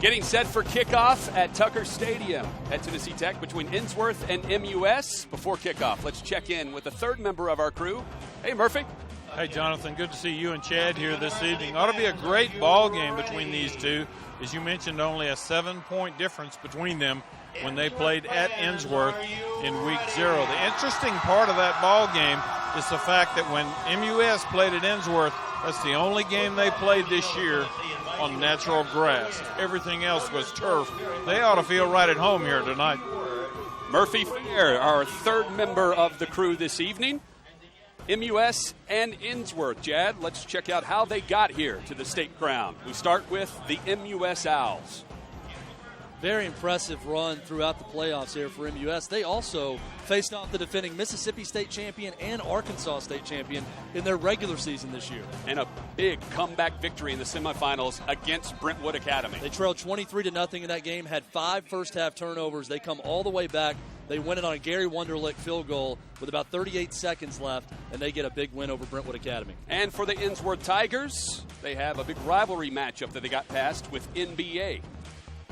Getting set for kickoff at Tucker Stadium at Tennessee Tech between Ensworth and MUS. Before kickoff, let's check in with the third member of our crew. Hey, Murphy. Hey, Jonathan. Good to see you and Chad here this evening. Ought to be a great ball game between these two. As you mentioned, only a 7-point difference between them when they played at Ensworth in week 0. The interesting part of that ball game is the fact that when MUS played at Ensworth, that's the only game they played this year on natural grass. Everything else was turf. They ought to feel right at home here tonight. Murphy Fair, our third member of the crew this evening. MUS and Ensworth. Chad, let's check out how they got here to the state crown. We start with the MUS Owls. Very impressive run throughout the playoffs here for MUS. They also faced off the defending Mississippi State champion and Arkansas State champion in their regular season this year. And a big comeback victory in the semifinals against Brentwood Academy. They trailed 23-0 in that game, had 5 first-half turnovers. They come all the way back. They win it on a Gary Wunderlich field goal with about 38 seconds left, and they get a big win over Brentwood Academy. And for the Ensworth Tigers, they have a big rivalry matchup that they got past with NBA.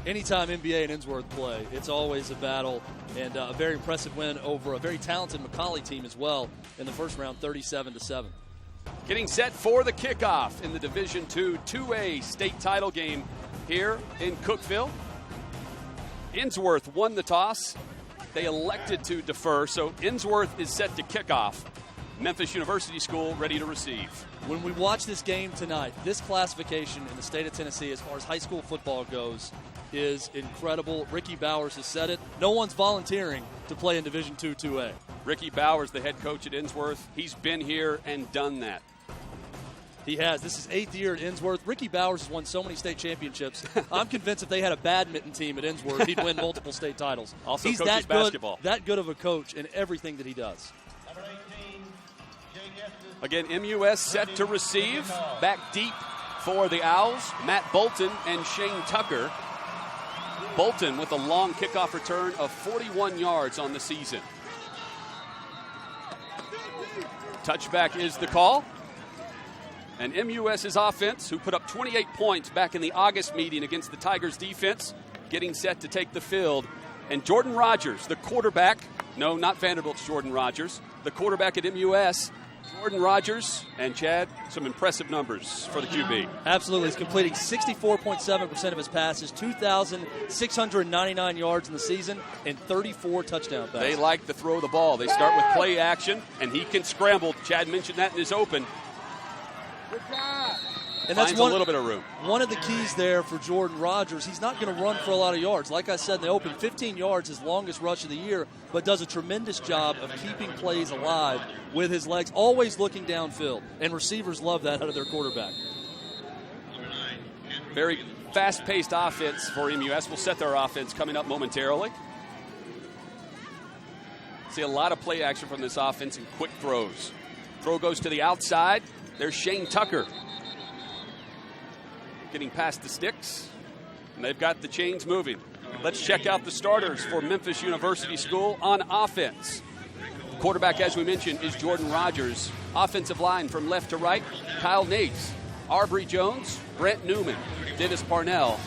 Anytime NBA and Ensworth play, it's always a battle, and a very impressive win over a very talented McCallie team as well in the first round, 37-7. Getting set for the kickoff in the Division II 2A state title game here in Cookeville. Ensworth won the toss. They elected to defer, so Ensworth is set to kick off. Memphis University School ready to receive. When we watch this game tonight, this classification in the state of Tennessee as far as high school football goes is incredible. Ricky Bowers has said it. No one's volunteering to play in Division II 2A. Ricky Bowers, the head coach at Ensworth, he's been here and done that. He has. This is 8th year at Ensworth. Ricky Bowers has won so many state championships. I'm convinced if they had a badminton team at Ensworth, he'd win multiple state titles. Also he's coaches basketball. That good of a coach in everything that he does. Again, MUS set to receive. Back deep for the Owls, Matt Bolton and Shane Tucker. Bolton with a long kickoff return of 41 yards on the season. Touchback is the call. And MUS's offense, who put up 28 points back in the August meeting against the Tigers defense, getting set to take the field. And Jordan Rogers, the quarterback, no, not Vanderbilt's Jordan Rogers, the quarterback at MUS, Jordan Rogers, and Chad, some impressive numbers for the QB. Absolutely. He's completing 64.7% of his passes, 2,699 yards in the season, and 34 touchdown passes. They like to throw the ball. They start with play action, and he can scramble. Chad mentioned that in his open. And that's a little bit of room. One of the keys there for Jordan Rogers, he's not going to run for a lot of yards. Like I said in the open, 15 yards, his longest rush of the year, but does a tremendous job of keeping plays alive with his legs, always looking downfield. And receivers love that out of their quarterback. Very fast-paced offense for MUS. We'll set their offense coming up momentarily. See a lot of play action from this offense and quick throws. Throw goes to the outside. There's Shane Tucker getting past the sticks, and they've got the chains moving. Let's check out the starters for Memphis University School on offense. Quarterback, as we mentioned, is Jordan Rogers. Offensive line from left to right, Kyle Nates, Arbery Jones, Brent Newman, Dennis Parnell,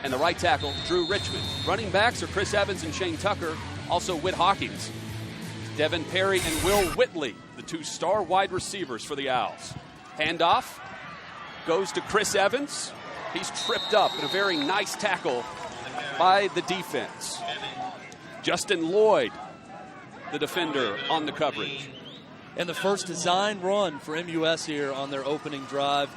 and the right tackle, Drew Richmond. Running backs are Chris Evans and Shane Tucker, also Whit Hawkins, Devin Perry and Will Whitley, the 2 star wide receivers for the Owls. Handoff goes to Chris Evans. He's tripped up in a very nice tackle by the defense. Justin Lloyd, the defender, on the coverage. And the first design run for MUS here on their opening drive.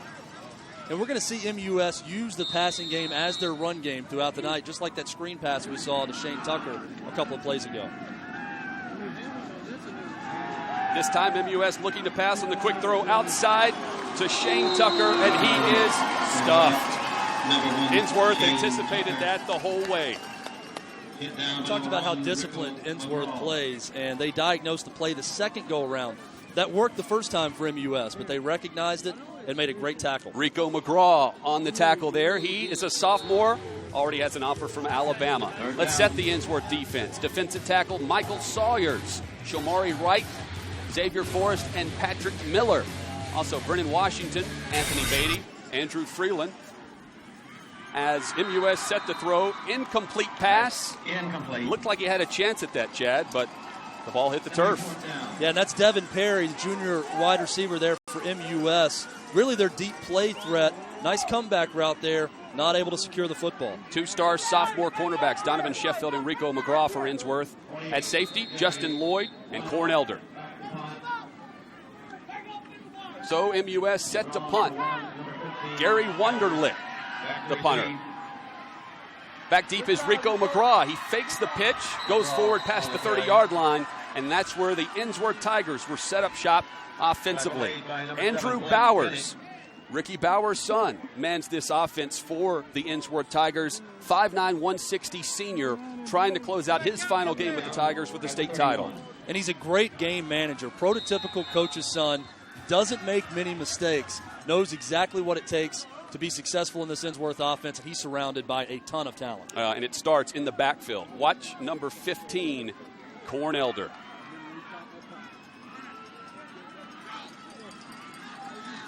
And we're going to see MUS use the passing game as their run game throughout the night, just like that screen pass we saw to Shane Tucker a couple of plays ago. This time MUS looking to pass on the quick throw outside to Shane Tucker, and he is stuffed. Ensworth anticipated that the whole way. We talked about how disciplined Ensworth plays, and they diagnosed the play the second go-around. That worked the first time for MUS, but they recognized it and made a great tackle. Rico McGraw on the tackle there. He is a sophomore, already has an offer from Alabama. Let's set the Ensworth defense. Defensive tackle Michael Sawyers, Shomari Wright, Xavier Forrest, and Patrick Miller. Also Brennan Washington, Anthony Beatty, Andrew Freeland. as MUS set to throw. Incomplete pass. Incomplete. Looked like he had a chance at that, Chad, but the ball hit the turf. Yeah, and that's Devin Perry, the junior wide receiver there for MUS. Really their deep play threat. Nice comeback route there. Not able to secure the football. 2-star sophomore cornerbacks, Donovan Sheffield and Rico McGraw for Ensworth. At safety, Justin Lloyd and Corn Elder. So MUS set to punt. Gary Wunderlich, the punter. Back deep is Rico McGraw. He fakes the pitch, goes forward past the 30-yard line, and that's where the Ensworth Tigers were set up shop offensively. Andrew Bowers, Ricky Bowers' son, mans this offense for the Ensworth Tigers. 5'9", 160 senior, trying to close out his final game with the Tigers with the state title. And he's a great game manager, prototypical coach's son, doesn't make many mistakes, knows exactly what it takes to be successful in this Ensworth offense, and he's surrounded by a ton of talent. And it starts in the backfield. Watch number 15, Corn Elder.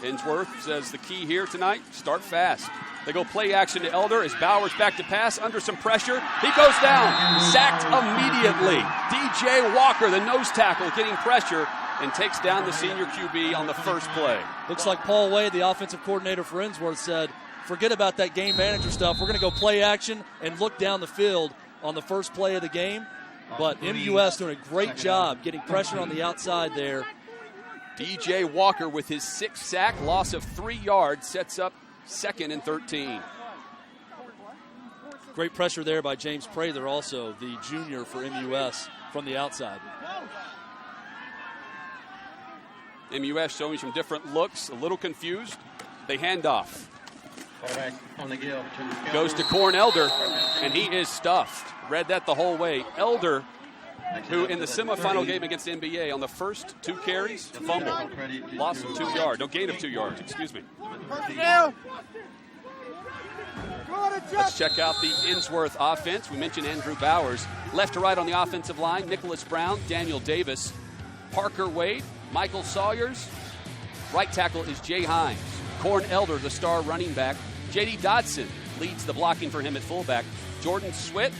Ensworth says the key here tonight, start fast. They go play action to Elder as Bowers back to pass under some pressure. He goes down, sacked immediately. DJ Walker, the nose tackle, getting pressure and takes down the senior QB on the first play. Looks like Paul Wade, the offensive coordinator for Ensworth, said, forget about that game manager stuff. We're going to go play action and look down the field on the first play of the game. But MUS doing a great job getting pressure on the outside there. DJ Walker with his 6th sack, loss of 3 yards, sets up 2nd and 13. Great pressure there by James Prather, also the junior for MUS from the outside. MUS showing some different looks, a little confused. They hand off. Goes to Corn Elder, and he is stuffed. Read that the whole way. Elder, who in the semifinal game against NBA on the first 2 carries, fumbled. Loss of 2 yards. No, gain of 2 yards, excuse me. Let's check out the Ensworth offense. We mentioned Andrew Bowers. Left to right on the offensive line, Nicholas Brown, Daniel Davis, Parker Wade, Michael Sawyers. Right tackle is Jay Hines. Corn Elder, the star running back. J.D. Dodson leads the blocking for him at fullback. Jordan Swit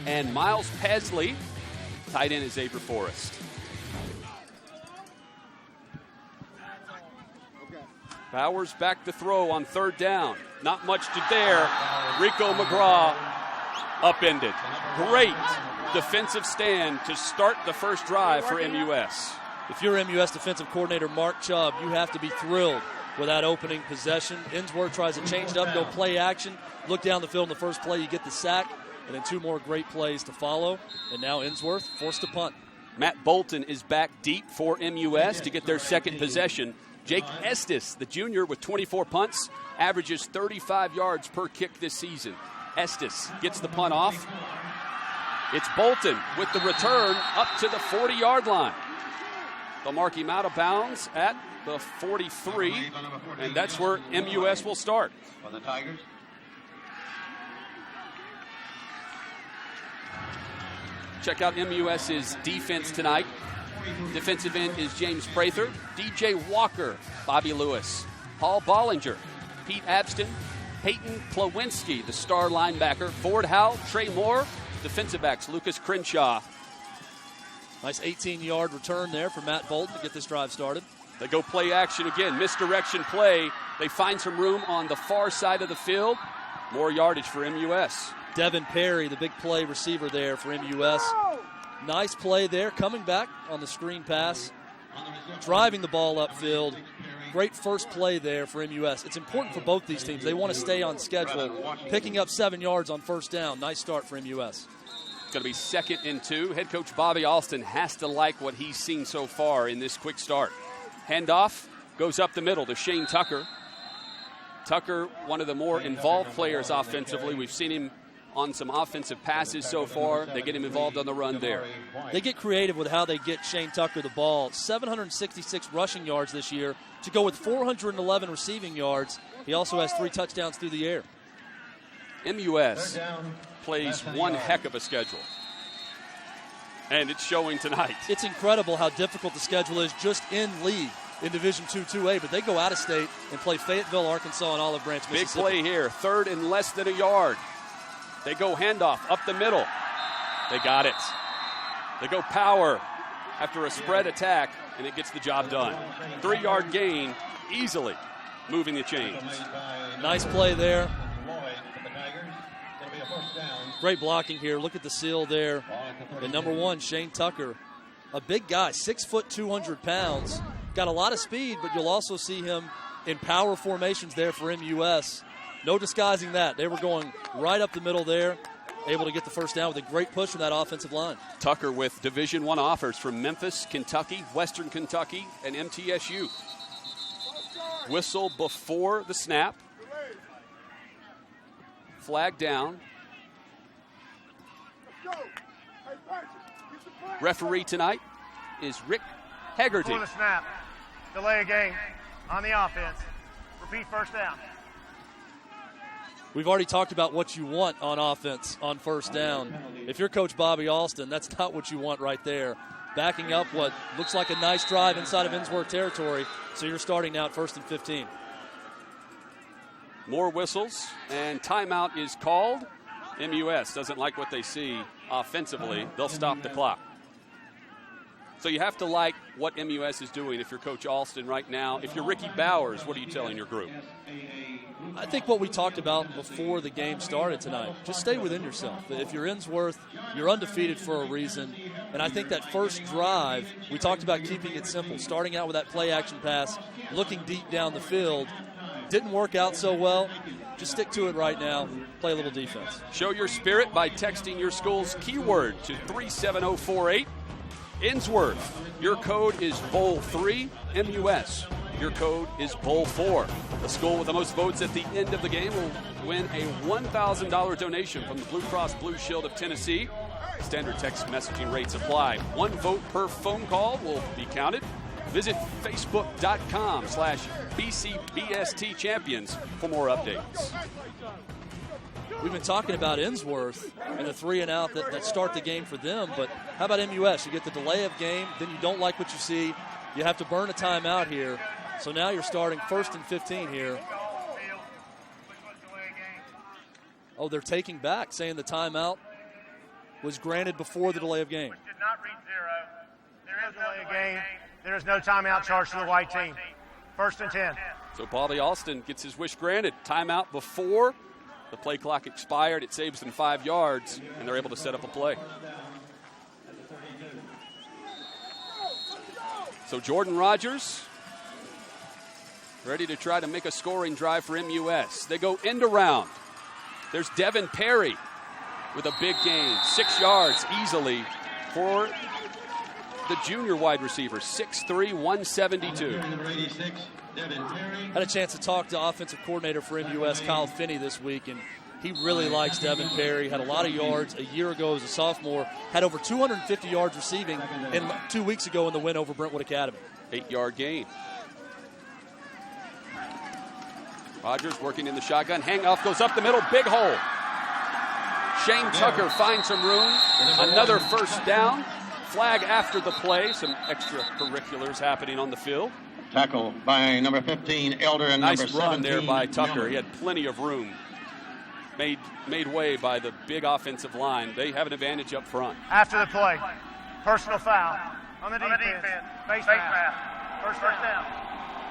and Miles Pesley. Tight end is Xavier Forrest. Bowers back to throw on 3rd down. Not much to there. Rico McGraw upended. Great defensive stand to start the first drive for MUS. If you're MUS defensive coordinator Mark Chubb, you have to be thrilled with that opening possession. Ensworth tries to change it up, go play action, look down the field in the first play, you get the sack, and then 2 more great plays to follow. And now Ensworth forced to punt. Matt Bolton is back deep for MUS to get their 2nd possession. Jake Estes, the junior with 24 punts, averages 35 yards per kick this season. Estes gets the punt off. It's Bolton with the return up to the 40-yard line. They'll mark him out of bounds at the 43, and that's where MUS will start. For the Tigers. Check out MUS's defense tonight. Defensive end is James Prather, DJ Walker, Bobby Lewis, Paul Bollinger, Pete Abston, Peyton Klawinski, the star linebacker, Ford Howell, Trey Moore, defensive backs, Lucas Crenshaw. Nice 18-yard return there for Matt Bolton to get this drive started. They go play action again, misdirection play. They find some room on the far side of the field. More yardage for MUS. Devin Perry, the big play receiver there for MUS. Nice play there, coming back on the screen pass, driving the ball upfield. Great first play there for MUS. It's important for both these teams. They want to stay on schedule. Picking up 7 yards on 1st down. Nice start for MUS. It's going to be 2nd and 2. Head coach Bobby Alston has to like what he's seen so far in this quick start. Handoff goes up the middle to Shane Tucker. Tucker, one of the more involved players offensively. We've seen him on some offensive passes so far. They get him involved on the run there. They get creative with how they get Shane Tucker the ball. 766 rushing yards this year to go with 411 receiving yards. He also has 3 touchdowns through the air. MUS plays one heck of a schedule, and it's showing tonight. It's incredible how difficult the schedule is just in league. in Division II 2A, but they go out of state and play Fayetteville, Arkansas, and Olive Branch, Big Mississippi. play here, 3rd and less than a yard. They go handoff up the middle. They got it. They go power after a spread attack, and it gets the job done. 3-yard gain, easily moving the chains. Nice play there. Great blocking here. Look at the seal there. And number 1, Shane Tucker, a big guy, 6 foot, 200 pounds. Got a lot of speed, but you'll also see him in power formations there for MUS. No disguising that. They were going right up the middle there, able to get the first down with a great push from that offensive line. Tucker with Division I offers from Memphis, Kentucky, Western Kentucky, and MTSU. Whistle before the snap. Flag down. Referee tonight is Rick Haggerty. Before the snap, delay a game on the offense. Repeat first down. We've already talked about what you want on offense on first down. If you're Coach Bobby Alston, that's not what you want right there. Backing up what looks like a nice drive inside of Ensworth territory, so you're starting now at 1st and 15. More whistles, and timeout is called. MUS doesn't like what they see offensively. They'll stop the clock. So you have to like what MUS is doing if you're Coach Alston right now. If you're Ricky Bowers, what are you telling your group? I think what we talked about before the game started tonight, just stay within yourself. If you're Ensworth, you're undefeated for a reason. And I think that first drive, we talked about keeping it simple, starting out with that play-action pass, looking deep down the field. Didn't work out so well. Just stick to it right now. Play a little defense. Show your spirit by texting your school's keyword to 37048. Ensworth, your code is Bowl3. MUS, your code is Bowl4. The school with the most votes at the end of the game will win a $1,000 donation from the Blue Cross Blue Shield of Tennessee. Standard text messaging rates apply. 1 vote per phone call will be counted. Visit facebook.com/BCBST Champions for more updates. We've been talking about Ensworth and the 3 and out that start the game for them, but how about MUS? You get the delay of game, then you don't like what you see. You have to burn a timeout here. So now you're starting 1st and 15 here. Oh, they're taking back, saying the timeout was granted before the delay of game. Which did not read 0. There is no delay of game. There is no timeout charge to the white team. 1st and 10. So Bobby Alston gets his wish granted. Timeout before the play clock expired. It saves them 5 yards, and they're able to set up a play. So Jordan Rogers ready to try to make a scoring drive for MUS. They go end around. There's Devin Perry with a big gain. 6 yards easily for the junior wide receiver. 6'3", 172. Had a chance to talk to offensive coordinator for MUS, Kyle Finney, this week, and he really likes Devin Perry. Had a lot of yards a year ago as a sophomore. Had over 250 yards receiving 2 weeks ago in the win over Brentwood Academy. 8-yard gain. Rogers working in the shotgun. Handoff goes up the middle. Big hole. Shane Tucker finds some room. Another first down. Flag after the play. Some extracurriculars happening on the field. Tackle by number 15, Elder, and nice number 17. Nice run there by Tucker. He had plenty of room. Made way by the big offensive line. They have an advantage up front. After the play, personal foul on the defense. Face mask. First down.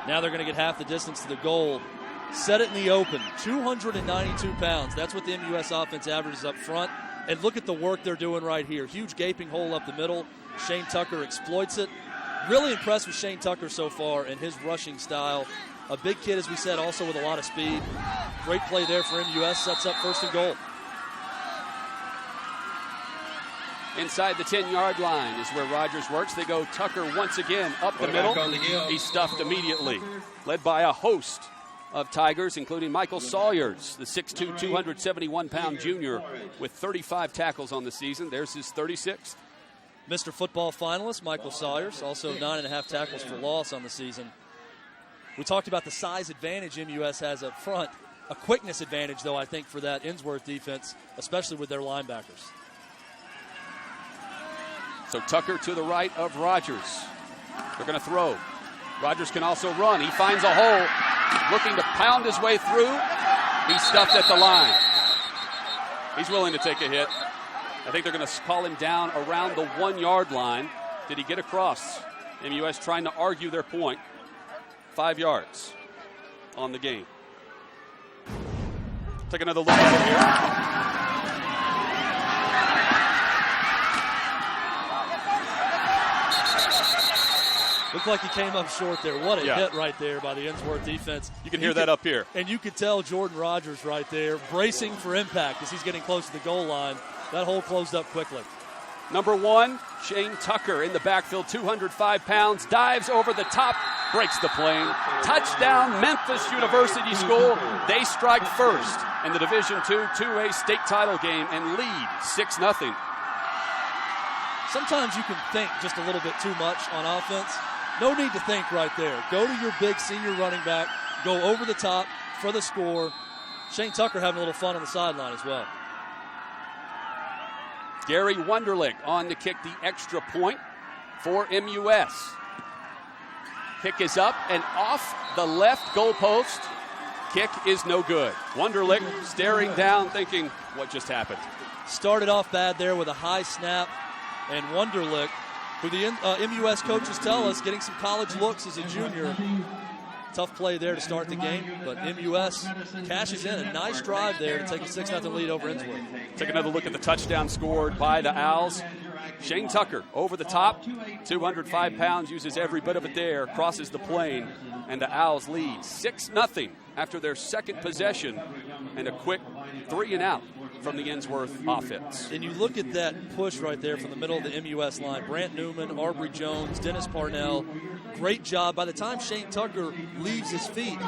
Now they're going to get half the distance to the goal. Set it in the open. 292 pounds. That's what the MUS offense averages up front. And look at the work they're doing right here. Huge gaping hole up the middle. Shane Tucker exploits it. Really impressed with Shane Tucker so far and his rushing style. A big kid, as we said, also with a lot of speed. Great play there for MUS. Sets up 1st and goal. Inside the 10-yard line is where Rogers works. They go Tucker once again up the middle. He's stuffed immediately. Led by a host of Tigers, including Michael Sawyers, the 6'2", 271-pound junior with 35 tackles on the season. There's his 36th. Mr. Football finalist, Michael Sawyers, also 9.5 tackles for loss on the season. We talked about the size advantage MUS has up front. A quickness advantage, though, I think, for that Ensworth defense, especially with their linebackers. So Tucker to the right of Rogers. They're going to throw. Rogers can also run. He finds a hole, looking to pound his way through. He's stuffed at the line. He's willing to take a hit. I think they're going to call him down around the 1 yard line. Did he get across? MUS trying to argue their point. 5 yards on the game. Take another look over here. Looked like he came up short there. What a hit right there by the Ensworth defense. You can hear that up here. And you could tell Jordan Rogers right there bracing for impact as he's getting close to the goal line. That hole closed up quickly. Number 1, Shane Tucker in the backfield, 205 pounds, dives over the top, breaks the plane. Touchdown, Memphis University School. They strike first in the Division II 2A state title game and lead 6-0. Sometimes you can think just a little bit too much on offense. No need to think right there. Go to your big senior running back. Go over the top for the score. Shane Tucker having a little fun on the sideline as well. Gary Wunderlich on to kick the extra point for MUS. Kick is up and off the left goalpost. Kick is no good. Wunderlich staring down thinking, what just happened? Started off bad there with a high snap. And Wunderlich, who the MUS coaches tell us, getting some college looks as a junior. Tough play there to start the game, but MUS cashes in a nice drive there to take a 6-0 lead over Ensworth. Take another look at the touchdown scored by the Owls. Shane Tucker over the top, 205 pounds, uses every bit of it there, crosses the plane, and the Owls lead 6-0 after their second possession and a quick 3-and-out from the Ensworth offense. And you look at that push right there from the middle of the MUS line. Brant Newman, Arbery Jones, Dennis Parnell. Great job. By the time Shane Tucker leaves his feet,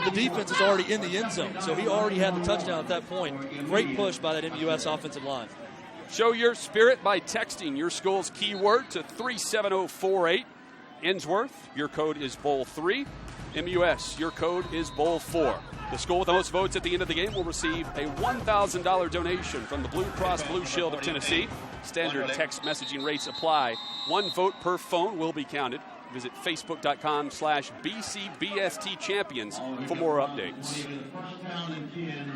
the defense is already in the end zone. So he already had the touchdown at that point. Great push by that MUS offensive line. Show your spirit by texting your school's keyword to 37048. Ensworth, your code is Bowl 3. MUS, your code is Bowl 4. The school with the most votes at the end of the game will receive a $1,000 donation from the BlueCross Blue Shield of Tennessee. Standard text messaging rates apply. 1 vote per phone will be counted. Visit facebook.com/BCBST Champions for more updates.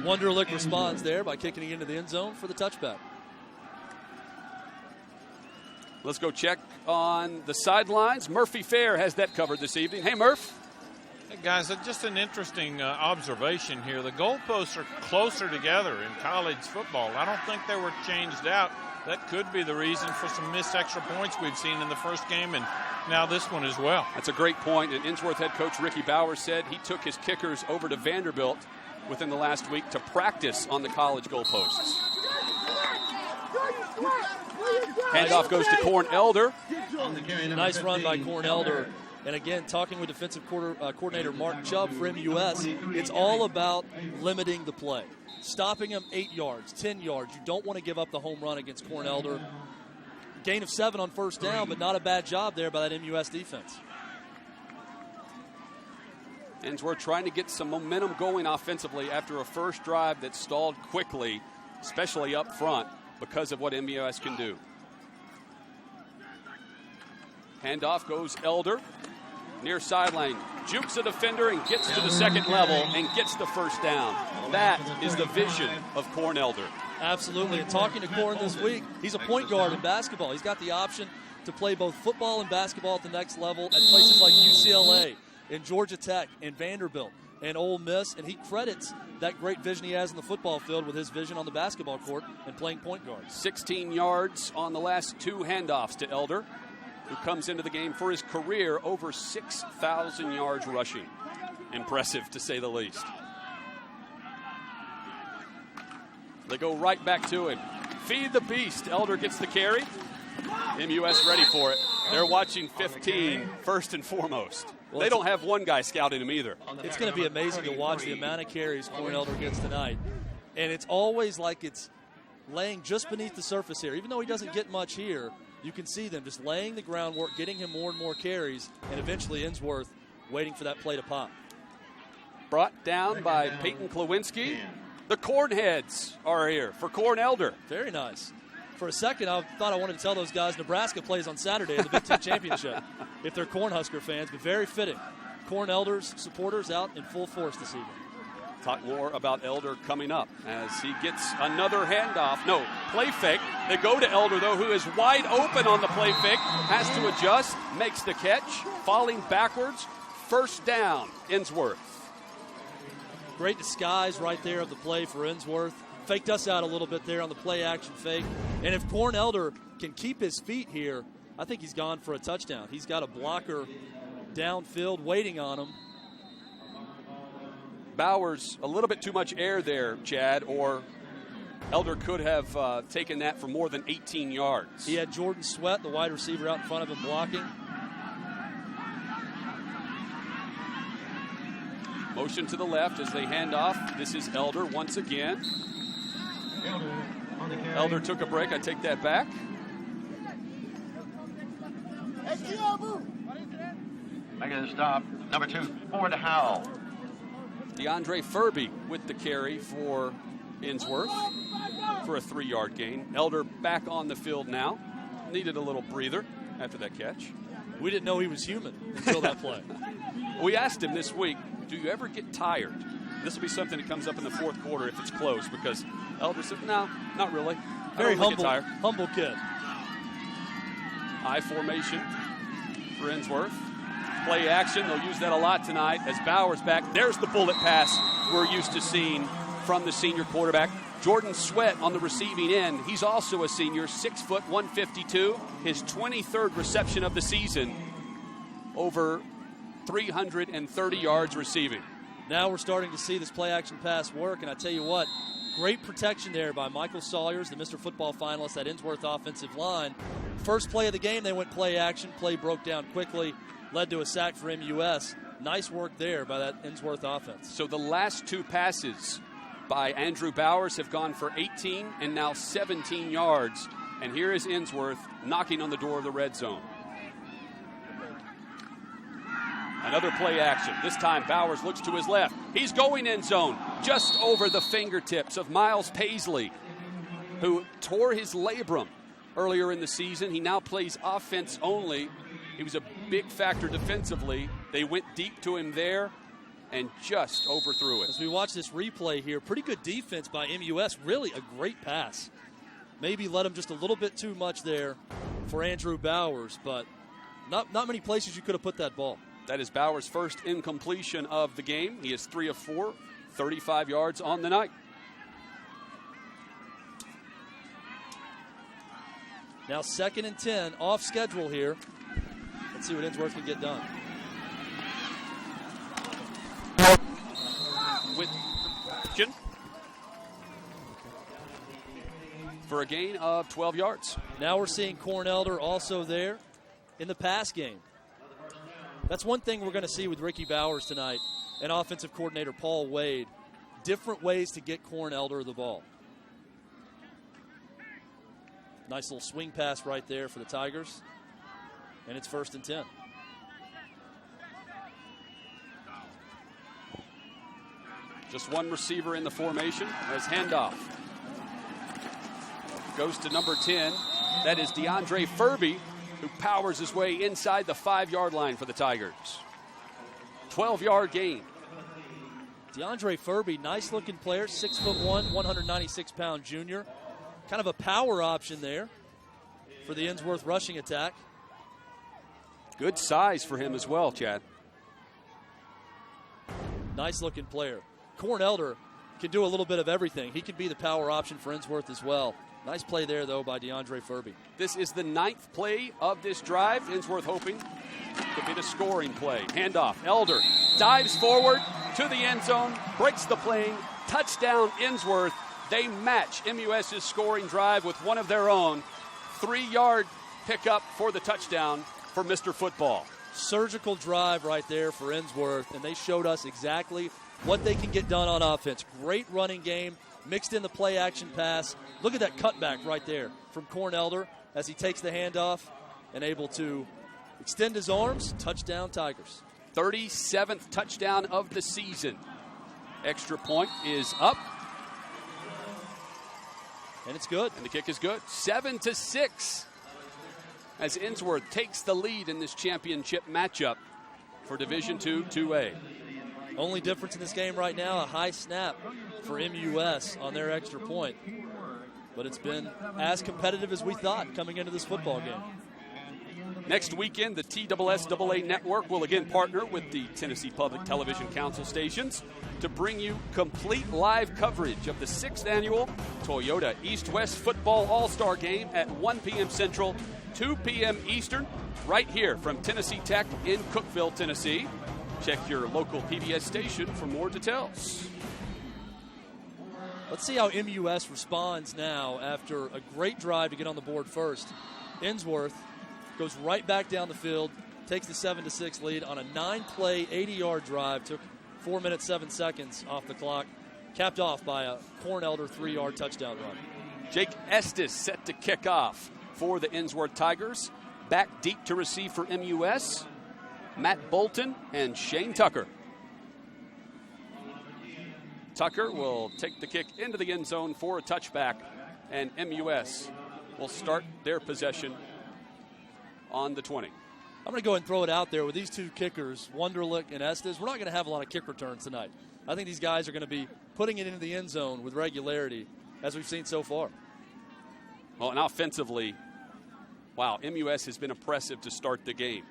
Wunderlich responds there by kicking it into the end zone for the touchback. Let's go check on the sidelines. Murphy Fair has that covered this evening. Hey, Murph. Hey guys, just an interesting observation here. The goalposts are closer together in college football. I don't think they were changed out. That could be the reason for some missed extra points we've seen in the first game and now this one as well. That's a great point. And Ensworth head coach Ricky Bauer said he took his kickers over to Vanderbilt within the last week to practice on the college goalposts. Handoff goes to Corn Elder. Nice run by Corn Elder. And again, talking with defensive coordinator Mark Chubb for MUS, it's all about limiting the play. Stopping them 8 yards, 10 yards. You don't want to give up the home run against Corn Elder. Gain of 7 on first down, but not a bad job there by that MUS defense. Ensworth trying to get some momentum going offensively after a first drive that stalled quickly, especially up front, because of what MUS can do. Handoff goes Elder. Near sideline, jukes a defender and gets to the second level and gets the first down. That is the vision of Corn Elder. Absolutely, and talking to Corn this week, he's a point guard in basketball. He's got the option to play both football and basketball at the next level at places like UCLA, and Georgia Tech, and Vanderbilt, and Ole Miss, and he credits that great vision he has in the football field with his vision on the basketball court and playing point guard. 16 yards on the last 2 handoffs to Elder, who comes into the game for his career over 6,000 yards rushing. Impressive, to say the least. They go right back to him. Feed the beast. Elder gets the carry. MUS ready for it. They're watching 15 first and foremost. Well, they don't have one guy scouting him either. It's going to be amazing to watch the amount of carries Corn Elder gets tonight. And it's always like it's laying just beneath the surface here. Even though he doesn't get much here, you can see them just laying the groundwork, getting him more and more carries, and eventually Ensworth waiting for that play to pop. Brought down by Peyton Klawinski. The Cornheads are here for Corn Elder. Very nice. For a second, I thought I wanted to tell those guys Nebraska plays on Saturday at the Big Ten Championship if they're Cornhusker fans, but very fitting. Corn Elders supporters out in full force this evening. Talk more about Elder coming up as he gets another handoff. No, play fake. They go to Elder, though, who is wide open on the play fake. Has to adjust, makes the catch, falling backwards. First down, Ensworth. Great disguise right there of the play for Ensworth. Faked us out a little bit there on the play action fake. And if Corn Elder can keep his feet here, I think he's gone for a touchdown. He's got a blocker downfield waiting on him. Bowers, a little bit too much air there, Chad, or Elder could have taken that for more than 18 yards. He had Jordan Sweat, the wide receiver, out in front of him blocking. Motion to the left as they hand off. This is Elder once again. Elder took a break. I take that back. Making a stop. Number 2, Ford Howell. DeAndre Furby with the carry for Ensworth for a 3-yard gain. Elder back on the field now. Needed a little breather after that catch. We didn't know he was human until that play. We asked him this week, do you ever get tired? This will be something that comes up in the fourth quarter if it's close, because Elder said, no, not really. Very humble kid. I formation for Ensworth. Play action. They'll use that a lot tonight as Bowers back. There's the bullet pass we're used to seeing from the senior quarterback. Jordan Sweat on the receiving end. He's also a senior, 6 foot, 152. His 23rd reception of the season. Over 330 yards receiving. Now we're starting to see this play action pass work, and I tell you what, great protection there by Michael Sawyers, the Mr. Football finalist, that Ensworth offensive line. First play of the game, they went play action. Play broke down quickly, led to a sack for MUS. Nice work there by that Ensworth offense. So the last 2 passes by Andrew Bowers have gone for 18 and now 17 yards. And here is Ensworth knocking on the door of the red zone. Another play action. This time Bowers looks to his left. He's going end zone just over the fingertips of Miles Paisley, who tore his labrum earlier in the season. He now plays offense only. He was a big factor defensively. They went deep to him there and just overthrew it. As we watch this replay here, pretty good defense by MUS. Really a great pass. Maybe let him just a little bit too much there for Andrew Bowers, but not many places you could have put that ball. That is Bowers' first incompletion of the game. He is 3 of 4, 35 yards on the night. Now 2nd and 10, off schedule here. Let's see what Ensworth can get done. With for a gain of 12 yards. Now we're seeing Corn Elder also there in the pass game. That's one thing we're going to see with Ricky Bowers tonight and offensive coordinator Paul Wade. Different ways to get Corn Elder the ball. Nice little swing pass right there for the Tigers. And it's 1st and 10. Just one receiver in the formation as handoff. Goes to number 10. That is DeAndre Furby, who powers his way inside the 5-yard line for the Tigers. 12-yard gain. DeAndre Furby, nice-looking player, 6'1", 196-pound junior. Kind of a power option there for the Ensworth rushing attack. Good size for him as well, Chad. Nice-looking player. Corn Elder can do a little bit of everything. He can be the power option for Ensworth as well. Nice play there, though, by DeAndre Furby. This is the 9th play of this drive. Ensworth hoping to be the scoring play. Handoff. Elder dives forward to the end zone, breaks the plane, touchdown Ensworth. They match MUS's scoring drive with one of their own. 3-yard pickup for the touchdown for Mr. Football. Surgical drive right there for Ensworth, and they showed us exactly what they can get done on offense. Great running game, mixed in the play action pass. Look at that cutback right there from Corn Elder as he takes the handoff and able to extend his arms. Touchdown Tigers. 37th touchdown of the season. Extra point is up. And it's good. And the kick is good. 7-6 as Ensworth takes the lead in this championship matchup for Division II 2A. Only difference in this game right now, a high snap for MUS on their extra point. But it's been as competitive as we thought coming into this football game. Next weekend, the TSSAA network will again partner with the Tennessee Public Television Council stations to bring you complete live coverage of the 6th annual Toyota East-West Football All-Star Game at 1 p.m. Central, 2 p.m. Eastern, right here from Tennessee Tech in Cookeville, Tennessee. Check your local PBS station for more details. Let's see how MUS responds now after a great drive to get on the board first. Ensworth goes right back down the field, takes the 7-6 lead on a 9-play, 80-yard drive. Took 4 minutes, 7 seconds off the clock. Capped off by a Cornelder 3-yard touchdown run. Jake Estes set to kick off for the Ensworth Tigers. Back deep to receive for MUS, Matt Bolton and Shane Tucker. Tucker will take the kick into the end zone for a touchback, and MUS will start their possession on the 20. I'm going to go ahead and throw it out there with these two kickers, Wunderlich and Estes. We're not going to have a lot of kick returns tonight. I think these guys are going to be putting it into the end zone with regularity, as we've seen so far. Well, and offensively, wow, MUS has been impressive to start the game.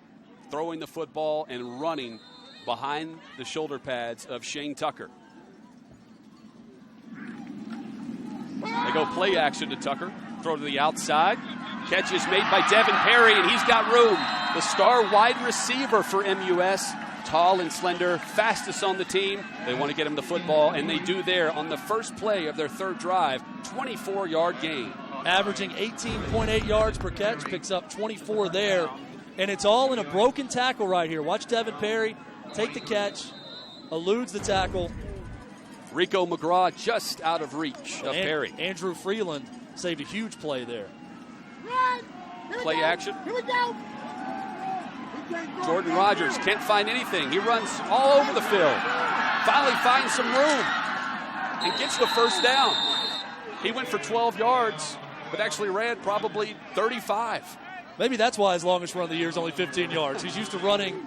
Throwing the football and running behind the shoulder pads of Shane Tucker. They go play action to Tucker. Throw to the outside. Catch is made by Devin Perry, and he's got room. The star wide receiver for MUS. Tall and slender, fastest on the team. They want to get him the football, and they do there on the first play of their third drive. 24-yard gain. Averaging 18.8 yards per catch. Picks up 24 there. And it's all in a broken tackle right here. Watch Devin Perry take the catch. Eludes the tackle. Rico McGraw just out of reach of Perry. Andrew Freeland saved a huge play there. Play action. Here we go. Jordan Rogers can't find anything. He runs all over the field. Finally finds some room and gets the first down. He went for 12 yards, but actually ran probably 35. Maybe that's why his longest run of the year is only 15 yards. He's used to running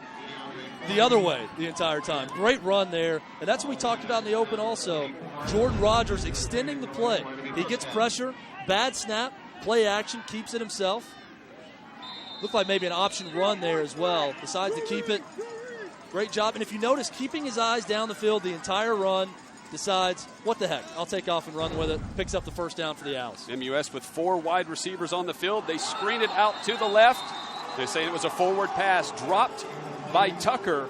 the other way the entire time. Great run there, and that's what we talked about in the open also. Jordan Rogers extending the play. He gets pressure, bad snap, play action, keeps it himself. Looked like maybe an option run there as well. Decides to keep it. Great job. And if you notice, keeping his eyes down the field the entire run, decides, what the heck, I'll take off and run with it. Picks up the first down for the Owls. MUS with 4 wide receivers on the field. They screen it out to the left. They say it was a forward pass dropped by Tucker.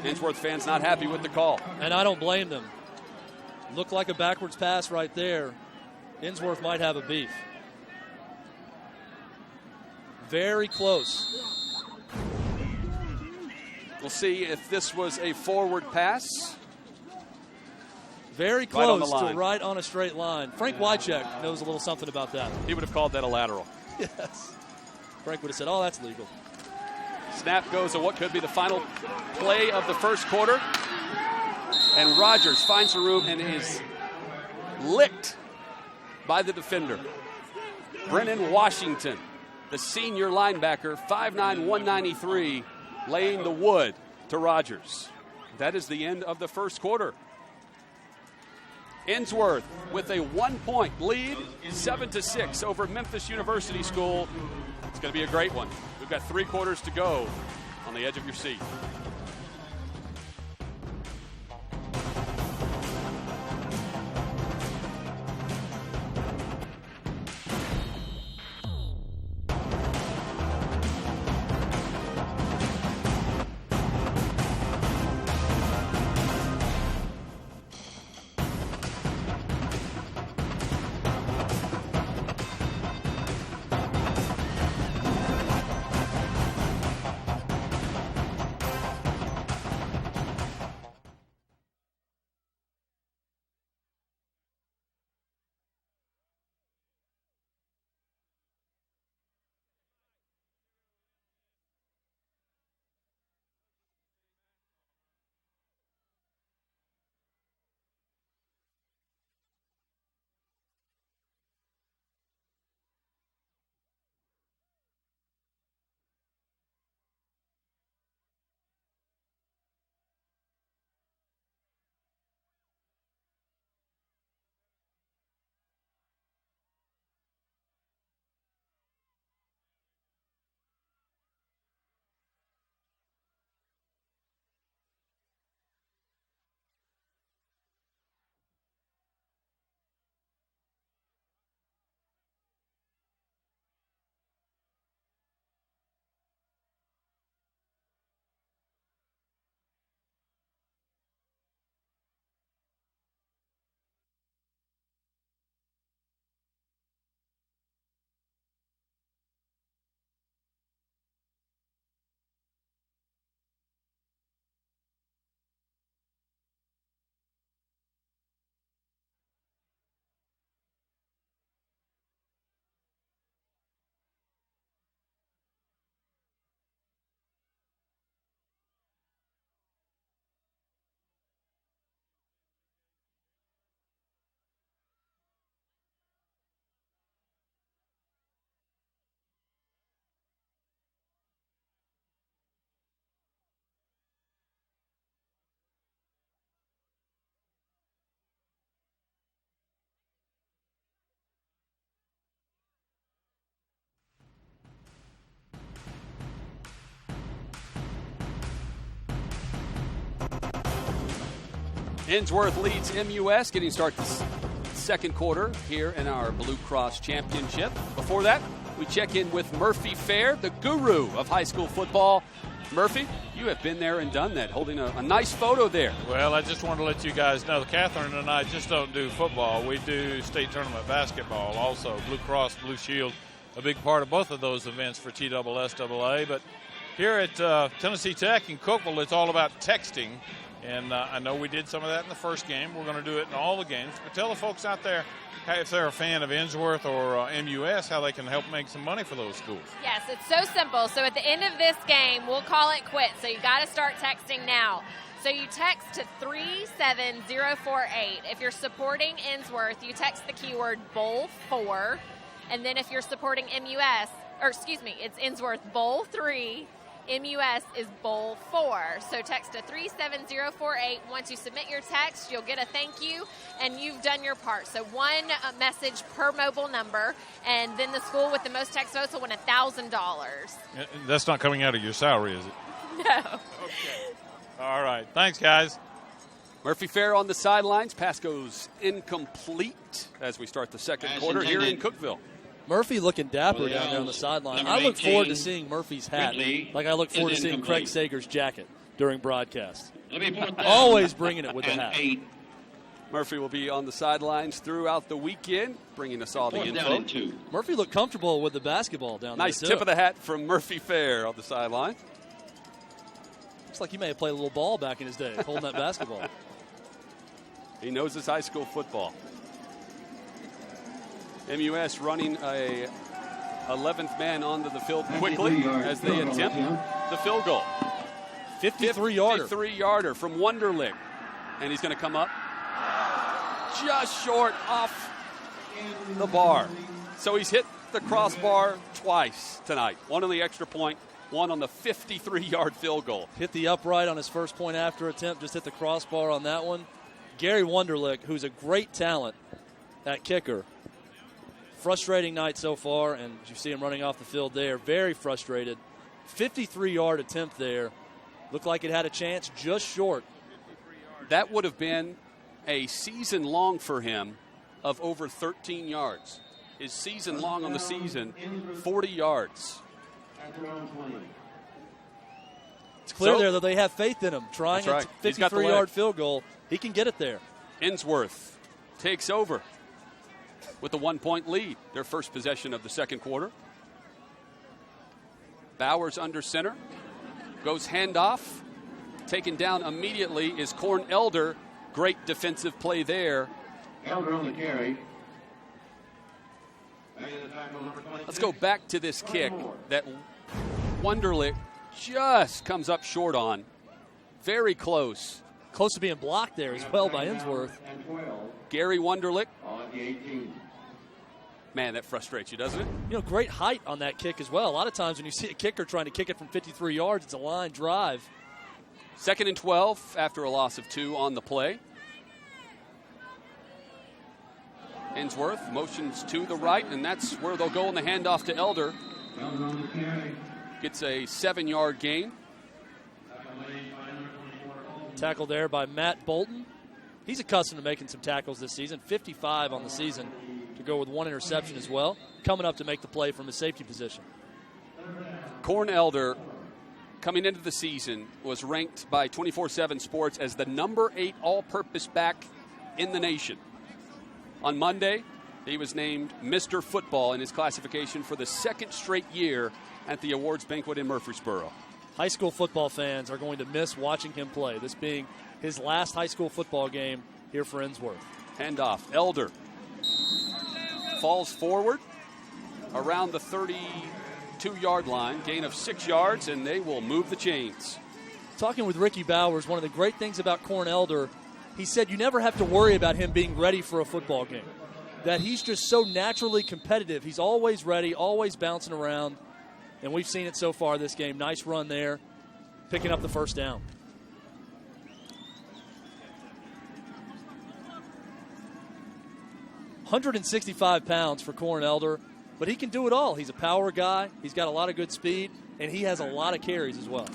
Ensworth fans not happy with the call. And I don't blame them. Looked like a backwards pass right there. Ensworth might have a beef. Very close. We'll see if this was a forward pass. Very close to right on a straight line. Frank Wycheck knows a little something about that. He would have called that a lateral. Yes. Frank would have said, oh, that's legal. Snap goes to what could be the final play of the first quarter. And Rogers finds the room and is licked by the defender. Brennan Washington, the senior linebacker, 5'9", 193, laying the wood to Rogers. That is the end of the first quarter. Ensworth with a 1-point lead, 7-6 over Memphis University School. It's going to be a great one. We've got 3 quarters to go on the edge of your seat. Ensworth leads MUS, getting started the second quarter here in our BlueCross Championship. Before that, we check in with Murphy Fair, the guru of high school football. Murphy, you have been there and done that, holding a nice photo there. Well, I just want to let you guys know, Catherine and I just don't do football. We do state tournament basketball also. Blue Cross, Blue Shield, a big part of both of those events for TSSAA. But here at Tennessee Tech in Cookeville, it's all about texting. And I know we did some of that in the first game. We're going to do it in all the games. But tell the folks out there, if they're a fan of Ensworth or MUS, how they can help make some money for those schools. Yes, it's so simple. So at the end of this game, we'll call it quits. So you got to start texting now. So you text to 37048. If you're supporting Ensworth, you text the keyword Bowl4. And then if you're supporting MUS, or excuse me, it's Ensworth Bowl3. MUS is Bowl 4. So text to 37048. Once you submit your text, you'll get a thank you, and you've done your part. So one message per mobile number, and then the school with the most text votes will win $1,000. That's not coming out of your salary, is it? No. Okay. All right. Thanks, guys. Murphy Fair on the sidelines. Pass goes incomplete as we start the second quarter here in Cookeville. Murphy looking dapper down there on the sideline. I look forward to seeing Murphy's hat, like I look forward to seeing Craig Sager's jacket during broadcast. Always bringing it with the hat. Murphy will be on the sidelines throughout the weekend, bringing us all the info. Murphy looked comfortable with the basketball down there. Nice tip of the hat from Murphy Fair on the sideline. Looks like he may have played a little ball back in his day, holding that basketball. He knows his high school football. MUS running a 11th man onto the field quickly as they attempt the field goal. 53-yarder. 53-yarder from Wunderlich. And he's going to come up just short off the bar. So he's hit the crossbar twice tonight. One on the extra point, one on the 53-yard field goal. Hit the upright on his first point after attempt, just hit the crossbar on that one. Gary Wunderlich, who's a great talent at kicker. Frustrating night so far, and you see him running off the field there. Very frustrated. 53-yard attempt there. Looked like it had a chance, just short. That would have been a season long for him of over 13 yards. His season long on the season, 40 yards. It's clear there that they have faith in him. Trying a 53-yard field goal. He can get it there. Ensworth takes over with a 1-point lead, their first possession of the second quarter. Bowers under center, goes handoff. Taken down immediately is Corn Elder. Great defensive play there. Elder on the carry. Let's go back to this kick that Wunderlich just comes up short on. Very close. Close to being blocked there as well by Ensworth. Gary Wunderlich. On the 18. Man, that frustrates you, doesn't it? You know, great height on that kick as well. A lot of times when you see a kicker trying to kick it from 53 yards, it's a line drive. 2nd and 12 after a loss of 2 on the play. Ensworth motions to the right, and that's where they'll go on the handoff to Elder. Gets a 7-yard gain. Tackle there by Matt Bolton. He's accustomed to making some tackles this season. 55 on the season to go with 1 interception as well. Coming up to make the play from his safety position. Corn Elder, coming into the season, was ranked by 24/7 Sports as the number 8 all-purpose back in the nation. On Monday, he was named Mr. Football in his classification for the 2nd straight year at the awards banquet in Murfreesboro. High school football fans are going to miss watching him play, this being his last high school football game here for Ensworth. Handoff. Elder falls forward around the 32-yard line, gain of 6 yards, and they will move the chains. Talking with Ricky Bowers, one of the great things about Corn Elder, he said you never have to worry about him being ready for a football game. That he's just so naturally competitive. He's always ready, always bouncing around, and we've seen it so far this game. Nice run there, picking up the first down. £165 for Corn Elder, but he can do it all. He's a power guy. He's got a lot of good speed, and he has a lot of carries as well.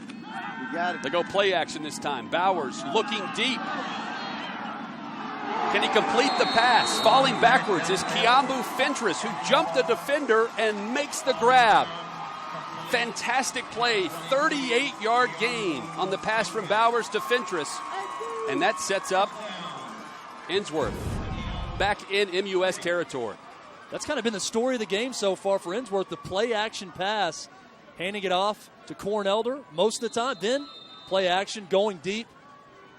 They go play action this time. Bowers looking deep. Can he complete the pass? Falling backwards is Kiambu Fentress, who jumped the defender and makes the grab. Fantastic play, 38-yard gain on the pass from Bowers to Fentress. And that sets up Ensworth back in MUS territory. That's kind of been the story of the game so far for Ensworth, the play-action pass, handing it off to Corn Elder most of the time. Then play action, going deep.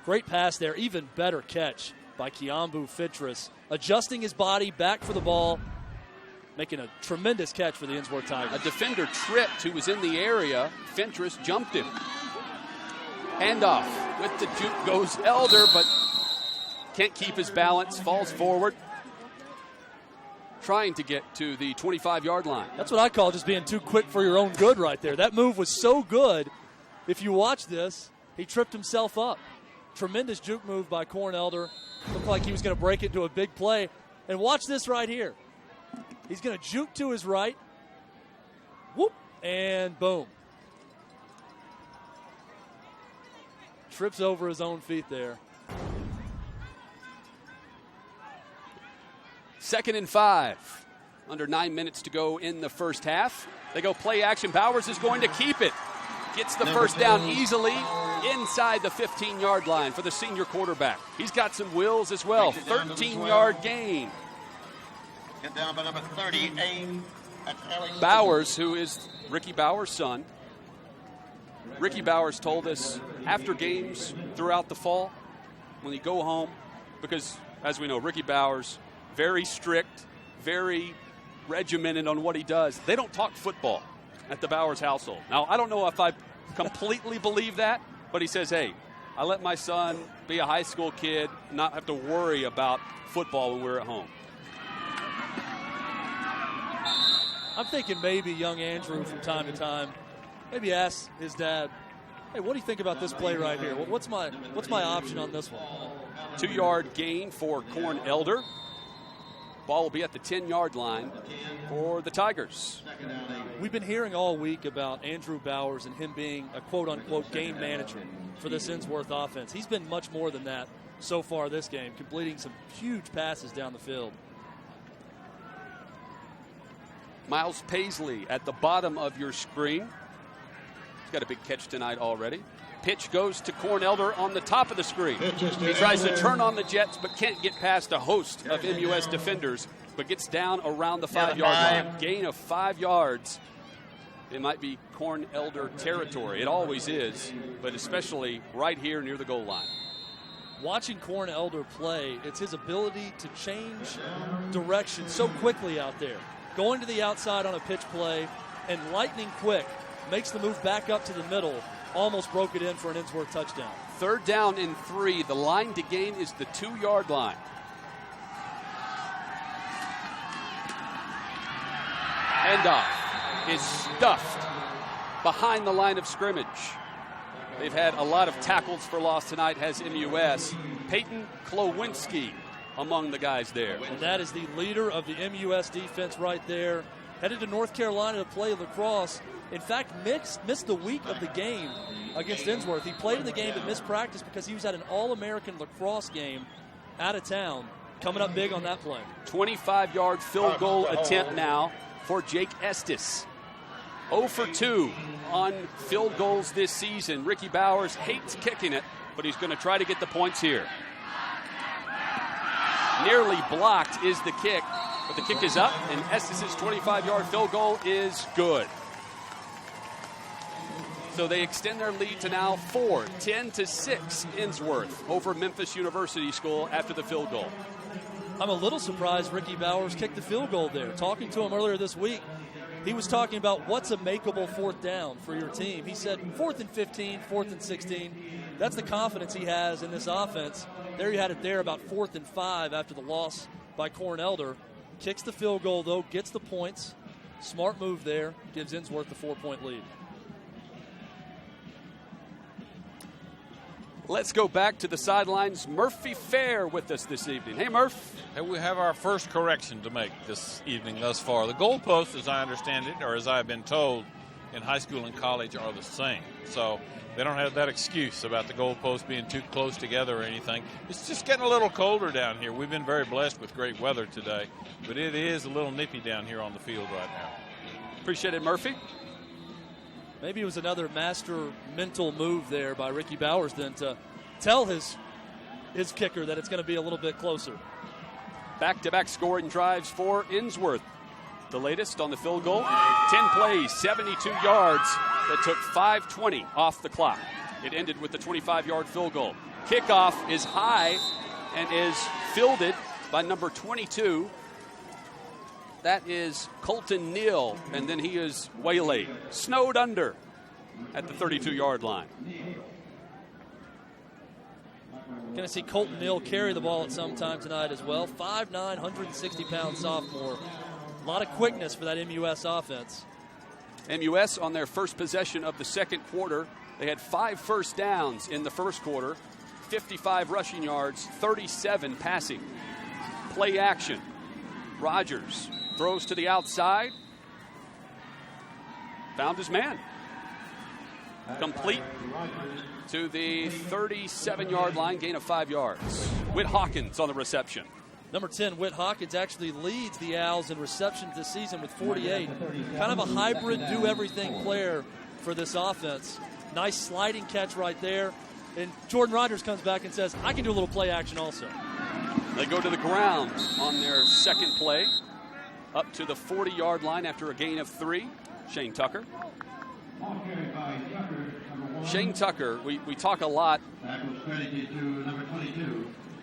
Great pass there, even better catch by Kiambu Fentress, adjusting his body back for the ball, making a tremendous catch for the Ensworth Tigers. A defender tripped who was in the area. Fentress jumped him. Handoff with the juke goes Elder, but can't keep his balance, falls forward, trying to get to the 25-yard line. That's what I call just being too quick for your own good right there. That move was so good. If you watch this, he tripped himself up. Tremendous juke move by Corn Elder. Looked like he was going to break into a big play. And watch this right here. He's going to juke to his right. Whoop, and boom. Trips over his own feet there. 2nd and 5. Under 9 minutes to go in the first half. They go play action. Bowers is going to keep it. Gets the first down easily inside the 15-yard line for the senior quarterback. He's got some wheels as well. 13-yard gain. Get down by number 38. Bowers, who is Ricky Bowers' son. Ricky Bowers told us after games throughout the fall, when you go home, because as we know, Ricky Bowers, very strict, very regimented on what he does. They don't talk football at the Bowers household. Now, I don't know if I completely believe that, but he says, hey, I let my son be a high school kid, not have to worry about football when we're at home. I'm thinking maybe young Andrew from time to time maybe ask his dad, hey, what do you think about this play right here? What's my option on this one? 2-yard gain for Corn Elder. Ball will be at the 10-yard line for the Tigers. We've been hearing all week about Andrew Bowers and him being a quote-unquote game manager for this Ensworth offense. He's been much more than that so far this game, completing some huge passes down the field. Miles Paisley at the bottom of your screen. He's got a big catch tonight already. Pitch goes to Corn Elder on the top of the screen. He tries to turn on the Jets, but can't get past a host of MUS defenders, but gets down around the 5-yard line. Gain of 5 yards. It might be Corn Elder territory. It always is, but especially right here near the goal line. Watching Corn Elder play, it's his ability to change direction so quickly out there. Going to the outside on a pitch play and lightning quick, makes the move back up to the middle. Almost broke it in for an Ensworth touchdown. 3rd down and 3. The line to gain is the 2-yard line. Handoff is stuffed behind the line of scrimmage. They've had a lot of tackles for loss tonight, has MUS. Peyton Klowinski among the guys there. And that is the leader of the MUS defense right there. Headed to North Carolina to play lacrosse. In fact, missed the week of the game against Ensworth. He played in the game but missed practice because he was at an All-American lacrosse game out of town. Coming up big on that play. 25-yard field goal attempt now for Jake Estes. 0 for 2 on field goals this season. Ricky Bowers hates kicking it, but he's going to try to get the points here. Nearly blocked is the kick, but the kick is up, and Estes' 25-yard field goal is good. So they extend their lead to now 10-6 Ensworth over Memphis University School after the field goal. I'm a little surprised Ricky Bowers kicked the field goal there. Talking to him earlier this week, he was talking about what's a makeable 4th down for your team. He said 4th and 15, 4th and 16. That's the confidence he has in this offense. There you had it there, about 4th and 5 after the loss by Corn Elder. Kicks the field goal, though, gets the points. Smart move there, gives Ensworth the 4-point lead. Let's go back to the sidelines. Murphy Fair with us this evening. Hey, Murph. And we have our first correction to make this evening thus far. The goalpost, as I understand it, or as I've been told, in high school and college are the same. So they don't have that excuse about the goalposts being too close together or anything. It's just getting a little colder down here. We've been very blessed with great weather today, but it is a little nippy down here on the field right now. Appreciate it, Murphy. Maybe it was another master mental move there by Ricky Bowers then to tell his kicker that it's going to be a little bit closer. Back-to-back scoring drives for Ensworth. The latest on the field goal, 10 plays, 72 yards that took 5:20 off the clock. It ended with the 25-yard field goal. Kickoff is high and is fielded by number 22. That is Colton Neal, and then he is waylaid, snowed under at the 32-yard line. Going to see Colton Neal carry the ball at some time tonight as well. 5'9", 160-pound sophomore. A lot of quickness for that MUS offense. MUS on their first possession of the second quarter. They had 5 first downs in the first quarter, 55 rushing yards, 37 passing. Play action. Rogers throws to the outside. Found his man. Complete to the 37-yard line, gain of 5 yards. Whit Hawkins on the reception. Number 10, Whit Hawkins, actually leads the Owls in receptions this season with 48. Kind of a hybrid do-everything player for this offense. Nice sliding catch right there. And Jordan Rogers comes back and says, I can do a little play action also. They go to the ground on their second play, up to the 40-yard line after a gain of 3. Shane Tucker. Shane Tucker, we talk a lot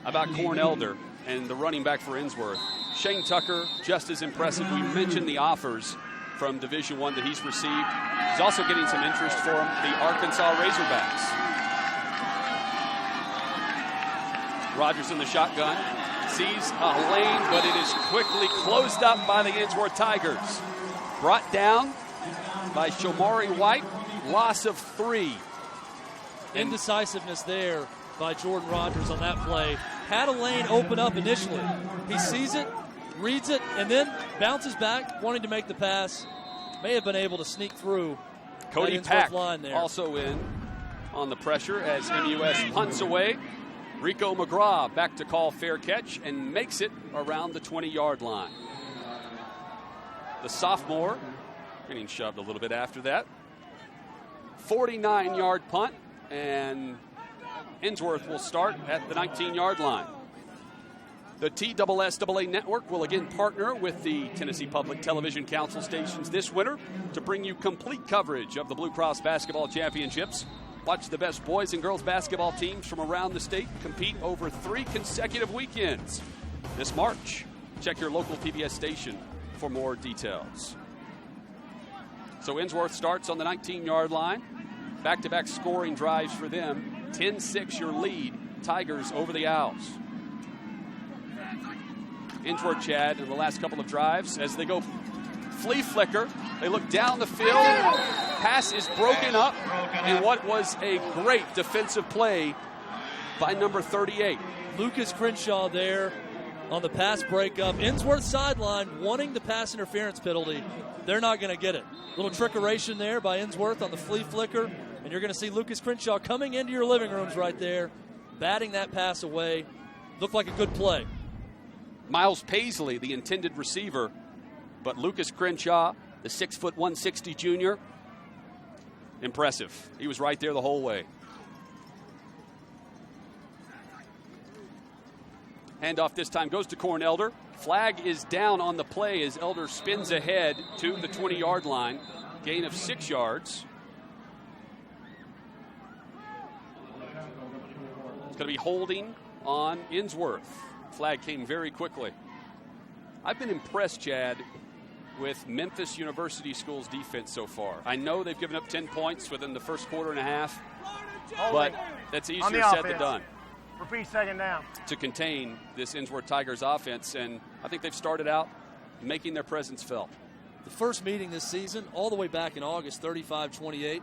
about Cornelder and the running back for Ensworth. Shane Tucker, just as impressive. We mentioned the offers from Division I that he's received. He's also getting some interest from the Arkansas Razorbacks. Rogers in the shotgun. Sees a lane, but it is quickly closed up by the Ensworth Tigers. Brought down by Shomari White. Loss of 3. Indecisiveness there by Jordan Rogers on that play. Had a lane open up initially. He sees it, reads it, and then bounces back, wanting to make the pass. May have been able to sneak through. Cody Pack also in on the pressure as MUS punts away. Rico McGraw back to call fair catch and makes it around the 20-yard line. The sophomore getting shoved a little bit after that. 49-yard punt, and Ensworth will start at the 19-yard line. The TSSAA Network will again partner with the Tennessee Public Television Council stations this winter to bring you complete coverage of the BlueCross Basketball Championships. Watch the best boys and girls basketball teams from around the state compete over 3 consecutive weekends this March. Check your local PBS station for more details. So Ensworth starts on the 19-yard line. Back-to-back scoring drives for them. 10-6 your lead. Tigers over the Owls. Ensworth, Chad, in the last couple of drives as they go flea flicker. They look down the field. Pass is broken up in what was a great defensive play by number 38. Lucas Crenshaw there on the pass breakup. Ensworth sideline wanting the pass interference penalty. They're not going to get it. Little trickeration there by Ensworth on the flea flicker. And you're going to see Lucas Crenshaw coming into your living rooms right there, batting that pass away. Looked like a good play. Miles Paisley, the intended receiver, but Lucas Crenshaw, the 6', 160 junior, impressive. He was right there the whole way. Handoff this time goes to Cornelder. Flag is down on the play as Elder spins ahead to the 20-yard line. Gain of 6 yards. It's going to be holding on Ensworth. Flag came very quickly. I've been impressed, Chad, with Memphis University School's defense so far. I know they've given up 10 points within the first quarter and a half, but that's easier said than done. Repeat second down. To contain this Ensworth Tigers offense, and I think they've started out making their presence felt. The first meeting this season, all the way back in August, 35-28,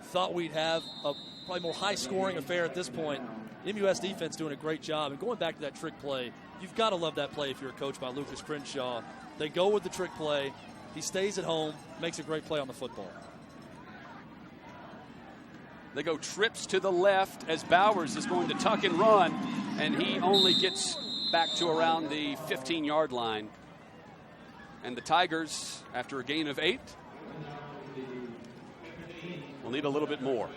thought we'd have a probably more high-scoring affair at this point. MUS defense doing a great job. And going back to that trick play, you've got to love that play if you're a coach by Lucas Crenshaw. They go with the trick play. He stays at home, makes a great play on the football. They go trips to the left as Bowers is going to tuck and run, and he only gets back to around the 15-yard line. And the Tigers, after a gain of 8, will need a little bit more.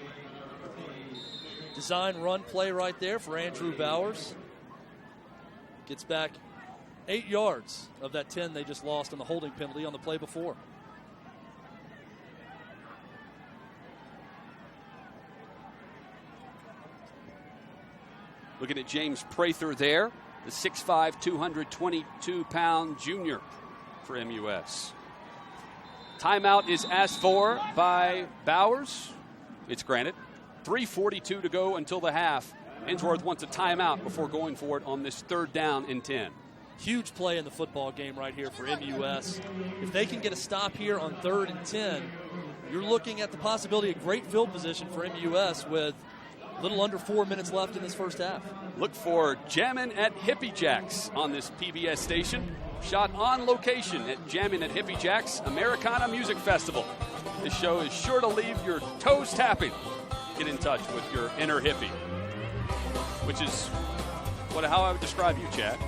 Design run play right there for Andrew Bowers. Gets back 8 yards of that 10 they just lost on the holding penalty on the play before. Looking at James Prather there, the 6'5", 222-pound junior for MUS. Timeout is asked for by Bowers. It's granted. 3:42 to go until the half. Ensworth wants a timeout before going for it on this 3rd down and 10. Huge play in the football game right here for MUS. If they can get a stop here on 3rd and 10, you're looking at the possibility of great field position for MUS with a little under 4 minutes left in this first half. Look for Jammin' at Hippie Jacks on this PBS station. Shot on location at Jammin' at Hippie Jacks Americana Music Festival. This show is sure to leave your toes tapping. Get in touch with your inner hippie, which is how I would describe you, Chad.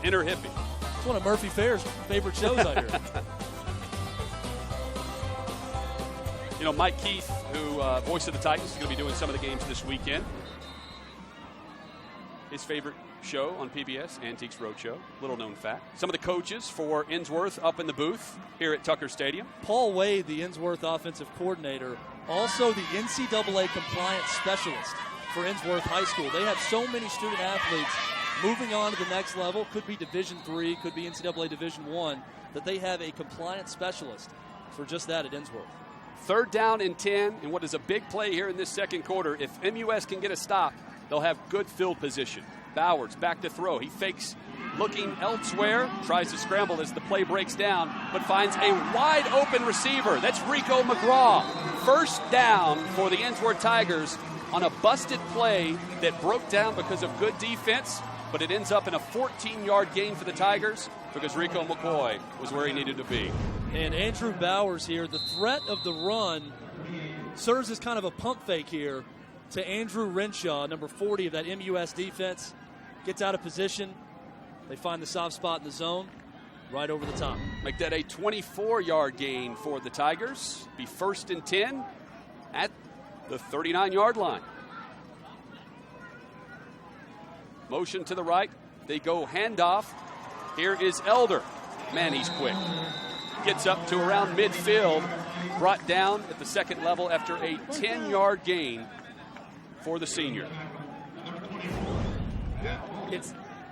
Inner hippie. It's one of Murphy Fair's favorite shows out here. You know, Mike Keith, who voice of the Titans, is going to be doing some of the games this weekend. His favorite show on PBS, Antiques Roadshow. Little known fact. Some of the coaches for Ensworth up in the booth here at Tucker Stadium. Paul Wade, the Ensworth offensive coordinator, also the NCAA compliance specialist for Ensworth High School. They have so many student athletes moving on to the next level, could be Division III, could be NCAA Division I, that they have a compliance specialist for just that at Ensworth. 3rd down and 10, and what is a big play here in this second quarter. If MUS can get a stop, they'll have good field position. Bowers back to throw. He fakes looking elsewhere, tries to scramble as the play breaks down, but finds a wide open receiver. That's Rico McGraw. 1st down for the Ensworth Tigers on a busted play that broke down because of good defense, but it ends up in a 14-yard gain for the Tigers because Rico McCoy was where he needed to be. And Andrew Bowers here, the threat of the run serves as kind of a pump fake here to Andrew Renshaw, number 40 of that MUS defense. Gets out of position. They find the soft spot in the zone right over the top. Make that a 24-yard gain for the Tigers. Be 1st and 10 at the 39-yard line. Motion to the right. They go handoff. Here is Elder. Man, he's quick. Gets up to around midfield. Brought down at the second level after a 10-yard gain for the senior.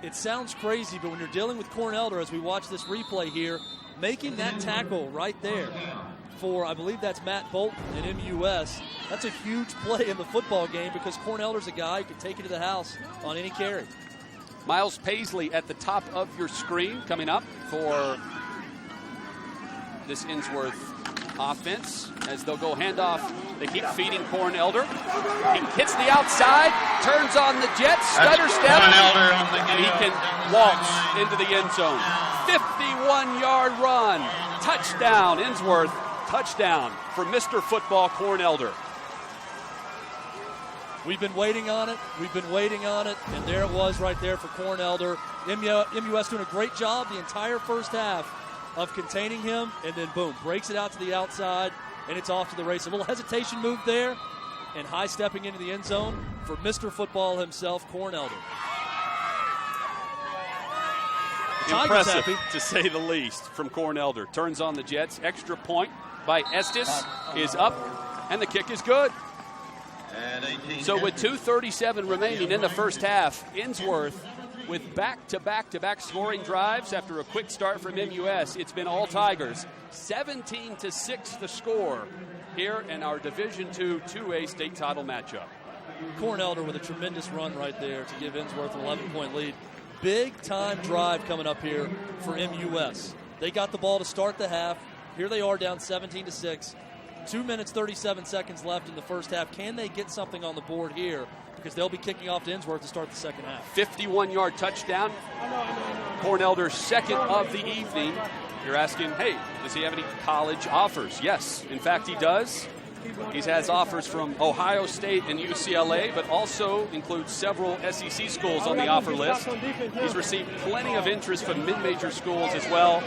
It sounds crazy, but when you're dealing with Corn Elder, as we watch this replay here, making that tackle right there for, I believe that's Matt Bolton in MUS, that's a huge play in the football game because Corn Elder's a guy who can take it to the house on any carry. Miles Paisley at the top of your screen coming up for this Ensworth offense as they'll go handoff. They keep feeding Corn Elder. He hits the outside, turns on the jet, stutter step, and he can waltz into the end zone. 51-yard run. Touchdown, Ensworth. Touchdown for Mr. Football Corn Elder. We've been waiting on it. And there it was right there for Corn Elder. MUS doing a great job the entire first half of containing him, and then boom, breaks it out to the outside, and it's off to the race. A little hesitation move there, and high stepping into the end zone for Mr. Football himself, Corn Elder. Impressive, to say the least, from Corn Elder. Turns on the Jets. Extra point by Estes is up, and the kick is good. So with 2:37 remaining in the first half, Ensworth with back-to-back-to-back scoring drives after a quick start from MUS. It's been all Tigers. 17-6 the score here in our Division II 2A state title matchup. Corn Elder with a tremendous run right there to give Ensworth an 11-point lead. Big-time drive coming up here for MUS. They got the ball to start the half. Here they are down 17-6. 2 minutes, 37 seconds left in the first half. Can they get something on the board here? Because they'll be kicking off to Ensworth to start the second half. 51-yard touchdown. Corn Elder's second of the evening. You're asking, hey, does he have any college offers? Yes, in fact, he does. He has offers from Ohio State and UCLA, but also includes several SEC schools on the offer list. He's received plenty of interest from mid-major schools as well,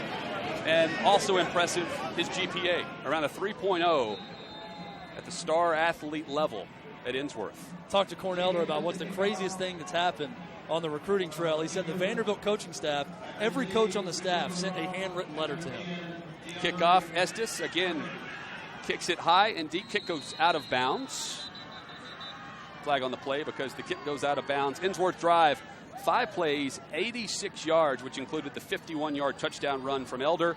and also impressive his GPA, around a 3.0 at the star athlete level at Ensworth. Talked to Cornelder about what's the craziest thing that's happened on the recruiting trail. He said the Vanderbilt coaching staff, every coach on the staff sent a handwritten letter to him. Kickoff, Estes again kicks it high and deep. Kick goes out of bounds. Flag on the play because the kick goes out of bounds. Ensworth drive, 5 plays, 86 yards, which included the 51-yard touchdown run from Elder.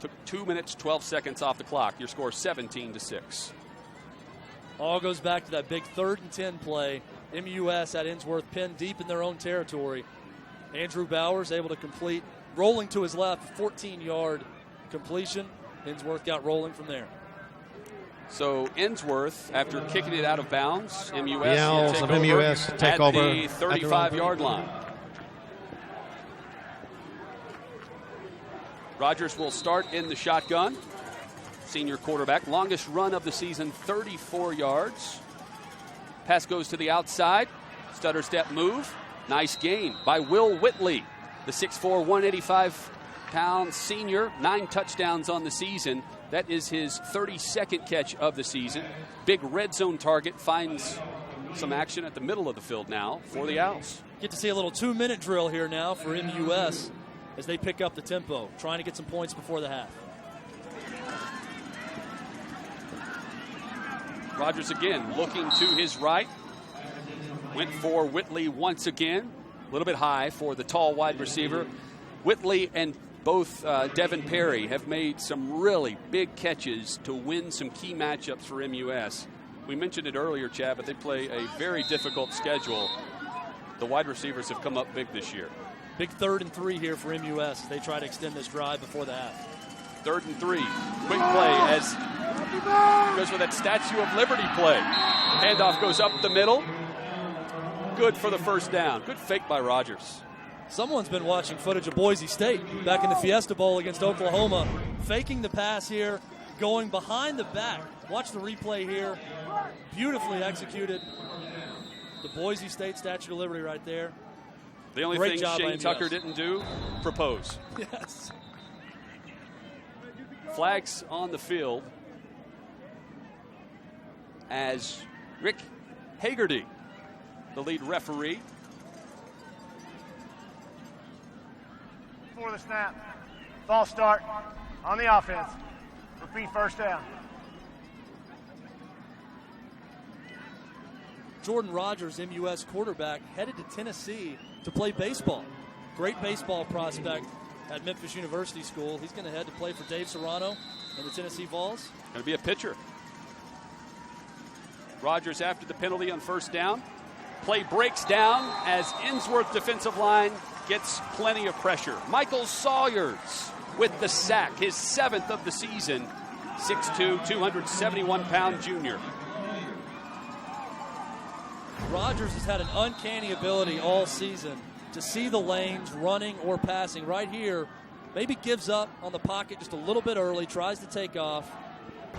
Took 2 minutes, 12 seconds off the clock. Your score 17-6. All goes back to that big 3rd and 10 play. MUS at Ensworth, pinned deep in their own territory. Andrew Bowers able to complete, rolling to his left, 14-yard completion. Ensworth got rolling from there. So Ensworth, after kicking it out of bounds, MUS take over at the 35-yard line. Rogers will start in the shotgun. Senior quarterback, longest run of the season, 34 yards. Pass goes to the outside. Stutter step move. Nice gain by Will Whitley, the 6'4", 185-pound senior. 9 touchdowns on the season. That is his 32nd catch of the season. Big red zone target, finds some action at the middle of the field now for the Owls. Get to see a little 2-minute drill here now for MUS as they pick up the tempo, trying to get some points before the half. Rogers again looking to his right. Went for Whitley once again. A little bit high for the tall wide receiver. Whitley and both Devin Perry have made some really big catches to win some key matchups for MUS. We mentioned it earlier, Chad, but they play a very difficult schedule. The wide receivers have come up big this year. Big 3rd and 3 here for MUS. They try to extend this drive before the half. 3rd and 3. Quick play as goes for that Statue of Liberty play. Handoff goes up the middle. Good for the first down. Good fake by Rogers. Someone's been watching footage of Boise State back in the Fiesta Bowl against Oklahoma. Faking the pass here, going behind the back. Watch the replay here. Beautifully executed. The Boise State Statue of Liberty right there. The only Great thing Shane job Tucker didn't do, propose. Yes. Flags on the field as Rick Hagerty, the lead referee. Before the snap, false start on the offense. Repeat first down. Jordan Rogers, MUS quarterback, headed to Tennessee to play baseball. Great baseball prospect at Memphis University School. He's going to head to play for Dave Serrano and the Tennessee Vols. Going to be a pitcher. Rogers after the penalty on first down. Play breaks down as Ensworth defensive line gets plenty of pressure. Michael Sawyers with the sack, his 7th of the season. 6'2", 271-pound junior. Rogers has had an uncanny ability all season to see the lanes running or passing. Right here, maybe gives up on the pocket just a little bit early, tries to take off,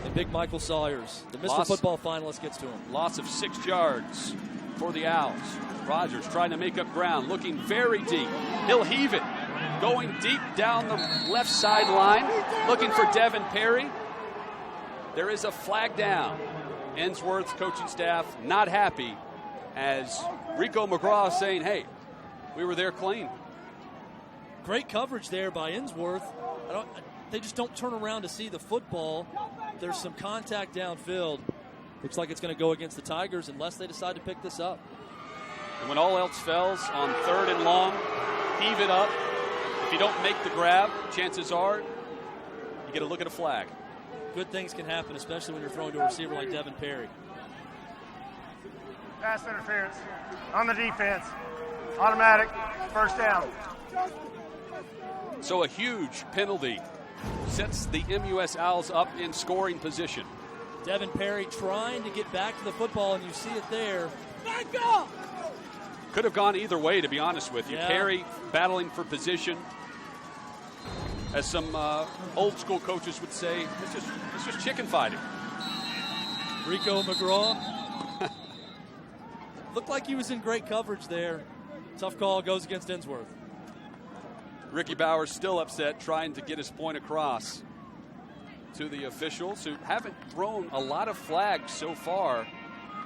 and big Michael Sawyers, the Mr. Football finalist, gets to him. Loss of 6 yards for the Owls. Rogers trying to make up ground, looking very deep. He'll heave it, going deep down the left sideline, looking for Devin Perry. There is a flag down. Ensworth's coaching staff not happy as Rico McGraw saying, hey, we were there clean. Great coverage there by Ensworth. They just don't turn around to see the football. There's some contact downfield. Looks like it's going to go against the Tigers unless they decide to pick this up. And when all else fails on 3rd and long, heave it up. If you don't make the grab, chances are you get a look at a flag. Good things can happen, especially when you're throwing to a receiver like Devin Perry. Pass interference on the defense. Automatic first down. So a huge penalty sets the MUS Owls up in scoring position. Devin Perry trying to get back to the football, and you see it there. Back up! Could have gone either way, to be honest with you. Yeah. Perry battling for position. As some old school coaches would say, it's just chicken fighting. Rico McGraw. Looked like he was in great coverage there. Tough call, goes against Ensworth. Ricky Bowers still upset, trying to get his point across to the officials, who haven't thrown a lot of flags so far,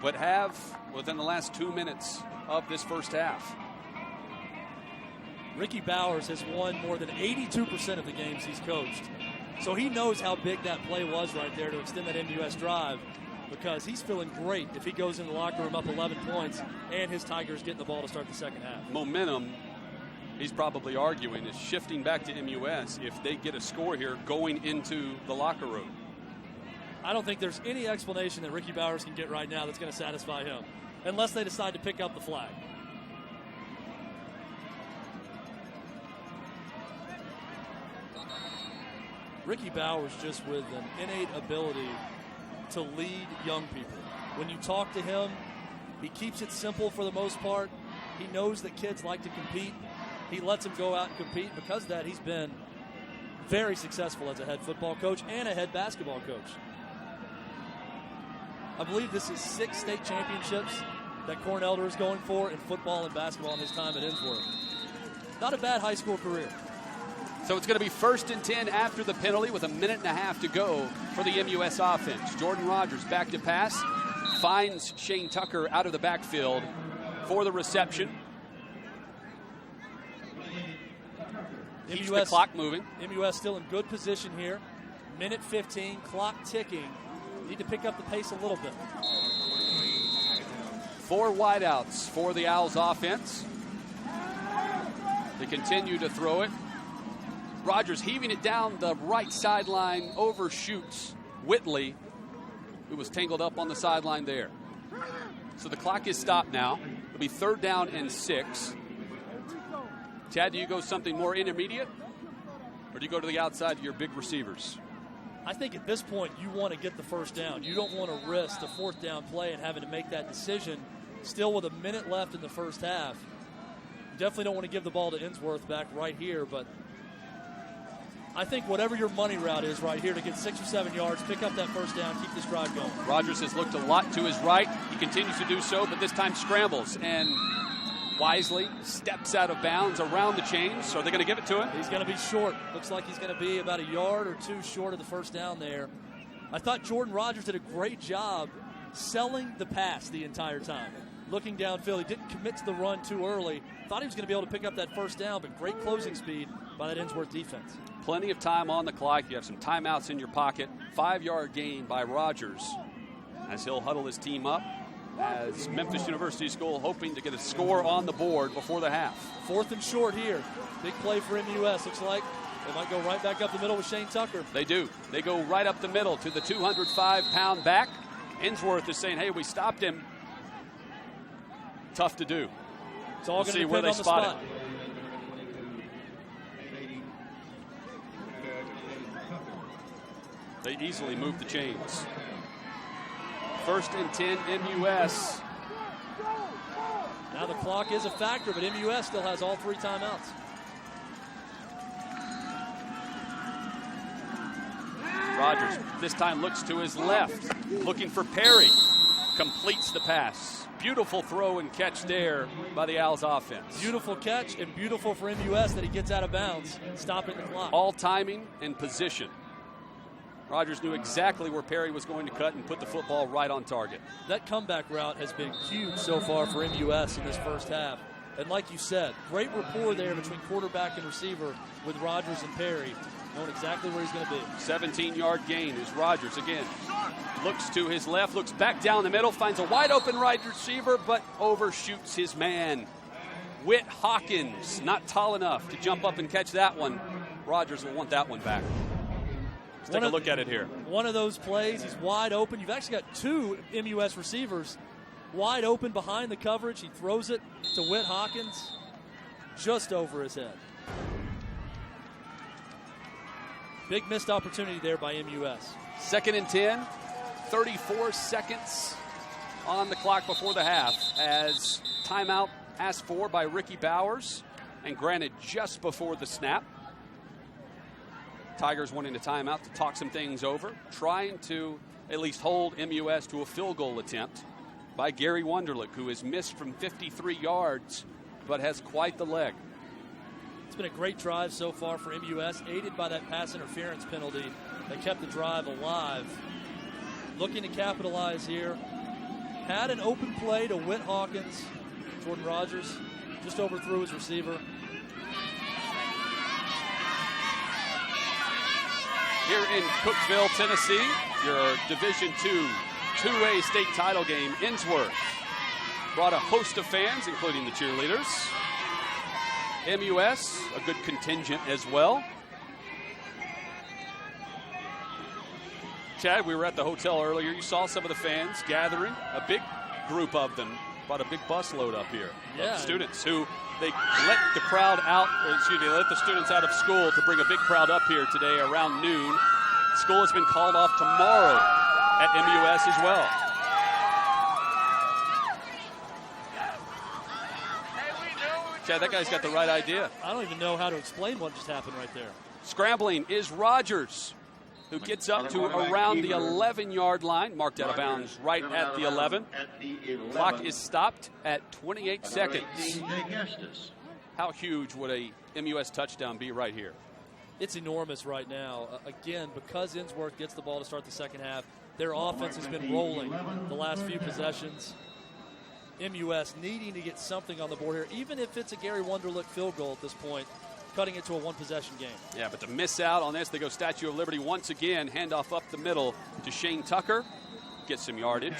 but have within the last 2 minutes of this first half. Ricky Bowers has won more than 82% of the games he's coached. So he knows how big that play was right there to extend that MUS drive, because he's feeling great if he goes in the locker room up 11 points and his Tigers getting the ball to start the second half. Momentum, he's probably arguing, is shifting back to MUS if they get a score here going into the locker room. I don't think there's any explanation that Ricky Bowers can get right now that's going to satisfy him, unless they decide to pick up the flag. Ricky Bowers just with an innate ability to lead young people. When you talk to him, he keeps it simple for the most part. He knows that kids like to compete. He lets them go out and compete. Because of that, he's been very successful as a head football coach and a head basketball coach. I believe this is 6 state championships that Corn Elder is going for in football and basketball in his time at Ensworth. Not a bad high school career. So it's going to be 1st and 10 after the penalty with 1.5 minutes to go for the MUS offense. Jordan Rogers back to pass, finds Shane Tucker out of the backfield for the reception. Keeps the clock moving. MUS still in good position here. 1:15, clock ticking. Need to pick up the pace a little bit. 4 wideouts for the Owls offense. They continue to throw it. Rogers heaving it down the right sideline, overshoots Whitley, who was tangled up on the sideline there. So the clock is stopped now. It'll be 3rd down and 6. Chad, do you go something more intermediate, or do you go to the outside of your big receivers? I think at this point you want to get the first down. You don't want to risk the 4th down play and having to make that decision still with 1 minute left in the first half. You definitely don't want to give the ball to Ensworth back right here, but I think whatever your money route is right here to get 6 or 7 yards, pick up that first down, keep this drive going. Rogers has looked a lot to his right. He continues to do so, but this time scrambles and wisely steps out of bounds around the chains. So are they going to give it to him? He's going to be short. Looks like he's going to be about 1 yard or 2 short of the first down there. I thought Jordan Rogers did a great job selling the pass the entire time. Looking downfield, he didn't commit to the run too early. Thought he was going to be able to pick up that first down, but great closing speed by that Ensworth defense. Plenty of time on the clock. You have some timeouts in your pocket. 5-yard gain by Rogers as he'll huddle his team up as Memphis University School hoping to get a score on the board before the half. 4th and short here. Big play for MUS. Looks like they might go right back up the middle with Shane Tucker. They do. They go right up the middle to the 205-pound back. Ensworth is saying, hey, we stopped him. Tough to do. It's all going to depend where they on the spot spot. it. They easily move the chains. 1st and 10, MUS. Now the clock is a factor, but MUS still has all 3 timeouts. Rogers this time looks to his left, looking for Perry. Completes the pass. Beautiful throw and catch there by the Owls offense. Beautiful catch, and beautiful for MUS that he gets out of bounds, stopping the clock. All timing and position. Rogers knew exactly where Perry was going to cut and put the football right on target. That comeback route has been huge so far for MUS in this first half. And like you said, great rapport there between quarterback and receiver with Rogers and Perry, knowing exactly where he's going to be. 17-yard gain is Rogers again. Looks to his left, looks back down the middle, finds a wide open right receiver, but overshoots his man. Whit Hawkins, not tall enough to jump up and catch that one. Rogers will want that one back. Let's take a look at it here. One of those plays, he's wide open. You've actually got 2 MUS receivers wide open behind the coverage. He throws it to Whit Hawkins just over his head. Big missed opportunity there by MUS. 2nd and 10, 34 seconds on the clock before the half as timeout asked for by Ricky Bowers and granted just before the snap. Tigers wanting a timeout to talk some things over, trying to at least hold MUS to a field goal attempt by Gary Wunderlich, who has missed from 53 yards but has quite the leg. It's been a great drive so far for MUS, aided by that pass interference penalty that kept the drive alive. Looking to capitalize here. Had an open play to Whit Hawkins. Jordan Rogers just overthrew his receiver. Here in Cookeville, Tennessee, your Division II 2A state title game, Ensworth brought a host of fans, including the cheerleaders. MUS, a good contingent as well. Chad, we were at the hotel earlier. You saw some of the fans gathering, a big group of them, about a big bus load up here of students who they let the crowd out, they let the students out of school to bring a big crowd up here today around noon. School has been called off tomorrow at MUS as well. Chad, that guy's got the right idea. I don't even know how to explain what just happened right there. Scrambling is Rogers, who gets up to around the 11-yard line, marked out of bounds right at the 11. Clock is stopped at 28 seconds. How huge would a MUS touchdown be right here? It's enormous right now. Again, because Ensworth gets the ball to start the second half, their offense has been rolling the last few possessions. MUS needing to get something on the board here, even if it's a Gary Wunderlich field goal at this point, cutting it to a one-possession game. Yeah, but to miss out on this, they go Statue of Liberty once again, handoff up the middle to Shane Tucker, gets some yardage.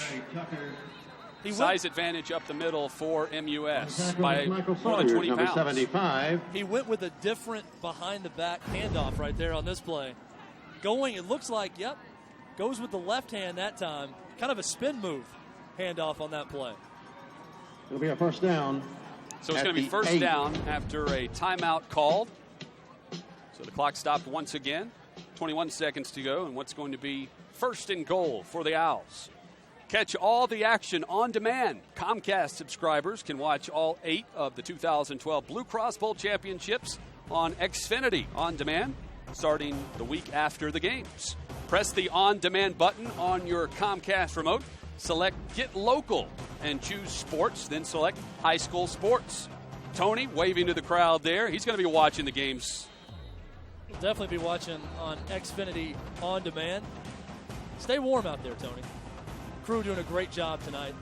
Size advantage up the middle for MUS by more than 20 pounds. 75. He went with a different behind-the-back handoff right there on this play. Going, it looks like, goes with the left hand that time. Kind of a spin move handoff on that play. It'll be a first down. So it's going to be first down after a timeout called. So the clock stopped once again. 21 seconds to go, and what's going to be first and goal for the Owls. Catch all the action on demand. Comcast subscribers can watch all 8 of the 2012 BlueCross Bowl Championships on Xfinity on demand, starting the week after the games. Press the on-demand button on your Comcast remote. Select Get Local and choose Sports, then select High School Sports. Tony waving to the crowd there. He's going to be watching the games. We'll definitely be watching on Xfinity on demand. Stay warm out there, Tony. Crew doing a great job tonight.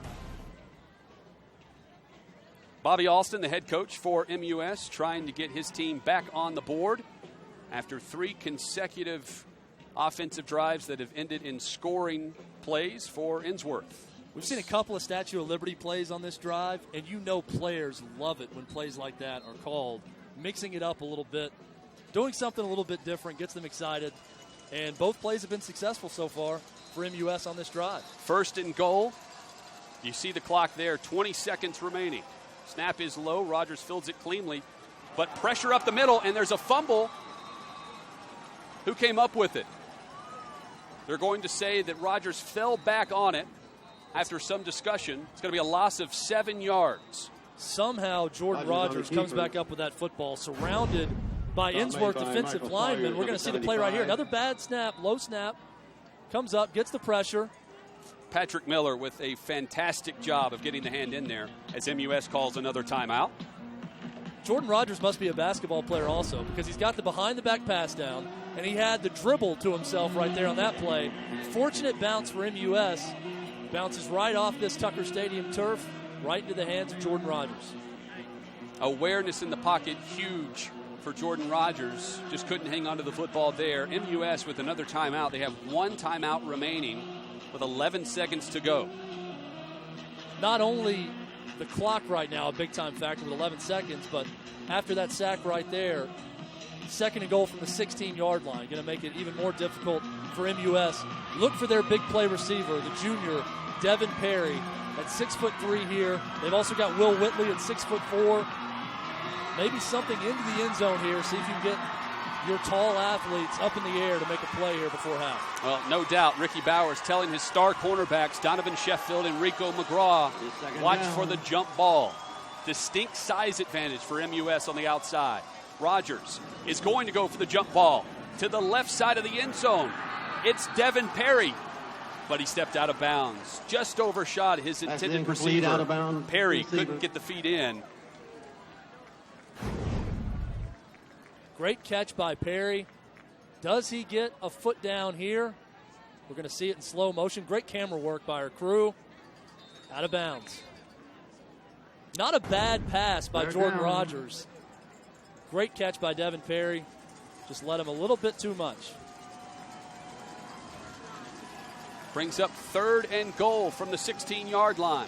Bobby Alston, the head coach for MUS, trying to get his team back on the board after 3 consecutive offensive drives that have ended in scoring plays for Ensworth. We've seen a couple of Statue of Liberty plays on this drive, and you know players love it when plays like that are called. Mixing it up a little bit, doing something a little bit different, gets them excited. And both plays have been successful so far for MUS on this drive. First and goal. You see the clock there, 20 seconds remaining. Snap is low. Rogers fields it cleanly. But pressure up the middle, and there's a fumble. Who came up with it? They're going to say that Rogers fell back on it after some discussion. It's going to be a loss of 7 yards. Somehow Jordan Rogers comes back up with that football, surrounded by Ensworth defensive linemen. We're going to see the play right here. Another bad snap, low snap. Comes up, gets the pressure. Patrick Miller with a fantastic job of getting the hand in there as MUS calls another timeout. Jordan Rogers must be a basketball player also, because he's got the behind-the-back pass down, and he had the dribble to himself right there on that play. Fortunate bounce for MUS. Bounces right off this Tucker Stadium turf, right into the hands of Jordan Rogers. Awareness in the pocket, huge for Jordan Rogers. Just couldn't hang on to the football there. MUS with another timeout. They have 1 timeout remaining with 11 seconds to go. Not only the clock right now a big-time factor with 11 seconds, but after that sack right there, second and goal from the 16-yard line. Going to make it even more difficult for MUS. Look for their big play receiver, the junior, Devin Perry, at 6'3" here. They've also got Will Whitley at 6'4". Maybe something into the end zone here. See if you can get your tall athletes up in the air to make a play here before half. Well, no doubt, Ricky Bowers telling his star cornerbacks, Donovan Sheffield and Rico McGraw, watch for the jump ball. Distinct size advantage for MUS on the outside. Rogers is going to go for the jump ball to the left side of the end zone. It's Devin Perry but he stepped out of bounds. Just overshot his intended receiver. Out of bounds. Perry couldn't get the feet in. Great catch by Perry. Does he get a foot down here? We're going to see it in slow motion. Great camera work by our crew. Out of bounds. Not a bad pass by Jordan Rogers. Great catch by Devin Perry. Just led him a little bit too much. Brings up 3rd and goal from the 16-yard line.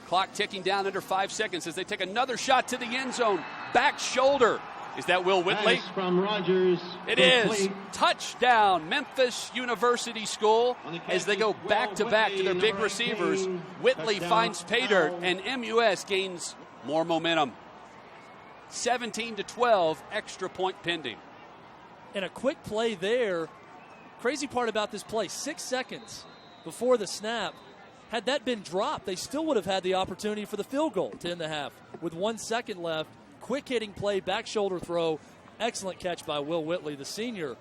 Clock ticking down under 5 seconds as they take another shot to the end zone. Back shoulder. Is that Will Whitley? Pass from Rogers. It is. Touchdown, Memphis University School. As they go back-to-back to their big receivers, Whitley finds pay dirt, and MUS gains more momentum. 17-12, extra point pending. And a quick play there. Crazy part about this play, 6 seconds before the snap. Had that been dropped, they still would have had the opportunity for the field goal to end the half. With 1 second left, quick hitting play, back shoulder throw. Excellent catch by Will Whitley, the senior,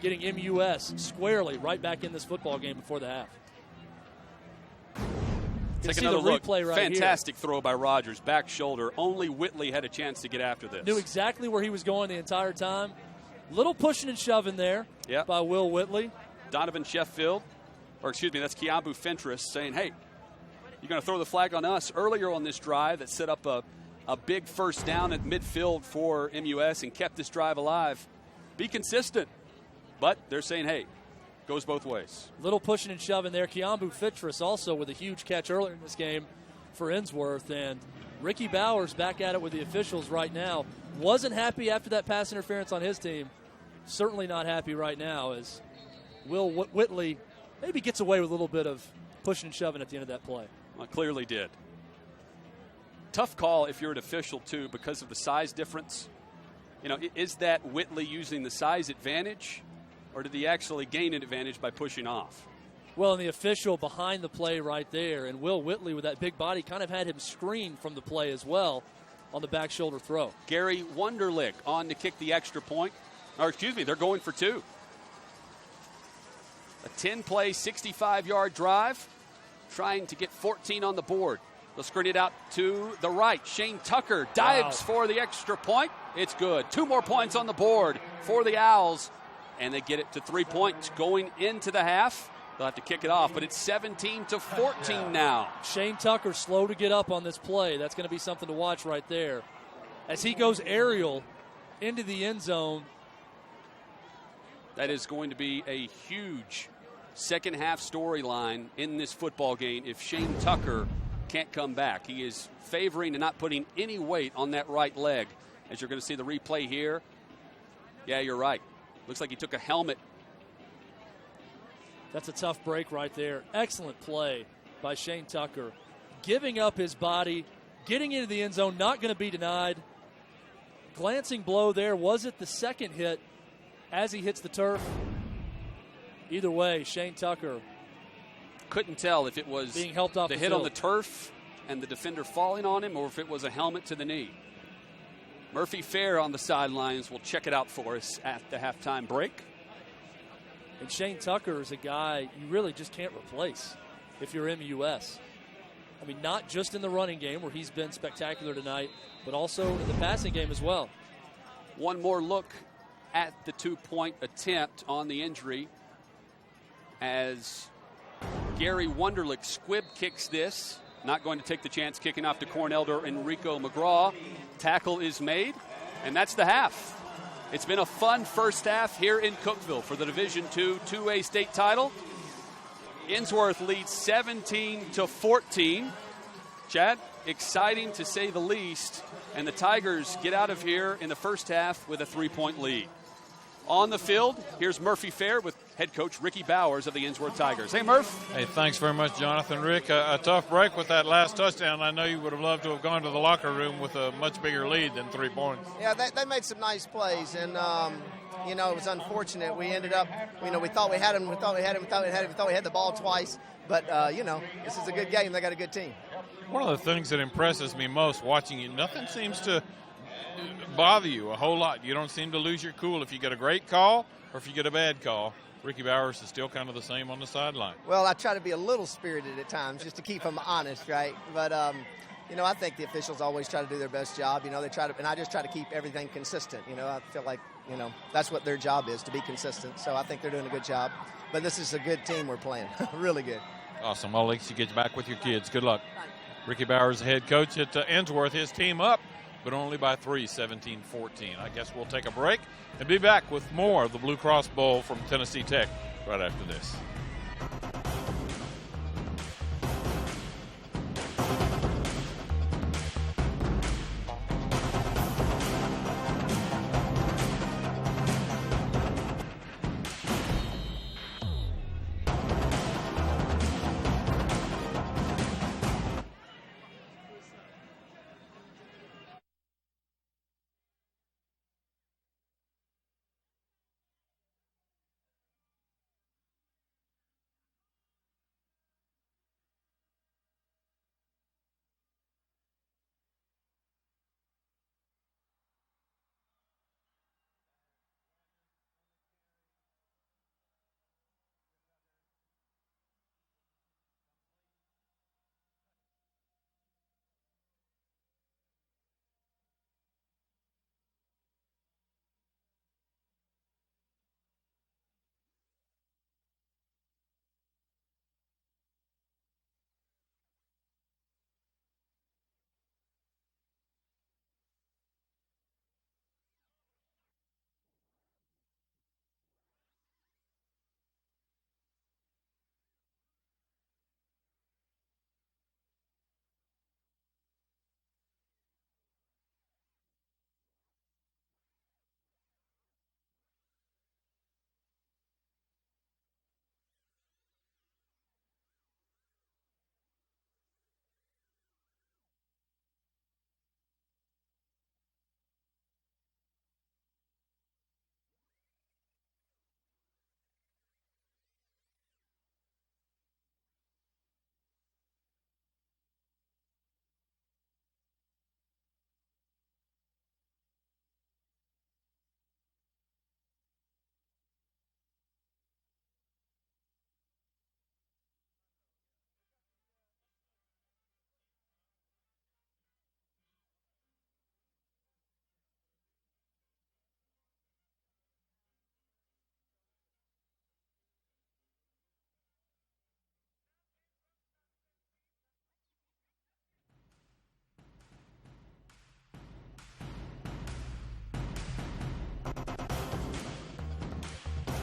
getting MUS squarely right back in this football game before the half. Take another look. Right Fantastic throw by Rogers, back shoulder. Only Whitley had a chance to get after this. Knew exactly where he was going the entire time. Little pushing and shoving there by Will Whitley. Donovan Sheffield, that's Keambu Fentress saying, hey, you're going to throw the flag on us earlier on this drive that set up a big first down at midfield for MUS and kept this drive alive. Be consistent. But they're saying, hey, goes both ways. Little pushing and shoving there. Keambu Fentress also with a huge catch earlier in this game for Ensworth. And Ricky Bowers back at it with the officials right now. Wasn't happy after that pass interference on his team. Certainly not happy right now as Will Whitley maybe gets away with a little bit of pushing and shoving at the end of that play. Well, clearly did. Tough call if you're an official, too, because of the size difference. Is that Whitley using the size advantage, or did he actually gain an advantage by pushing off? Well, and the official behind the play right there, and Will Whitley with that big body kind of had him screened from the play as well on the back shoulder throw. Gary Wunderlich on to kick the extra point. They're going for 2. A 10-play, 65-yard drive, trying to get 14 on the board. They'll screen it out to the right. Shane Tucker dives for the extra point. It's good. 2 more points on the board for the Owls, and they get it to 3 points going into the half. They'll have to kick it off, but it's 17-14 now. Shane Tucker slow to get up on this play. That's going to be something to watch right there. As he goes aerial into the end zone. That is going to be a huge second half storyline in this football game if Shane Tucker can't come back. He is favoring and not putting any weight on that right leg. As you're going to see the replay here. Yeah, you're right. Looks like he took a helmet. That's a tough break right there. Excellent play by Shane Tucker. Giving up his body, getting into the end zone, not going to be denied. Glancing blow there. Was it the second hit as he hits the turf? Either way, Shane Tucker couldn't tell if it was being helped off the hit on the turf and the defender falling on him, or if it was a helmet to the knee. Murphy Fair on the sidelines will check it out for us at the halftime break. And Shane Tucker is a guy you really just can't replace if you're MUS. I mean, not just in the running game where he's been spectacular tonight, but also in the passing game as well. One more look at the 2-point attempt on the injury as Gary Wunderlich squib kicks this. Not going to take the chance, kicking off to Cornelder Enrico McGraw. Tackle is made, and that's the half. It's been a fun first half here in Cookeville for the Division II 2A state title. Ensworth leads 17-14. Chad, exciting to say the least, and the Tigers get out of here in the first half with a 3-point lead. On the field, here's Murphy Fair with head coach Ricky Bowers of the Ensworth Tigers. Hey, Murph. Hey, thanks very much, Jonathan. Rick, a tough break with that last touchdown. I know you would have loved to have gone to the locker room with a much bigger lead than 3 points. Yeah, they made some nice plays, and, it was unfortunate. We ended up, we thought we had him, we thought we had the ball twice, but, this is a good game. They got a good team. One of the things that impresses me most watching you, nothing seems to bother you a whole lot. You don't seem to lose your cool if you get a great call or if you get a bad call. Ricky Bowers is still kind of the same on the sideline. Well, I try to be a little spirited at times just to keep them honest, right? But, I think the officials always try to do their best job. They try to, and I just try to keep everything consistent. I feel like, that's what their job is, to be consistent. So I think they're doing a good job. But this is a good team we're playing. Really good. Awesome. I'll let you get back with your kids. Good luck. Ricky Bowers, the head coach at Ensworth, his team up, but only by 3, 17-14. I guess we'll take a break and be back with more of the Blue Cross Bowl from Tennessee Tech right after this.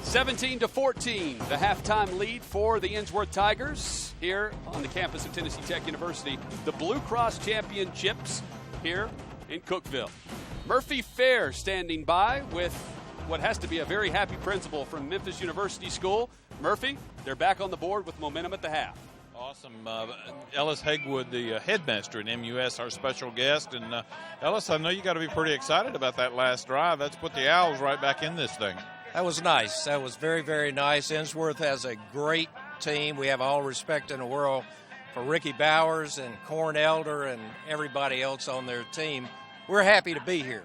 (17-14), the halftime lead for the Ensworth Tigers here on the campus of Tennessee Tech University. The Blue Cross Championships here in Cookeville. Murphy Fair standing by with what has to be a very happy principal from Memphis University School. Murphy, they're back on the board with momentum at the half. Awesome. Ellis Hegwood, the headmaster at MUS, our special guest. And Ellis, I know you got to be pretty excited about that last drive. That's put the Owls right back in this thing. That was nice. That was very, very nice. Ensworth has a great team. We have all respect in the world for Ricky Bowers and Corn Elder and everybody else on their team. We're happy to be here.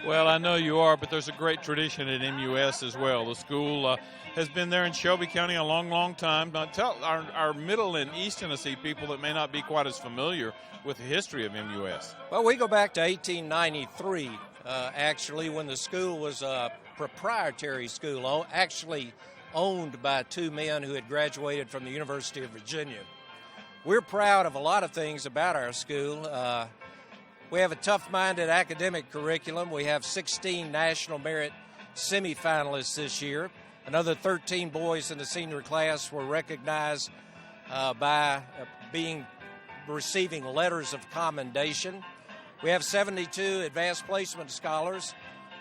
Well, I know you are, but there's a great tradition at MUS as well. The school has been there in Shelby County a long, long time. Now, tell our Middle and East Tennessee people that may not be quite as familiar with the history of MUS. Well, we go back to 1893, actually, when the school was a proprietary school, actually owned by two men who had graduated from the University of Virginia. We're proud of a lot of things about our school. We have a tough-minded academic curriculum. We have 16 National Merit semifinalists this year. Another 13 boys in the senior class were recognized by receiving letters of commendation. We have 72 advanced placement scholars,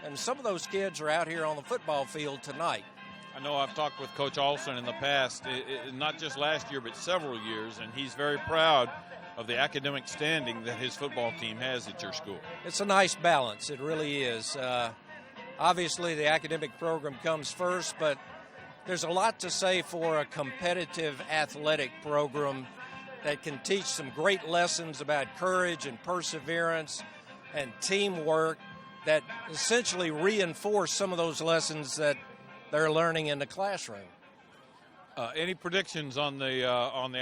and some of those kids are out here on the football field tonight. I know I've talked with Coach Olson in the past, not just last year, but several years, and he's very proud of the academic standing that his football team has at your school. It's a nice balance. It really is. Obviously, the academic program comes first, but there's a lot to say for a competitive athletic program that can teach some great lessons about courage and perseverance and teamwork that essentially reinforce some of those lessons that they're learning in the classroom. Any predictions on the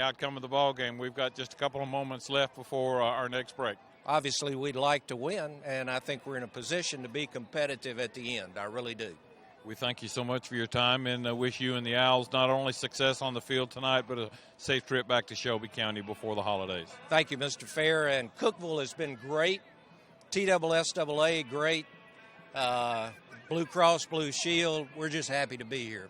outcome of the ball game? We've got just a couple of moments left before our next break. Obviously, we'd like to win, and I think we're in a position to be competitive at the end. I really do. We thank you so much for your time and wish you and the Owls not only success on the field tonight, but a safe trip back to Shelby County before the holidays. Thank you, Mr. Fair. And Cookeville has been great. TSSAA, great. Blue Cross, Blue Shield, we're just happy to be here.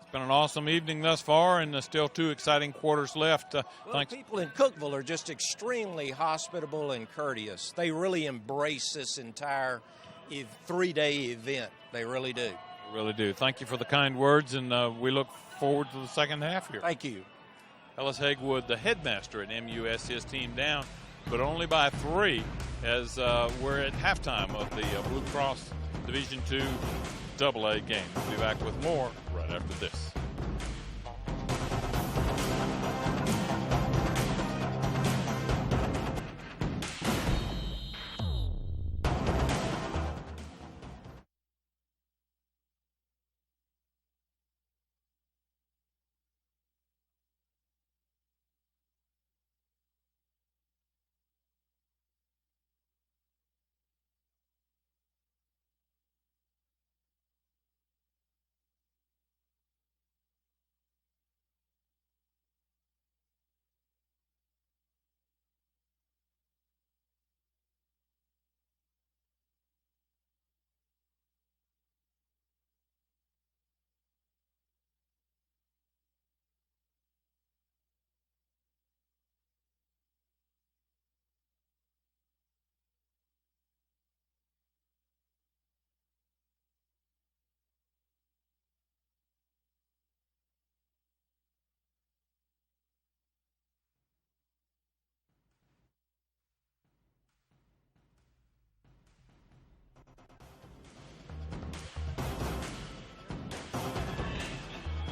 It's been an awesome evening thus far, and still 2 exciting quarters left. Thanks. People in Cookeville are just extremely hospitable and courteous. They really embrace this entire 3-day event. They really do. Really do. Thank you for the kind words, and we look forward to the second half here. Thank you. Ellis Hagewood, the headmaster at MUS, his team down, but only by 3 as we're at halftime of the Blue Cross Division II AA game. We'll be back with more right after this.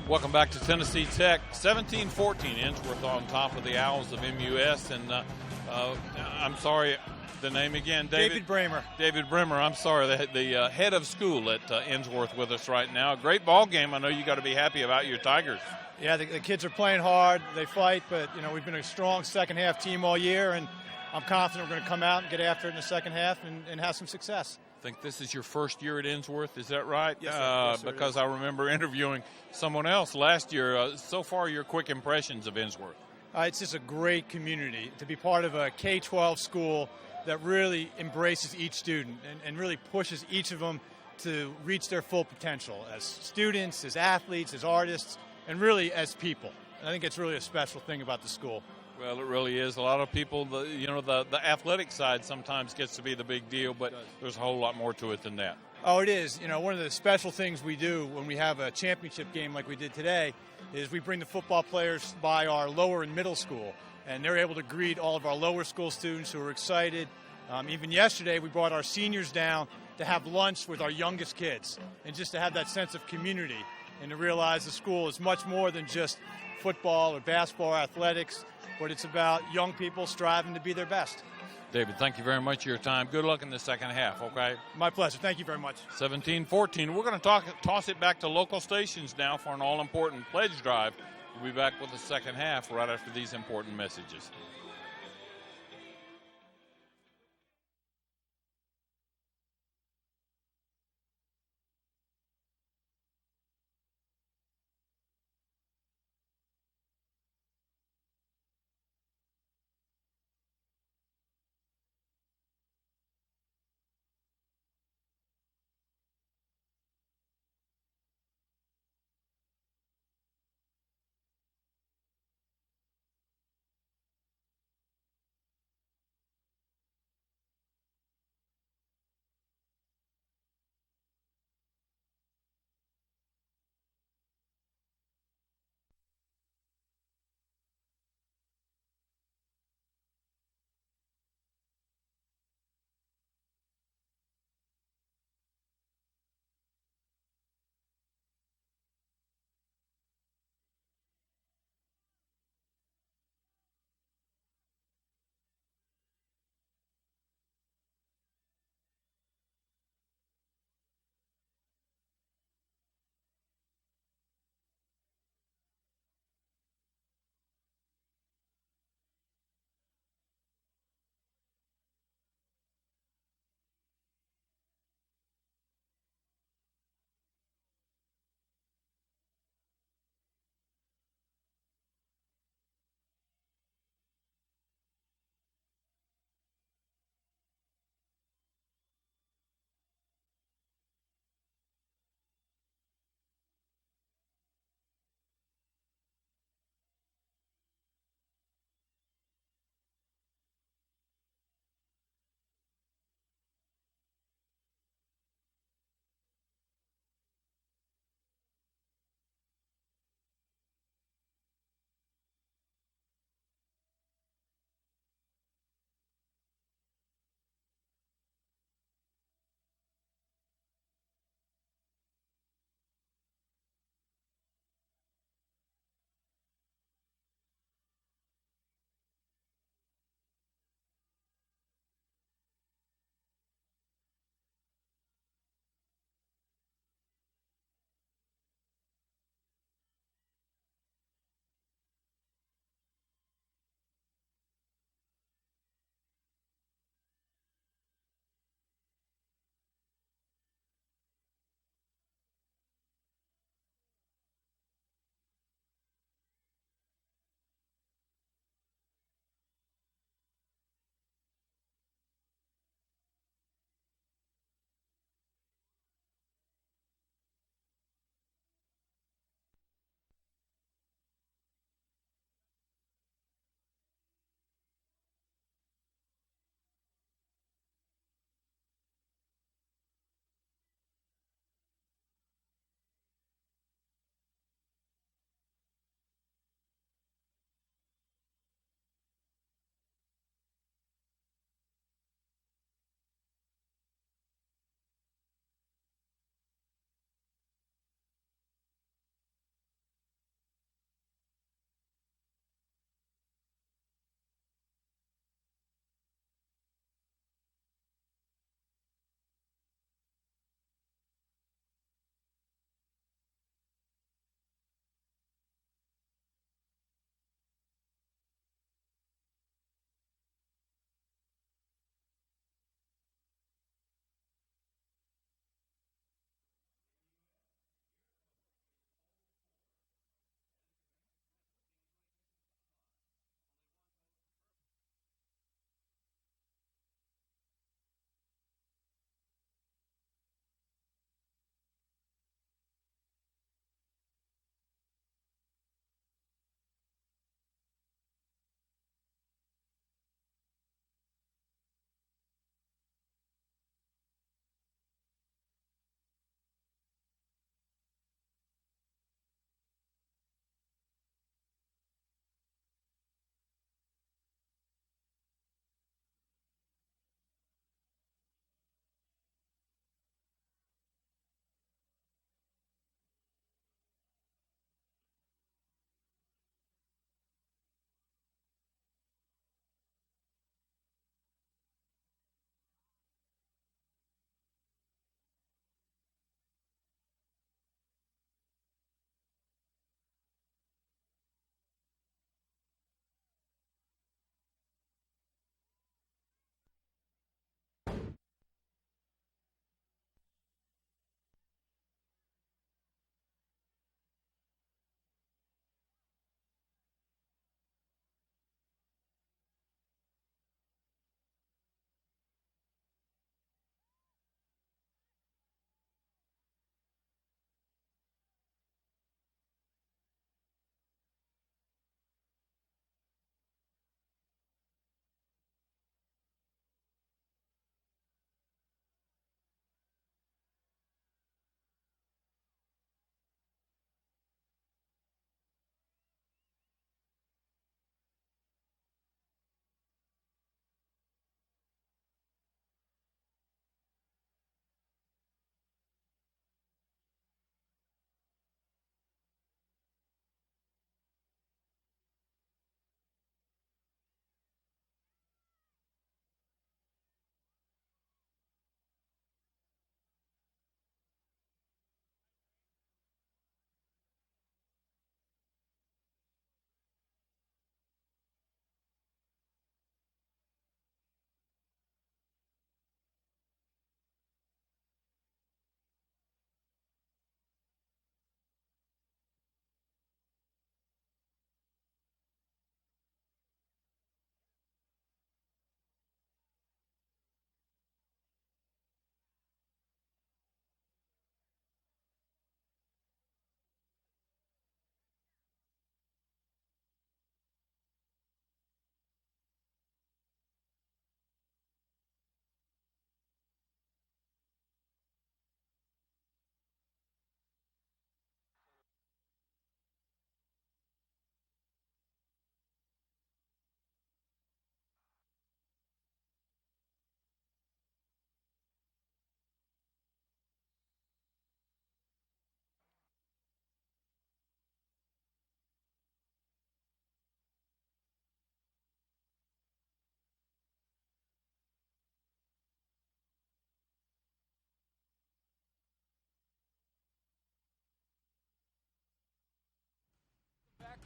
Welcome back to Tennessee Tech. 17-14, Ensworth on top of the Owls of MUS. And I'm sorry, the name again, David Bramer. David Bramer, I'm sorry, the head of school at Ensworth with us right now. Great ball game. I know you got to be happy about your Tigers. Yeah, the kids are playing hard. They fight, but, we've been a strong second-half team all year, and I'm confident we're going to come out and get after it in the second half and have some success. I think this is your first year at Ensworth, is that right? Yes, sir. Yes, sir, because I remember interviewing someone else last year. So far, your quick impressions of Ensworth? It's just a great community to be part of a K-12 school that really embraces each student and really pushes each of them to reach their full potential as students, as athletes, as artists, and really as people. And I think it's really a special thing about the school. Well, it really is. A lot of people, the athletic side sometimes gets to be the big deal, but there's a whole lot more to it than that. Oh, it is. One of the special things we do when we have a championship game like we did today is we bring the football players by our lower and middle school, and they're able to greet all of our lower school students who are excited. Even yesterday, we brought our seniors down to have lunch with our youngest kids and just to have that sense of community and to realize the school is much more than just football or basketball or athletics, but it's about young people striving to be their best. David, thank you very much for your time. Good luck in the second half, okay? My pleasure. Thank you very much. 17-14. We're going to toss it back to local stations now for an all-important pledge drive. We'll be back with the second half right after these important messages.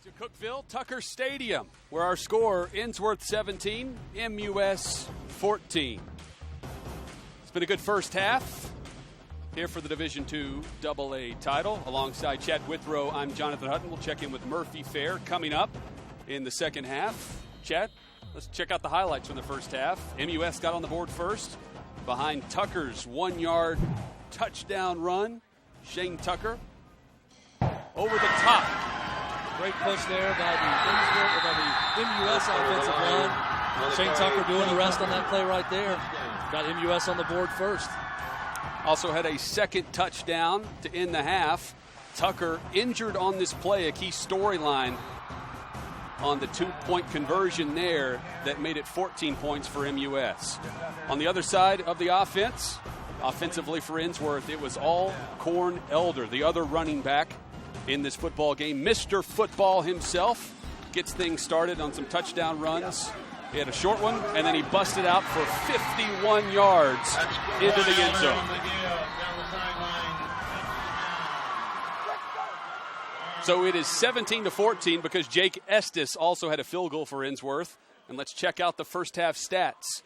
To Cookeville, Tucker Stadium, where our score, Ensworth 17, MUS 14. It's been a good first half here for the Division II AA title. Alongside Chad Withrow, I'm Jonathan Hutton. We'll check in with Murphy Fair coming up in the second half. Chad, let's check out the highlights from the first half. MUS got on the board first behind Tucker's 1-yard touchdown run. Shane Tucker over the top. Great push there by the MUS offensive line. Shane Tucker doing the rest on that play right there. Got MUS on the board first. Also had a second touchdown to end the half. Tucker injured on this play, a key storyline on the 2-point conversion there that made it 14 points for MUS. On the other side of the offense, offensively for Ensworth, it was all Corn Elder, the other running back in this football game. Mr. Football himself gets things started on some touchdown runs. He had a short one, and then he busted out for 51 yards into the end zone. So it is 17-14 because Jake Estes also had a field goal for Ensworth. And let's check out the first half stats.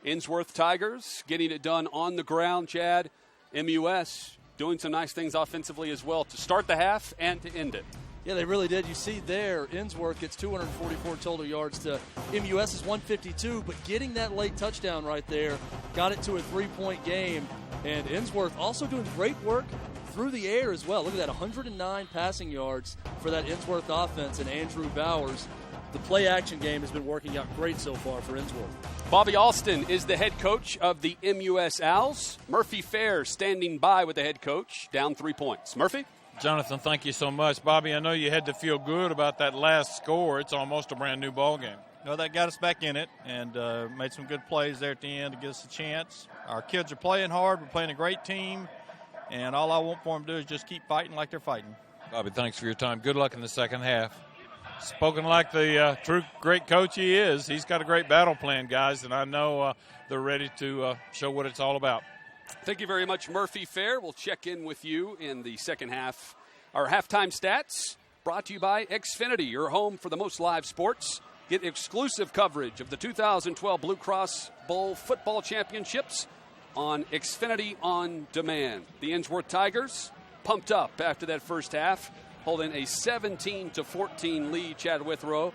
Ensworth Tigers getting it done on the ground, Chad. MUS doing some nice things offensively as well to start the half and to end it. Yeah, they really did. You see there, Ensworth gets 244 total yards to MUS's 152, but getting that late touchdown right there got it to a 3-point game. And Ensworth also doing great work through the air as well. Look at that, 109 passing yards for that Ensworth offense and Andrew Bowers. The play-action game has been working out great so far for Ensworth. Bobby Alston is the head coach of the MUS Owls. Murphy Fair standing by with the head coach, down 3 points. Murphy? Jonathan, thank you so much. Bobby, I know you had to feel good about that last score. It's almost a brand-new ball game. No, that got us back in it and made some good plays there at the end to give us a chance. Our kids are playing hard. We're playing a great team, and all I want for them to do is just keep fighting like they're fighting. Bobby, thanks for your time. Good luck in the second half. Spoken like the true great coach he is, he's got a great battle plan, guys, and I know they're ready to show what it's all about. Thank you very much, Murphy Fair. We'll check in with you in the second half. Our halftime stats brought to you by Xfinity, your home for the most live sports. Get exclusive coverage of the 2012 BlueCross Bowl Football Championships on Xfinity On Demand. The Ensworth Tigers pumped up after that first half, holding a 17-14 lead, Chad Withrow,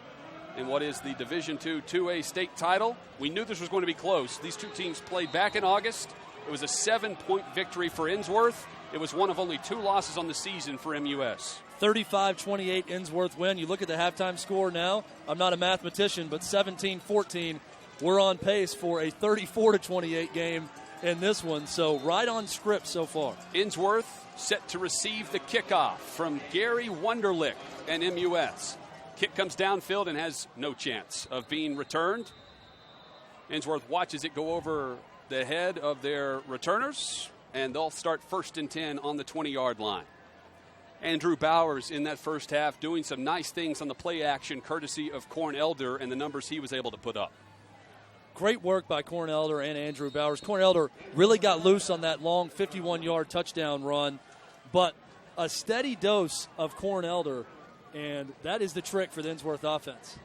in what is the Division II 2A state title. We knew this was going to be close. These two teams played back in August. It was a 7-point victory for Ensworth. It was one of only 2 losses on the season for MUS. 35-28 Ensworth win. You look at the halftime score now. I'm not a mathematician, but 17-14. We're on pace for a 34-28 game in this one. So right on script so far. Ensworth set to receive the kickoff from Gary Wunderlich and MUS. Kick comes downfield and has no chance of being returned. Ensworth watches it go over the head of their returners, and they'll start 1st and 10 on the 20-yard line. Andrew Bowers in that first half doing some nice things on the play action courtesy of Corn Elder and the numbers he was able to put up. Great work by Corn Elder and Andrew Bowers. Corn Elder really got loose on that long 51-yard touchdown run, but a steady dose of Corn Elder, and that is the trick for the Ensworth offense.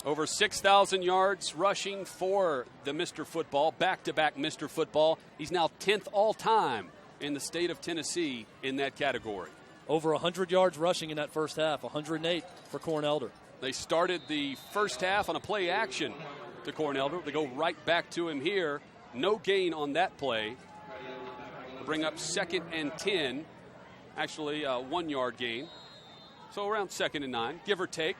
Over 6,000 yards rushing for the Mr. Football, back-to-back Mr. Football. He's now 10th all-time in the state of Tennessee in that category. Over 100 yards rushing in that first half, 108 for Corn Elder. They started the first half on a play action to Corn Elder. They go right back to him here. No gain on that play. Bring up 2nd and 10. Actually, a 1-yard gain. So around 2nd and 9, give or take.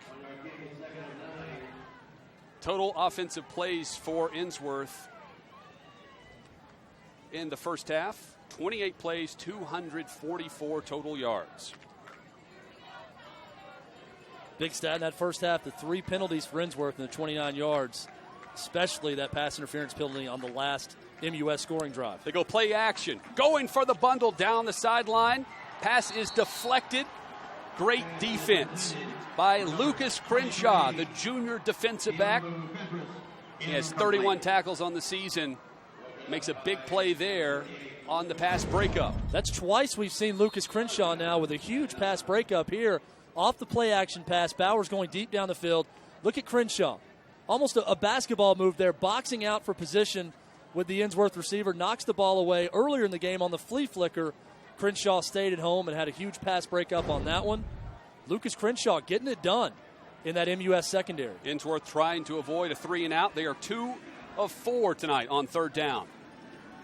Total offensive plays for Ensworth in the first half. 28 plays, 244 total yards. Big stat in that first half, the 3 penalties for Ensworth in the 29 yards, especially that pass interference penalty on the last MUS scoring drive. They go play action, going for the bundle down the sideline. Pass is deflected. Great defense by Lucas Crenshaw, the junior defensive back. He has 31 tackles on the season. Makes a big play there on the pass breakup. That's twice we've seen Lucas Crenshaw now with a huge pass breakup here. Off the play action pass, Bowers going deep down the field. Look at Crenshaw. Almost a basketball move there, boxing out for position with the Ensworth receiver, knocks the ball away. Earlier in the game on the flea flicker, Crenshaw stayed at home and had a huge pass breakup on that one. Lucas Crenshaw getting it done in that MUS secondary. Ensworth trying to avoid a 3-and-out. They are 2 of 4 tonight on third down.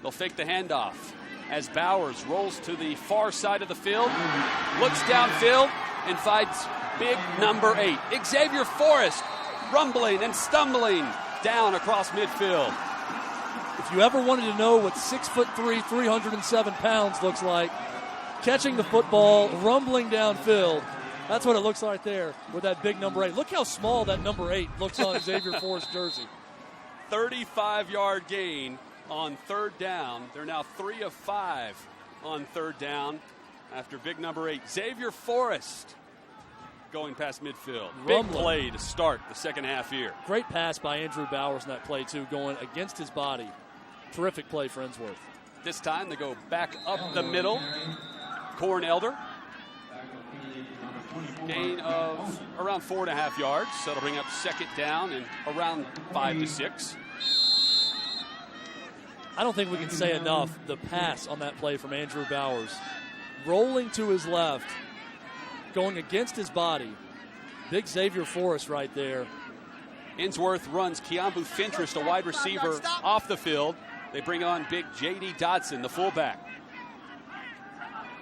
They'll fake the handoff as Bowers rolls to the far side of the field, looks downfield, and finds big number 8. Xavier Forrest rumbling and stumbling down across midfield. If you ever wanted to know what 6'3", 307 pounds looks like, catching the football, rumbling downfield, that's what it looks like there with that big number 8. Look how small that number 8 looks on Xavier Forrest's jersey. 35-yard gain on third down. They're now 3 of 5 on third down after big number 8. Xavier Forrest going past midfield. Big play to start the second half here. Great pass by Andrew Bowers in that play, too, going against his body. Terrific play for Ensworth. This time they go back up the middle. Corn Elder. Gain of around 4.5 yards. So it'll bring up second down and around 5 to 6. I don't think we can say enough. The pass on that play from Andrew Bowers. Rolling to his left. Going against his body. Big Xavier Forrest right there. Ensworth runs Keambu Fintrist, a wide receiver, off the field. They bring on big J.D. Dodson, the fullback.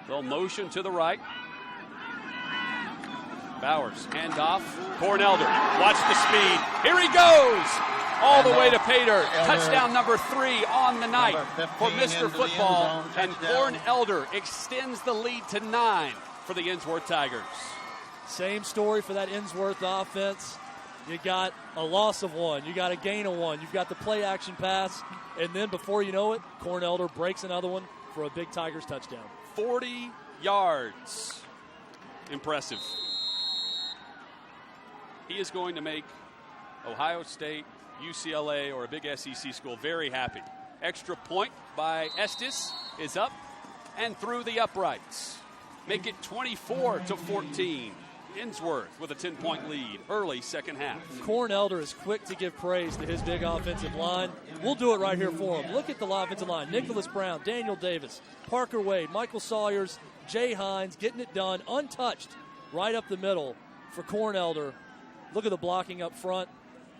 They'll motion to the right. Bowers, handoff. Cornelder, watch the speed. Here he goes! All the way to Pater. Touchdown number 3 on the night for Mr. Football. And Cornelder extends the lead to 9 for the Ensworth Tigers. Same story for that Ensworth offense. You got a loss of 1. You got a gain of 1. You've got the play action pass. And then before you know it, Cornelder breaks another one for a big Tigers touchdown. 40 yards. Impressive. He is going to make Ohio State, UCLA, or a big SEC school very happy. Extra point by Estes is up and through the uprights. Make it 24-14. Ensworth with a 10-point lead early second half. Cornelder is quick to give praise to his big offensive line. We'll do it right here for him. Look at the offensive line. Nicholas Brown, Daniel Davis, Parker Wade, Michael Sawyers, Jay Hines getting it done untouched right up the middle for Cornelder. Look at the blocking up front.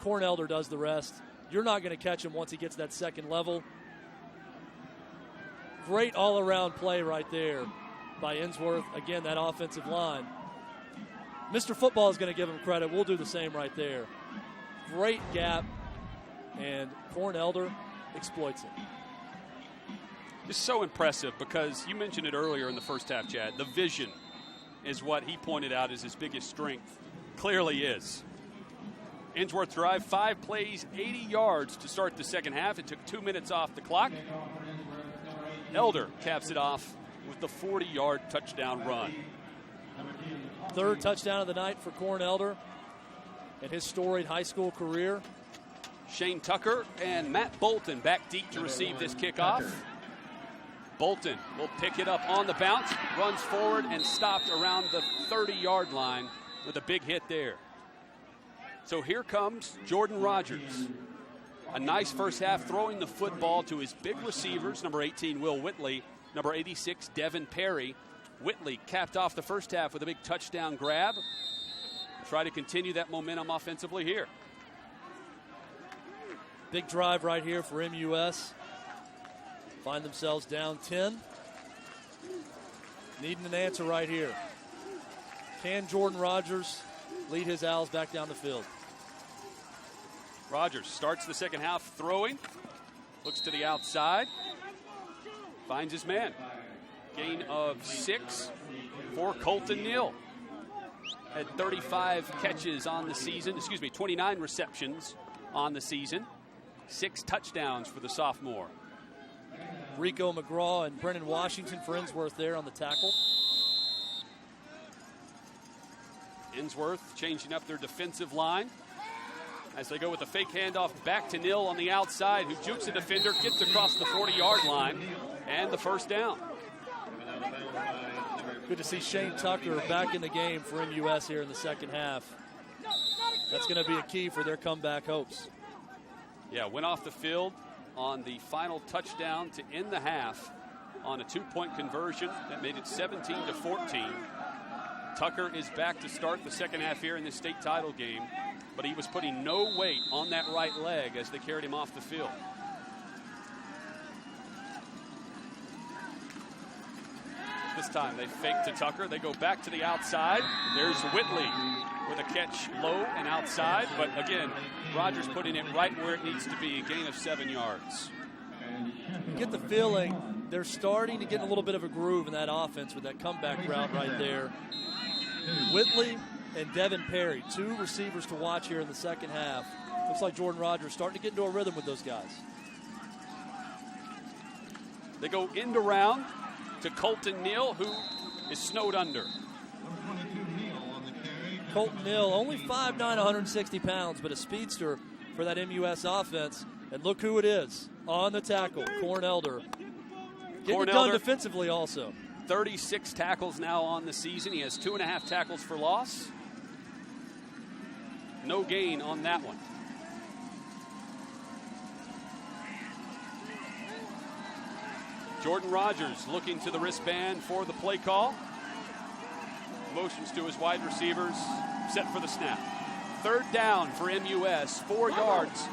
Cornelder does the rest. You're not going to catch him once he gets that second level. Great all-around play right there by Ensworth. Again, that offensive line. Mr. Football is going to give him credit. We'll do the same right there. Great gap, and Cornelder exploits it. It's so impressive because you mentioned it earlier in the first half, Chad. The vision is what he pointed out as his biggest strength. Clearly is. Ensworth drive, 5 plays, 80 yards to start the second half. It took 2 minutes off the clock. Elder caps it off with the 40-yard touchdown run. Third touchdown of the night for Cornelder in his storied high school career. Shane Tucker and Matt Bolton back deep to receive this kickoff. Bolton will pick it up on the bounce, runs forward and stopped around the 30-yard line with a big hit there. So here comes Jordan Rogers. A nice first half throwing the football to his big receivers, number 18, Will Whitley, number 86, Devin Perry. Whitley capped off the first half with a big touchdown grab. Try to continue that momentum offensively here. Big drive right here for MUS. Find themselves down 10. Needing an answer right here. Can Jordan Rogers lead his Owls back down the field? Rogers starts the second half throwing. Looks to the outside. Finds his man. Gain of 6 for Colton Neal. Had 35 catches on the season. 29 receptions on the season. 6 touchdowns for the sophomore. Rico McGraw and Brennan Washington for Ensworth there on the tackle. Ensworth changing up their defensive line as they go with a fake handoff back to Neal on the outside, who jukes the defender, gets across the 40-yard line, and the first down. Good to see Shane Tucker back in the game for MUS here in the second half. That's going to be a key for their comeback hopes. Yeah, went off the field on the final touchdown to end the half on a 2-point conversion that made it 17-14. Tucker is back to start the second half here in the state title game, but he was putting no weight on that right leg as they carried him off the field. This time they fake to Tucker. They go back to the outside. There's Whitley with a catch low and outside. But again, Rogers putting it right where it needs to be, a gain of 7 yards. You get the feeling they're starting to get a little bit of a groove in that offense with that comeback route right there. Whitley and Devin Perry, 2 receivers to watch here in the second half. Looks like Jordan Rogers starting to get into a rhythm with those guys. They go end around to Colton Neal, who is snowed under. Colton Neal, only 5'9", 160 pounds, but a speedster for that MUS offense. And look who it is on the tackle, Corn Elder. Getting it done defensively also. 36 tackles now on the season. He has 2.5 tackles for loss. No gain on that one. Jordan Rogers looking to the wristband for the play call. Motions to his wide receivers, set for the snap. 3rd down for MUS, 4 yards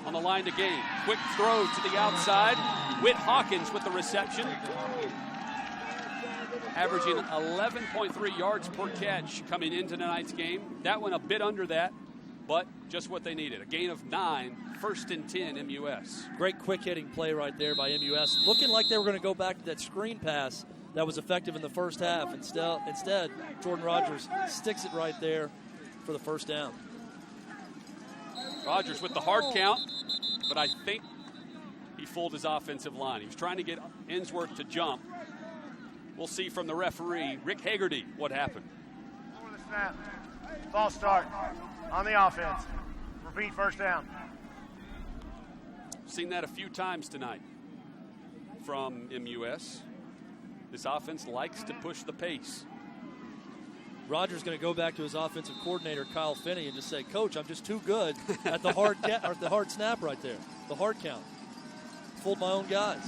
on the line to gain. Quick throw to the outside. Whit Hawkins with the reception. Averaging 11.3 yards per catch coming into tonight's game. That one a bit under that, but just what they needed. A gain of 9, 1st and 10 MUS. Great quick hitting play right there by MUS. Looking like they were going to go back to that screen pass that was effective in the first half. Instead, Jordan Rogers sticks it right there for the 1st down. Rogers with the hard count, but I think he fooled his offensive line. He was trying to get Ensworth to jump. We'll see from the referee, Rick Hagerty, what happened. Before the snap, false start on the offense. Repeat 1st down. Seen that a few times tonight from MUS. This offense likes to push the pace. Rogers going to go back to his offensive coordinator, Kyle Finney, and just say, Coach, I'm just too good at the hard snap right there, the hard count. Fooled my own guys.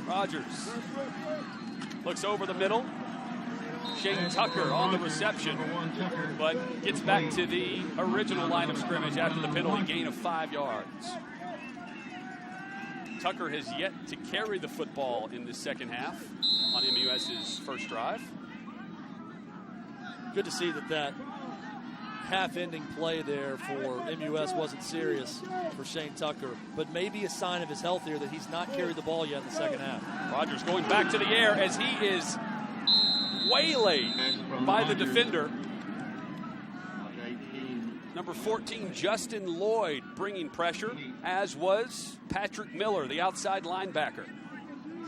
Rogers looks over the middle. Shane Tucker on the reception, but gets back to the original line of scrimmage after the penalty, gain of 5 yards. Tucker has yet to carry the football in the second half on MUS's first drive. Good to see that half-ending play there for MUS wasn't serious for Shane Tucker, but maybe a sign of his health here that he's not carried the ball yet in the second half. Rogers going back to the air as he is waylaid by the defender. Number 14, Justin Lloyd, bringing pressure, as was Patrick Miller, the outside linebacker.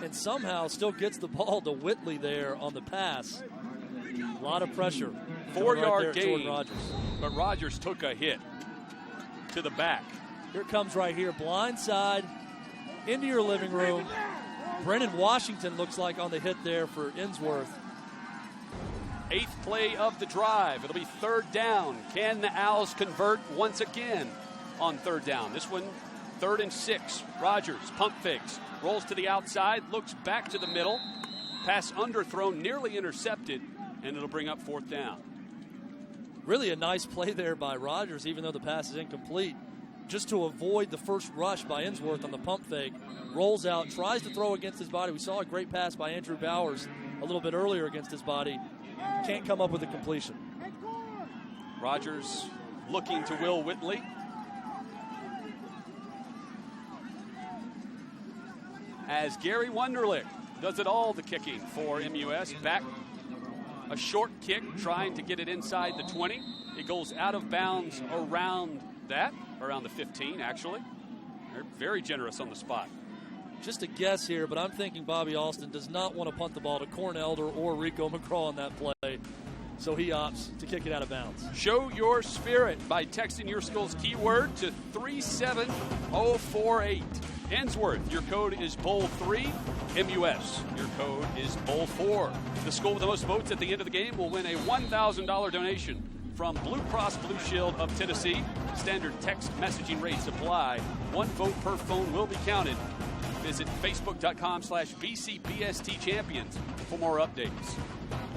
And somehow still gets the ball to Whitley there on the pass. A lot of pressure. 4-yard gain, Rogers. but Rogers took a hit to the back. Here it comes right here, blind side, into your living room. Brennan Washington looks like on the hit there for Ensworth. 8th play of the drive. It'll be 3rd down. Can the Owls convert once again on 3rd down? This one, 3rd and 6. Rogers, pump fakes, rolls to the outside, looks back to the middle. Pass underthrown, nearly intercepted, and it'll bring up 4th down. Really a nice play there by Rogers, even though the pass is incomplete. Just to avoid the first rush by Ensworth on the pump fake. Rolls out, tries to throw against his body. We saw a great pass by Andrew Bowers a little bit earlier against his body. Can't come up with a completion. Rogers looking to Will Whitley. As Gary Wunderlich does it all, the kicking for MUS. Back a short kick, trying to get it inside the 20. It goes out of bounds around the 15, actually. They're very generous on the spot. Just a guess here, but I'm thinking Bobby Alston does not want to punt the ball to Corn Elder or Rico McCraw on that play, so he opts to kick it out of bounds. Show your spirit by texting your school's keyword to 37048. Ensworth, your code is Bowl3. MUS, your code is Bowl4. The school with the most votes at the end of the game will win a $1,000 donation from BlueCross Blue Shield of Tennessee. Standard text messaging rates apply. 1 vote per phone will be counted. Visit facebook.com/BCBST Champions for more updates.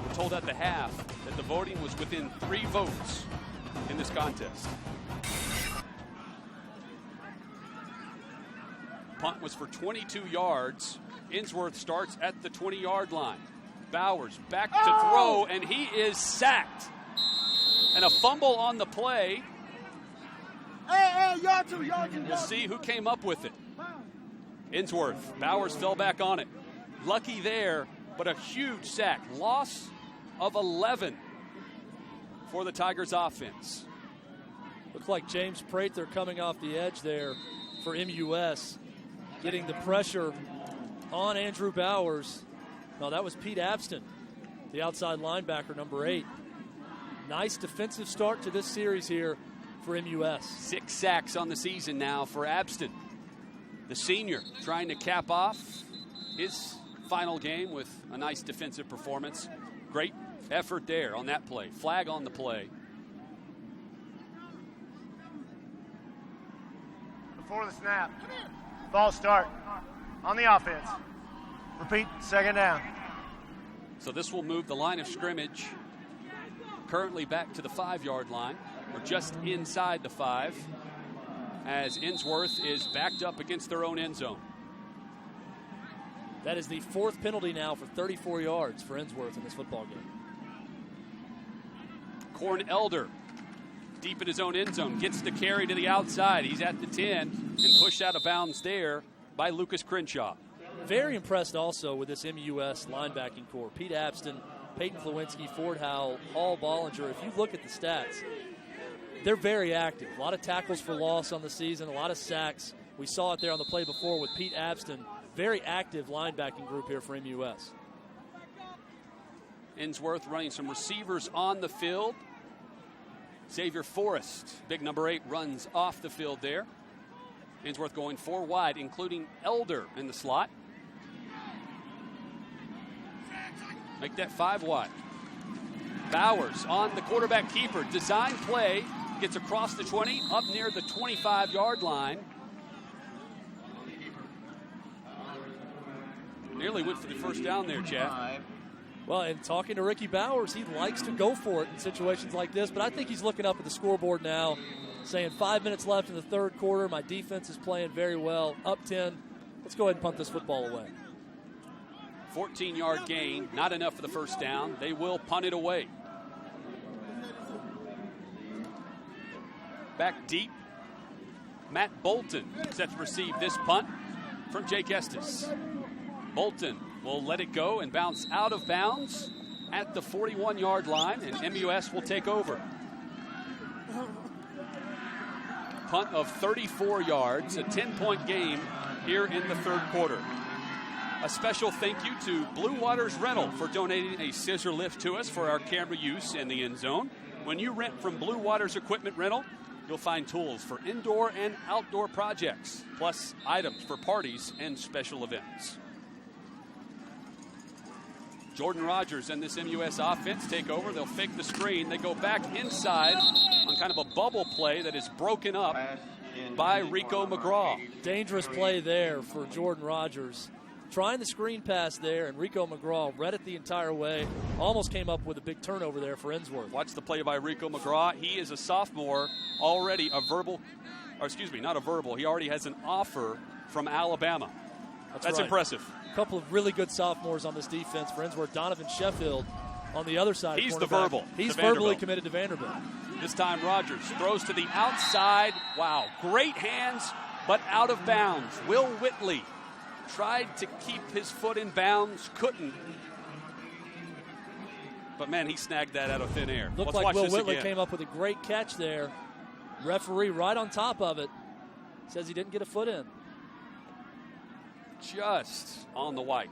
We're told at the half that the voting was within 3 votes in this contest. Punt was for 22 yards. Ensworth starts at the 20-yard line. Bowers back to throw, and he is sacked. And a fumble on the play. We'll see who came up with it. Ensworth. Bowers fell back on it. Lucky there, but a huge sack. Loss of 11 for the Tigers offense. Looks like James Prather coming off the edge there for MUS, getting the pressure on Andrew Bowers. No, that was Pete Abston, the outside linebacker, number 8. Nice defensive start to this series here for MUS. 6 sacks on the season now for Abston, the senior, trying to cap off his final game with a nice defensive performance. Great effort there on that play. Flag on the play. Before the snap, false start on the offense. Repeat, second down. So this will move the line of scrimmage currently back to the 5-yard line, or just inside the 5, as Ensworth is backed up against their own end zone. That is the 4th penalty now for 34 yards for Ensworth in this football game. Corn Elder, deep in his own end zone, gets the carry to the outside. He's at the 10 and pushed out of bounds there by Lucas Crenshaw. Very impressed also with this MUS linebacking core. Pete Abston, Peyton Flewinski, Ford Howell, Hall Bollinger. If you look at the stats, they're very active. A lot of tackles for loss on the season, a lot of sacks. We saw it there on the play before with Pete Abston. Very active linebacking group here for MUS. Ensworth running some receivers on the field. Xavier Forrest, big number 8, runs off the field there. Ensworth going 4 wide, including Elder in the slot. Make that 5 wide. Bowers on the quarterback keeper. Design play. Gets across the 20, up near the 25-yard line. Nearly went for the first down there, Chad. Well, and talking to Ricky Bowers, he likes to go for it in situations like this, but I think he's looking up at the scoreboard now, saying 5 minutes left in the third quarter. My defense is playing very well. Up 10. Let's go ahead and punt this football away. 14-yard gain, not enough for the first down. They will punt it away. Back deep, Matt Bolton set to receive this punt from Jake Estes. Bolton will let it go and bounce out of bounds at the 41-yard line, and MUS will take over. Punt of 34 yards, a 10-point game here in the third quarter. A special thank you to Blue Waters Rental for donating a scissor lift to us for our camera use in the end zone. When you rent from Blue Waters Equipment Rental, you'll find tools for indoor and outdoor projects, plus items for parties and special events. Jordan Rogers and this MUS offense take over. They'll fake the screen. They go back inside on kind of a bubble play that is broken up by Rico McGraw. Dangerous play there for Jordan Rogers. Trying the screen pass there, and Rico McGraw read it the entire way. Almost came up with a big turnover there for Ensworth. Watch the play by Rico McGraw. He is a sophomore, already he already has an offer from Alabama. That's right. Impressive. A couple of really good sophomores on this defense for Ensworth. Donovan Sheffield on the other side. He's the verbal. He's verbally committed to Vanderbilt. This time Rogers throws to the outside. Wow, great hands, but out of bounds. Will Whitley tried to keep his foot in bounds, couldn't. But, man, he snagged that out of thin air. Looked like Will Whitley came up with a great catch there. Referee right on top of it. Says he didn't get a foot in. Just on the white.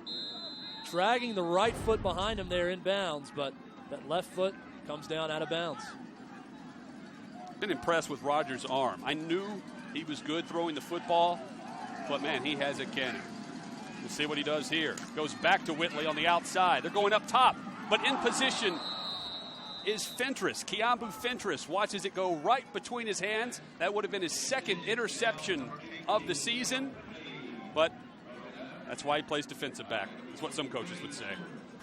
Dragging the right foot behind him there in bounds, but that left foot comes down out of bounds. Been impressed with Rogers' arm. I knew he was good throwing the football. But, man, he has a cannon. We'll see what he does here. Goes back to Whitley on the outside. They're going up top, but in position is Fentress. Kiambu Fentress watches it go right between his hands. That would have been his second interception of the season, but that's why he plays defensive back. That's what some coaches would say.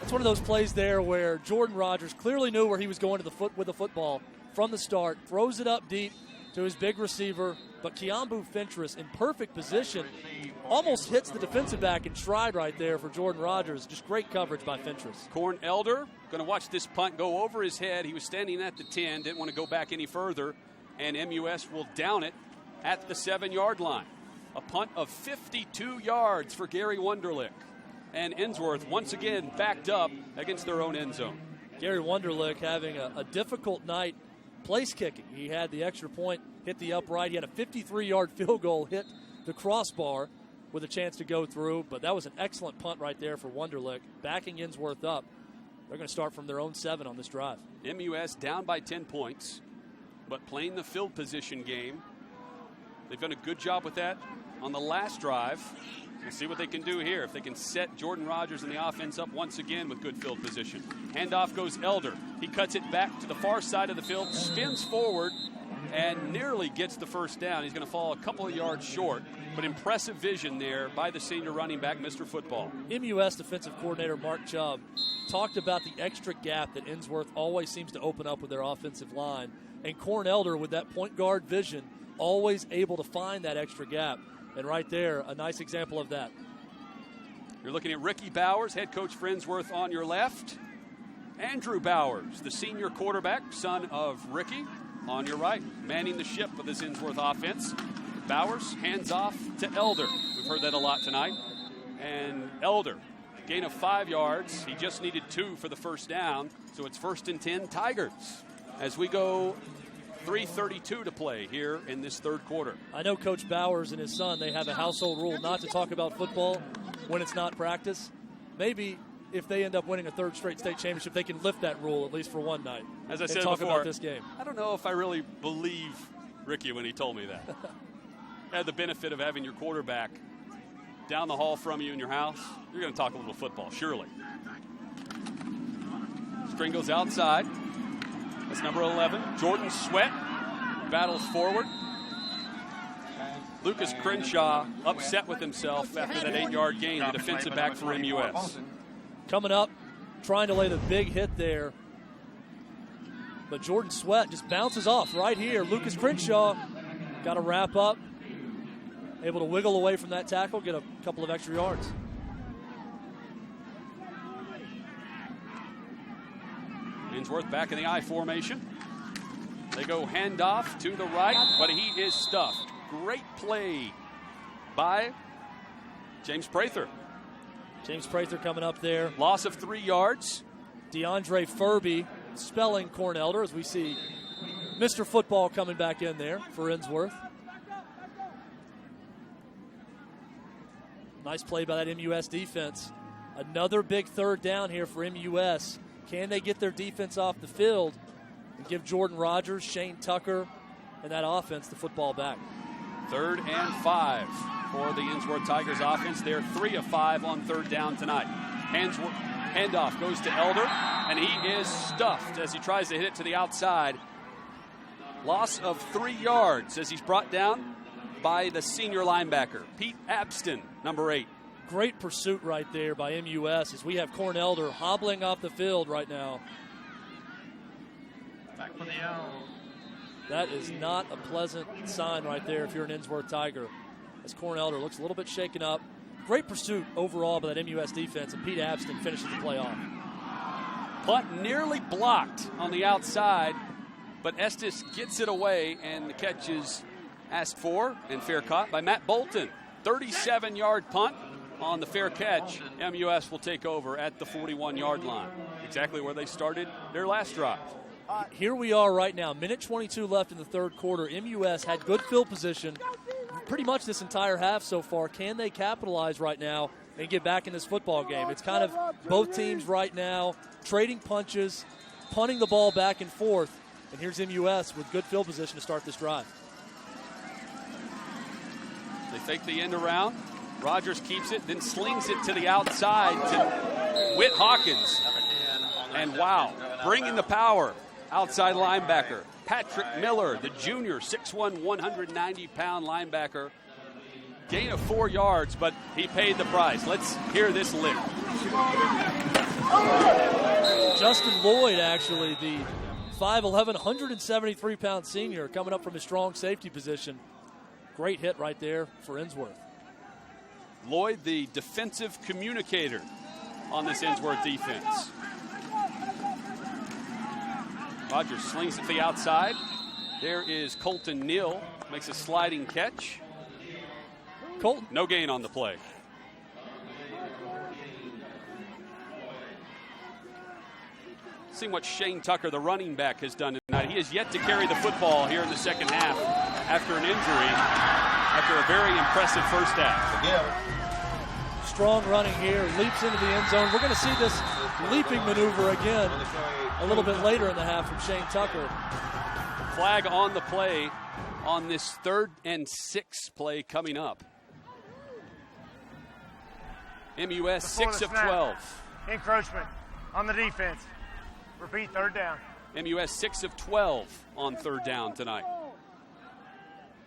It's one of those plays there where Jordan Rogers clearly knew where he was going to with the football from the start, throws it up deep to his big receiver, but Kiambu Fentress in perfect position almost hits the defensive back in stride right there for Jordan Rogers. Just great coverage by Fentress. Corn Elder going to watch this punt go over his head. He was standing at the 10, didn't want to go back any further, and MUS will down it at the 7-yard line. A punt of 52 yards for Gary Wunderlich. And Ensworth once again backed up against their own end zone. Gary Wunderlich having a difficult night place kicking. He had the extra point, hit the upright. He had a 53-yard field goal, hit the crossbar with a chance to go through. But that was an excellent punt right there for Wunderlich, backing Ensworth up. They're going to start from their own 7 on this drive. MUS down by 10 points, but playing the field position game. They've done a good job with that on the last drive. We'll see what they can do here. If they can set Jordan Rogers and the offense up once again with good field position. Handoff goes Elder. He cuts it back to the far side of the field, spins forward, and nearly gets the first down. He's going to fall a couple of yards short, but impressive vision there by the senior running back, Mr. Football. MUS defensive coordinator Mark Chubb talked about the extra gap that Ensworth always seems to open up with their offensive line. And Corn Elder, with that point guard vision, always able to find that extra gap. And right there, a nice example of that. You're looking at Ricky Bowers, head coach for Ensworth on your left. Andrew Bowers, the senior quarterback, son of Ricky, on your right, manning the ship of this Ensworth offense. Bowers hands off to Elder. We've heard that a lot tonight. And Elder, gain of 5 yards. He just needed 2 for the first down. So it's 1st and 10 Tigers as we go 3:32 to play here in this third quarter. I know Coach Bowers and his son, they have a household rule not to talk about football when it's not practice. Maybe if they end up winning a 3rd straight state championship, they can lift that rule at least for one night. As I said talk before, about this game. I don't know if I really believe Ricky when he told me that. Had the benefit of having your quarterback down the hall from you in your house. You're going to talk a little football, surely. String goes outside. That's number 11. Jordan Sweat battles forward. Lucas Crenshaw upset with himself after that 8-yard gain, the defensive back for MUS. Coming up, trying to lay the big hit there. But Jordan Sweat just bounces off right here. Lucas Crenshaw got to wrap up. Able to wiggle away from that tackle, get a couple of extra yards. Ensworth back in the I formation. They go handoff to the right, but he is stuffed. Great play by James Prather. James Prather coming up there. Loss of 3 yards. DeAndre Furby spelling Corn Elder as we see Mr. Football coming back in there for Ensworth. Nice play by that MUS defense. Another big 3rd down here for MUS. Can they get their defense off the field and give Jordan Rogers, Shane Tucker, and that offense the football back? 3rd and 5 for the Ensworth Tigers offense. They're 3 of 5 on 3rd down tonight. Handoff goes to Elder, and he is stuffed as he tries to hit it to the outside. Loss of 3 yards as he's brought down by the senior linebacker, Pete Abston, number 8. Great pursuit right there by MUS as we have Corn Elder hobbling off the field right now. Back for the L. That is not a pleasant sign right there if you're an Ensworth Tiger. As Corn Elder looks a little bit shaken up. Great pursuit overall by that MUS defense, and Pete Abston finishes the play off. Punt nearly blocked on the outside, but Estes gets it away, and the catch is asked for and fair caught by Matt Bolton. 37-yard punt on the fair catch. MUS will take over at the 41-yard line. Exactly where they started their last drive. Here we are right now, minute 22 left in the 3rd quarter. MUS had good field position pretty much this entire half so far. Can they capitalize right now and get back in this football game? It's kind of both teams right now trading punches, punting the ball back and forth. And here's MUS with good field position to start this drive. They fake the end around. Rogers keeps it, then slings it to the outside to Whit Hawkins. And wow, bringing the power, outside linebacker. Patrick Miller, the junior, 6'1", 190-pound linebacker. Gain of 4 yards, but he paid the price. Let's hear this lick. Justin Lloyd, actually, the 5'11", 173-pound senior, coming up from his strong safety position. Great hit right there for Ensworth. Lloyd, the defensive communicator on this Ensworth defense. Rogers slings it to the outside. There is Colton Neal, makes a sliding catch. Colton. No gain on the play. See what Shane Tucker, the running back, has done tonight. He has yet to carry the football here in the second half after an injury, after a very impressive first half. Strong running here, leaps into the end zone. We're going to see this leaping maneuver again a little bit later in the half from Shane Tucker. Flag on the play on this 3rd and 6 play coming up. MUS 6 of 12. Encroachment on the defense. Repeat, 3rd down. MUS 6 of 12 on 3rd down tonight.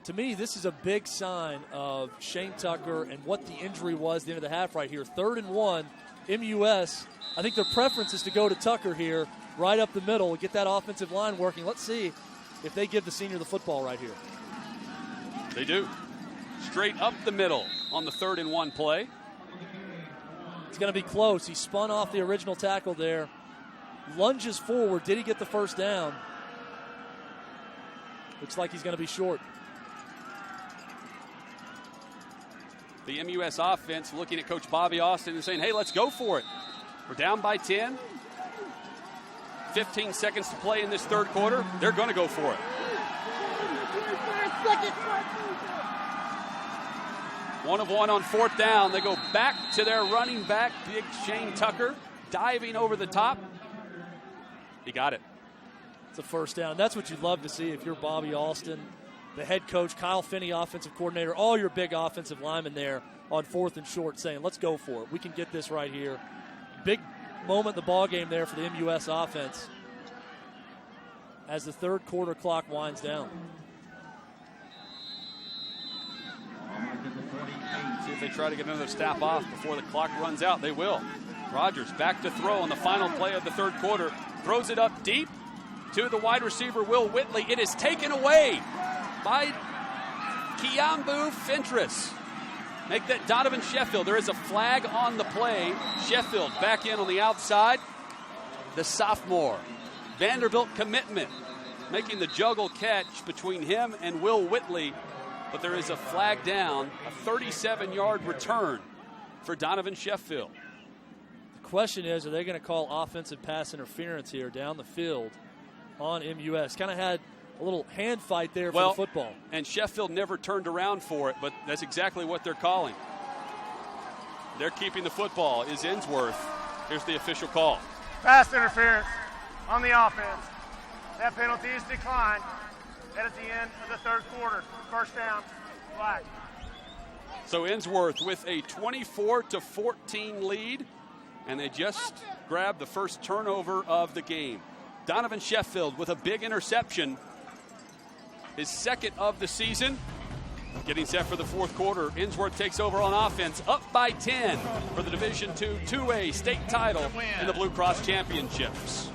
To me, this is a big sign of Shane Tucker and what the injury was at the end of the half right here. 3rd and 1, MUS. I think their preference is to go to Tucker here, right up the middle, get that offensive line working. Let's see if they give the senior the football right here. They do. Straight up the middle on the 3rd and 1 play. It's going to be close. He spun off the original tackle there. Lunges forward. Did he get the first down? Looks like he's going to be short. The MUS offense looking at Coach Bobby Austin and saying, hey, let's go for it. We're down by 10. 15 seconds to play in this 3rd quarter. They're going to go for it. 1 of 1 on 4th down. They go back to their running back, big Shane Tucker, diving over the top. He got it. It's a first down. That's what you'd love to see if you're Bobby Austin, the head coach, Kyle Finney, offensive coordinator, all your big offensive linemen there on 4th and short saying, let's go for it. We can get this right here. Big moment in the ball game there for the MUS offense as the 3rd quarter clock winds down. See if they try to get another snap off before the clock runs out. They will. Rogers back to throw on the final play of the 3rd quarter. Throws it up deep to the wide receiver, Will Whitley. It is taken away by Kiambu Fentress. Make that Donovan Sheffield. There is a flag on the play. Sheffield back in on the outside. The sophomore. Vanderbilt commitment. Making the juggle catch between him and Will Whitley. But there is a flag down. A 37-yard return for Donovan Sheffield. The question is, are they going to call offensive pass interference here down the field on MUS? Kind of had a little hand fight there for the football. And Sheffield never turned around for it, but that's exactly what they're calling. They're keeping the football. Is Ensworth. Here's the official call. Pass interference on the offense. That penalty is declined. And at the end of the 3rd quarter, first down, flag. So Ensworth with a 24-14 lead, and they just grabbed the first turnover of the game. Donovan Sheffield with a big interception, his 2nd of the season. Getting set for the 4th quarter. Ensworth takes over on offense, up by 10 for the Division II 2A state title in the BlueCross Championships.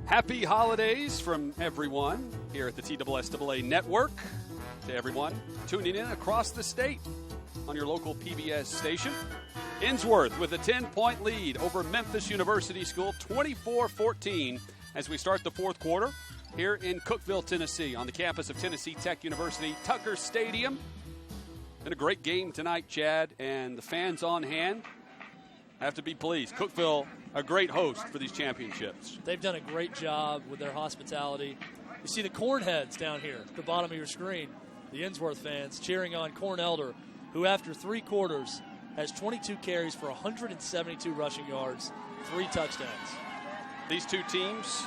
Happy holidays from everyone here at the TSSAA Network. To everyone tuning in across the state on your local PBS station. Ensworth with a 10-point lead over Memphis University School, 24-14, as we start the fourth quarter here in Cookeville, Tennessee, on the campus of Tennessee Tech University, Tucker Stadium. Been a great game tonight, Chad, and the fans on hand have to be pleased. Cookeville, a great host for these championships. They've done a great job with their hospitality. You see the Cornheads down here at the bottom of your screen, the Ensworth fans cheering on Corn Elder, who after 3 quarters has 22 carries for 172 rushing yards, 3 touchdowns. These two teams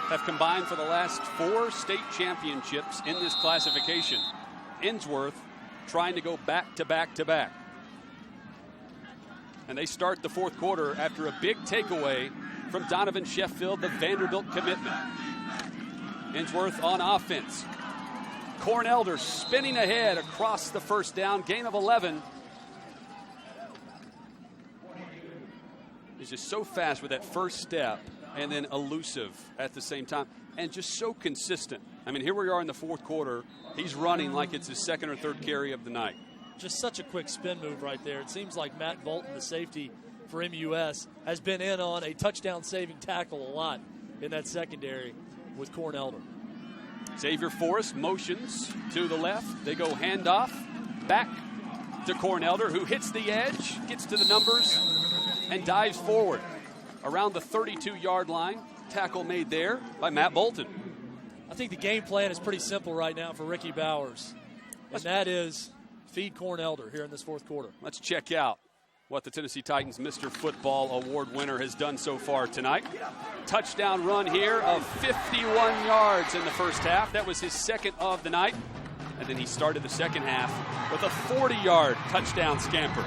have combined for the last 4 state championships in this classification. Ensworth trying to go back to back to back. And they start the fourth quarter after a big takeaway from Donovan Sheffield, the Vanderbilt commitment. Ensworth on offense. Corn Elder spinning ahead across the first down, gain of 11. He's just so fast with that first step and then elusive at the same time and just so consistent. I mean, here we are in the fourth quarter. He's running like it's his second or third carry of the night. Just such a quick spin move right there. It seems like Matt Bolton, the safety for MUS, has been in on a touchdown-saving tackle a lot in that secondary with Corn Elder. Xavier Forrest motions to the left. They go handoff back to Corn Elder, who hits the edge, gets to the numbers, and dives forward around the 32-yard line. Tackle made there by Matt Bolton. I think the game plan is pretty simple right now for Ricky Bowers, and that is feed Corn Elder here in this fourth quarter. Let's check out what the Tennessee Titans Mr. Football Award winner has done so far tonight. Touchdown run here of 51 yards in the first half. That was his second of the night. And then he started the second half with a 40-yard touchdown scamper.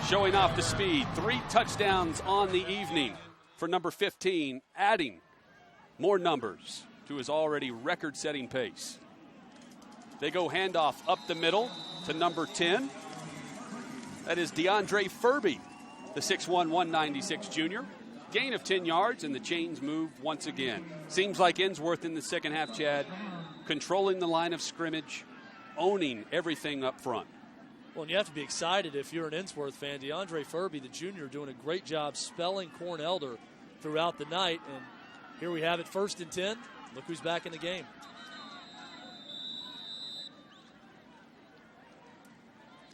Showing off the speed. 3 touchdowns on the evening for number 15, adding more numbers to his already record-setting pace. They go handoff up the middle to number 10. That is DeAndre Furby, the 6'1", 196 junior. Gain of 10 yards, and the chains move once again. Seems like Ensworth in the second half, Chad, controlling the line of scrimmage, owning everything up front. Well, and you have to be excited if you're an Ensworth fan. DeAndre Furby, the junior, doing a great job spelling Corn Elder throughout the night. And here we have it, 1st and 10. Look who's back in the game.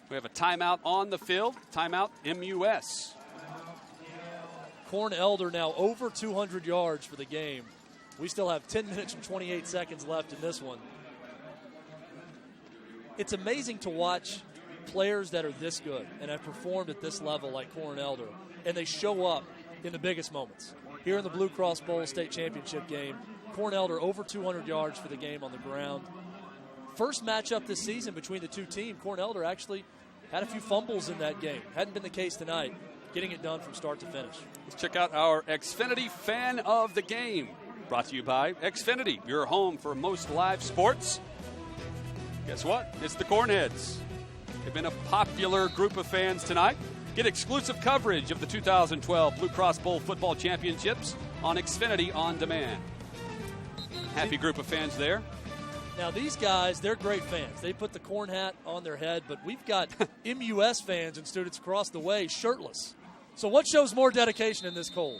We have a timeout on the field. Timeout, MUS. Corn Elder now over 200 yards for the game. We still have 10 minutes and 28 seconds left in this one. It's amazing to watch players that are this good and have performed at this level like Corn Elder, and they show up in the biggest moments. Here in the BlueCross Bowl state championship game, Corn Elder over 200 yards for the game on the ground. First matchup this season between the two teams, Corn Elder actually had a few fumbles in that game. Hadn't been the case tonight, getting it done from start to finish. Let's check out our Xfinity Fan of the Game. Brought to you by Xfinity, your home for most live sports. Guess what? It's the Cornheads. They've been a popular group of fans tonight. Get exclusive coverage of the 2012 BlueCross Bowl Football Championships on Xfinity On Demand. Happy group of fans there. Now, these guys, they're great fans. They put the corn hat on their head, but we've got MUS fans and students across the way shirtless. So what shows more dedication in this cold?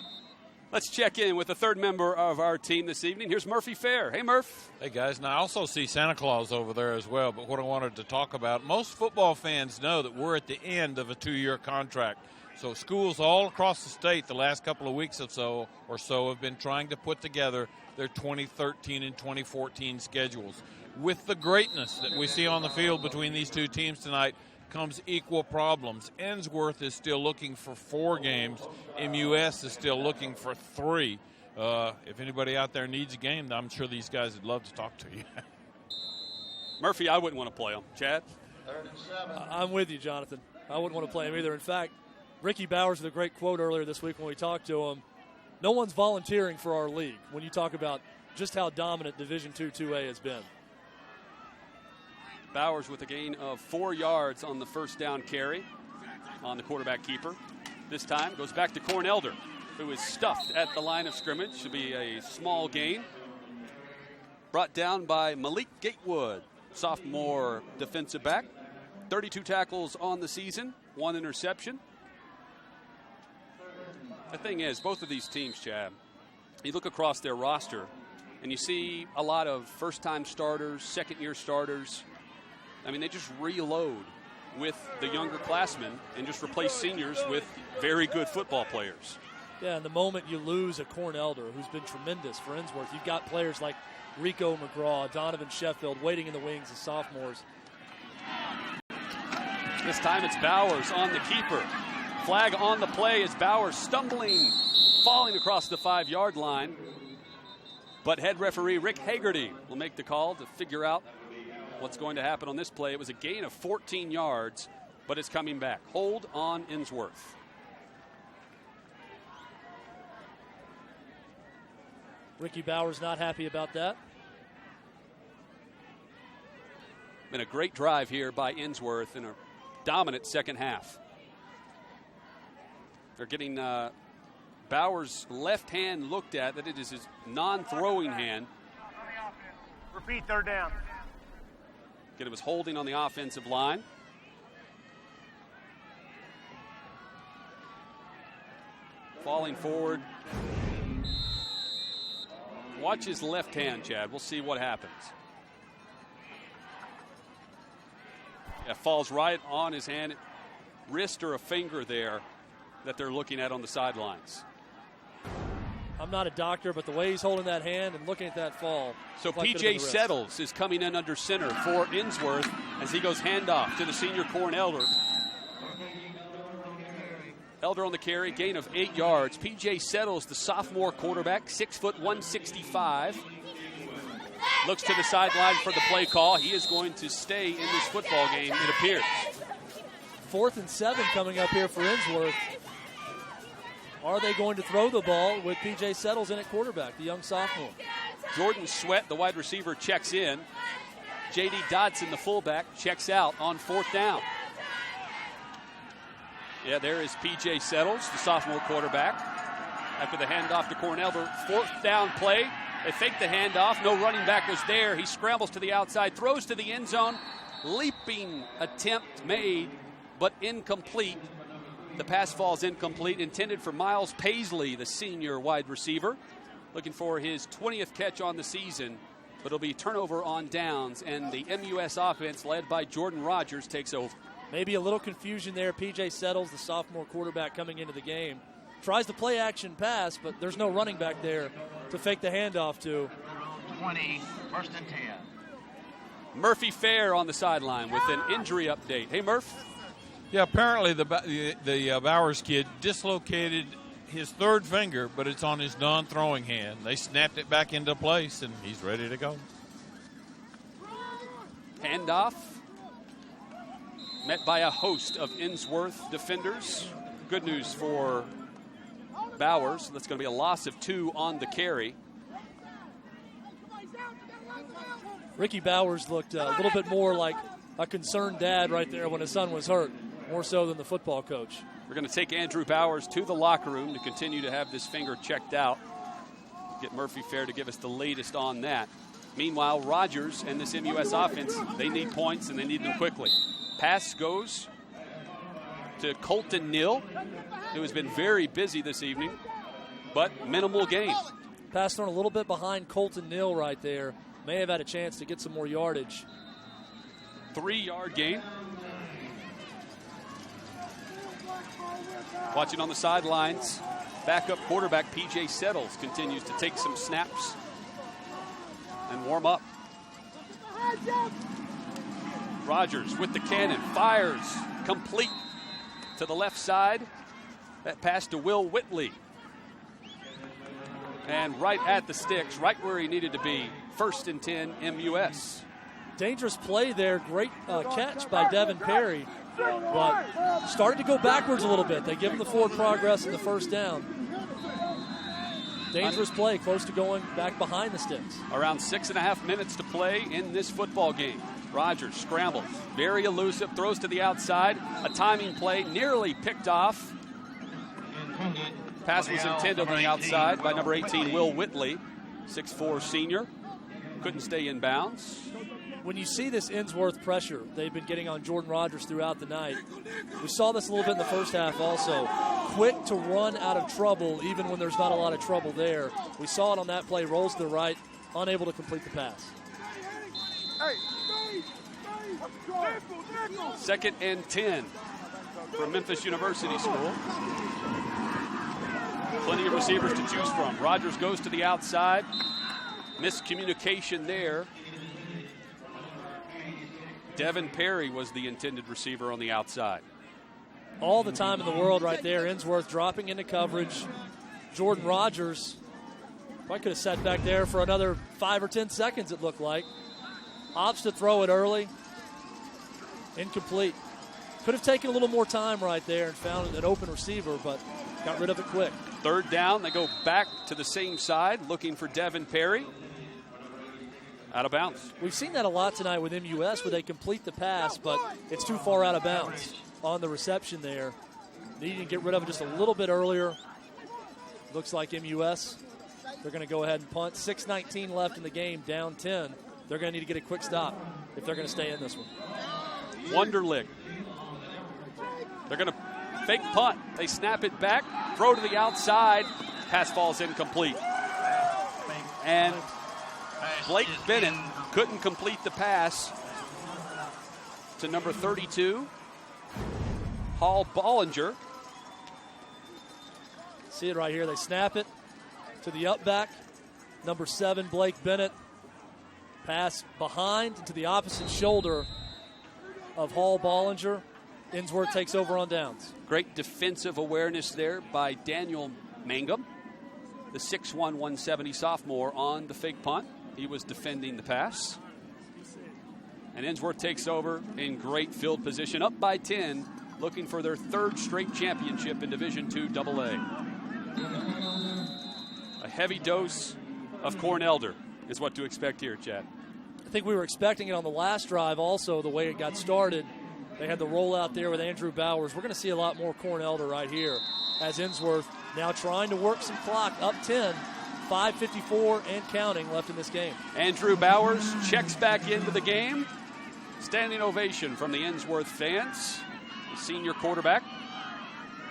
Let's check in with the third member of our team this evening. Here's Murphy Fair. Hey, Murph. Hey, guys. Now, I also see Santa Claus over there as well, but what I wanted to talk about, most football fans know that we're at the end of a 2-year contract. So schools all across the state the last couple of weeks or so have been trying to put together their 2013 and 2014 schedules. With the greatness that we see on the field between these two teams tonight comes equal problems. Ensworth is still looking for 4 games. MUS is still looking for 3. If anybody out there needs a game, I'm sure these guys would love to talk to you. Murphy, I wouldn't want to play them. Chad? I'm with you, Jonathan. I wouldn't want to play him either. In fact, Ricky Bowers with a great quote earlier this week when we talked to him. No one's volunteering for our league when you talk about just how dominant Division II 2A has been. Bowers with a gain of 4 yards on the first down carry on the quarterback keeper. This time goes back to Corn Elder. who is stuffed at the line of scrimmage. Should be a small gain. Brought down by Malik Gatewood, sophomore defensive back. 32 tackles on the season, 1 interception. The thing is, both of these teams, Chad, you look across their roster and you see a lot of first-time starters, second-year starters. I mean, they just reload with the younger classmen and just replace seniors with very good football players. Yeah, and the moment you lose a Corn Elder, who's been tremendous for Ensworth, you've got players like Rico McGraw, Donovan Sheffield waiting in the wings as sophomores. This time it's Bowers on the keeper. Flag on the play as Bowers stumbling, falling across the 5-yard line. But head referee Rick Hagerty will make the call to figure out what's going to happen on this play. It was a gain of 14 yards, but it's coming back. Hold on Ensworth. Ricky Bowers not happy about that. Been a great drive here by Ensworth in a dominant second half. They're getting Bowers' left hand looked at, that it is his non-throwing hand. Repeat, third down. Again, it was holding on the offensive line. Falling forward. Watch his left hand, Chad. We'll see what happens. Yeah, falls right on his hand, wrist or a finger there that they're looking at on the sidelines. I'm not a doctor, but the way he's holding that hand and looking at that fall. So P.J. Settles is coming in under center for Ensworth as he goes handoff to the senior Corn Elder. Elder on the carry, gain of 8 yards. P.J. Settles, the sophomore quarterback, 6 foot 165. Looks to the sideline for the play call. He is going to stay in this football game, it appears. 4th and 7 coming up here for Ensworth. Are they going to throw the ball with P.J. Settles in at quarterback, the young sophomore? Jordan Sweat, the wide receiver, checks in. J.D. Dodson, the fullback, checks out on 4th down. Yeah, there is P.J. Settles, the sophomore quarterback. After the handoff to Corn Elder, 4th down play. They fake the handoff. No running back was there. He scrambles to the outside, throws to the end zone. Leaping attempt made, but incomplete. The pass falls incomplete, intended for Miles Paisley, the senior wide receiver. Looking for his 20th catch on the season, but it'll be turnover on downs, and the MUS offense, led by Jordan Rogers, takes over. Maybe a little confusion there. P.J. Settles, the sophomore quarterback coming into the game, tries to play action pass, but there's no running back there to fake the handoff to. 20, 1st and 10. Murphy Fair on the sideline with an injury update. Hey, Murph. Yeah, apparently the Bowers kid dislocated his 3rd finger, but it's on his non-throwing hand. They snapped it back into place, and he's ready to go. Handoff. Met by a host of Ensworth defenders. Good news for Bowers. That's going to be a loss of 2 on the carry. Ricky Bowers looked a little bit more like a concerned dad right there when his son was hurt, more so than the football coach. We're going to take Andrew Bowers to the locker room to continue to have this finger checked out. Get Murphy Fair to give us the latest on that. Meanwhile, Rogers and this MUS offense, they need points and they need them quickly. Pass goes to Colton Nill, who has been very busy this evening, but minimal gain. Pass thrown a little bit behind Colton Nill right there. May have had a chance to get some more yardage. 3-yard gain. Watching on the sidelines, backup quarterback P.J. Settles continues to take some snaps and warm up. Rogers with the cannon, fires, complete to the left side. That pass to Will Whitley. And right at the sticks, right where he needed to be, 1st and 10 MUS. Dangerous play there, great catch by Devin Perry, but started to go backwards a little bit. They give him the forward progress in the 1st down. Dangerous play, close to going back behind the sticks. Around 6.5 minutes to play in this football game. Rogers scrambles, very elusive, throws to the outside. A timing play, nearly picked off. Pass was intended on the outside by number 18, Will Whitley, 6'4 senior. Couldn't stay in bounds. When you see this Ensworth pressure they've been getting on Jordan Rogers throughout the night, we saw this a little bit in the first half also. Quick to run out of trouble even when there's not a lot of trouble there. We saw it on that play, rolls to the right, unable to complete the pass. 2nd and 10 for Memphis University School. Plenty of receivers to choose from. Rogers goes to the outside. Miscommunication there. Devin Perry was the intended receiver on the outside. All the time in the world right there. Ensworth dropping into coverage. Jordan Rogers probably could have sat back there for another 5 or 10 seconds, it looked like. Opts to throw it early. Incomplete. Could have taken a little more time right there and found an open receiver, but got rid of it quick. 3rd down, they go back to the same side, looking for Devin Perry. Out of bounds. We've seen that a lot tonight with MUS where they complete the pass, but it's too far out of bounds on the reception there. Needing to get rid of it just a little bit earlier. Looks like MUS, they're going to go ahead and punt. 6:19 left in the game, down 10. They're going to need to get a quick stop if they're going to stay in this one. Wunderlich. They're going to fake punt. They snap it back, throw to the outside. Pass falls incomplete. And Blake Bennett couldn't complete the pass to number 32, Hall Bollinger. See it right here. They snap it to the up back. Number 7, Blake Bennett. Pass behind to the opposite shoulder of Hall Bollinger. Ensworth takes over on downs. Great defensive awareness there by Daniel Mangum, the 6'1", 170 sophomore on the fake punt. He was defending the pass. And Ensworth takes over in great field position, up by 10, looking for their 3rd straight championship in Division II AA. A heavy dose of Corn Elder is what to expect here, Chad. I think we were expecting it on the last drive also, the way it got started. They had the rollout there with Andrew Bowers. We're going to see a lot more Corn Elder right here as Ensworth now trying to work some clock, up 10. 5:54 and counting left in this game. Andrew Bowers checks back into the game. Standing ovation from the Ensworth fans. The senior quarterback.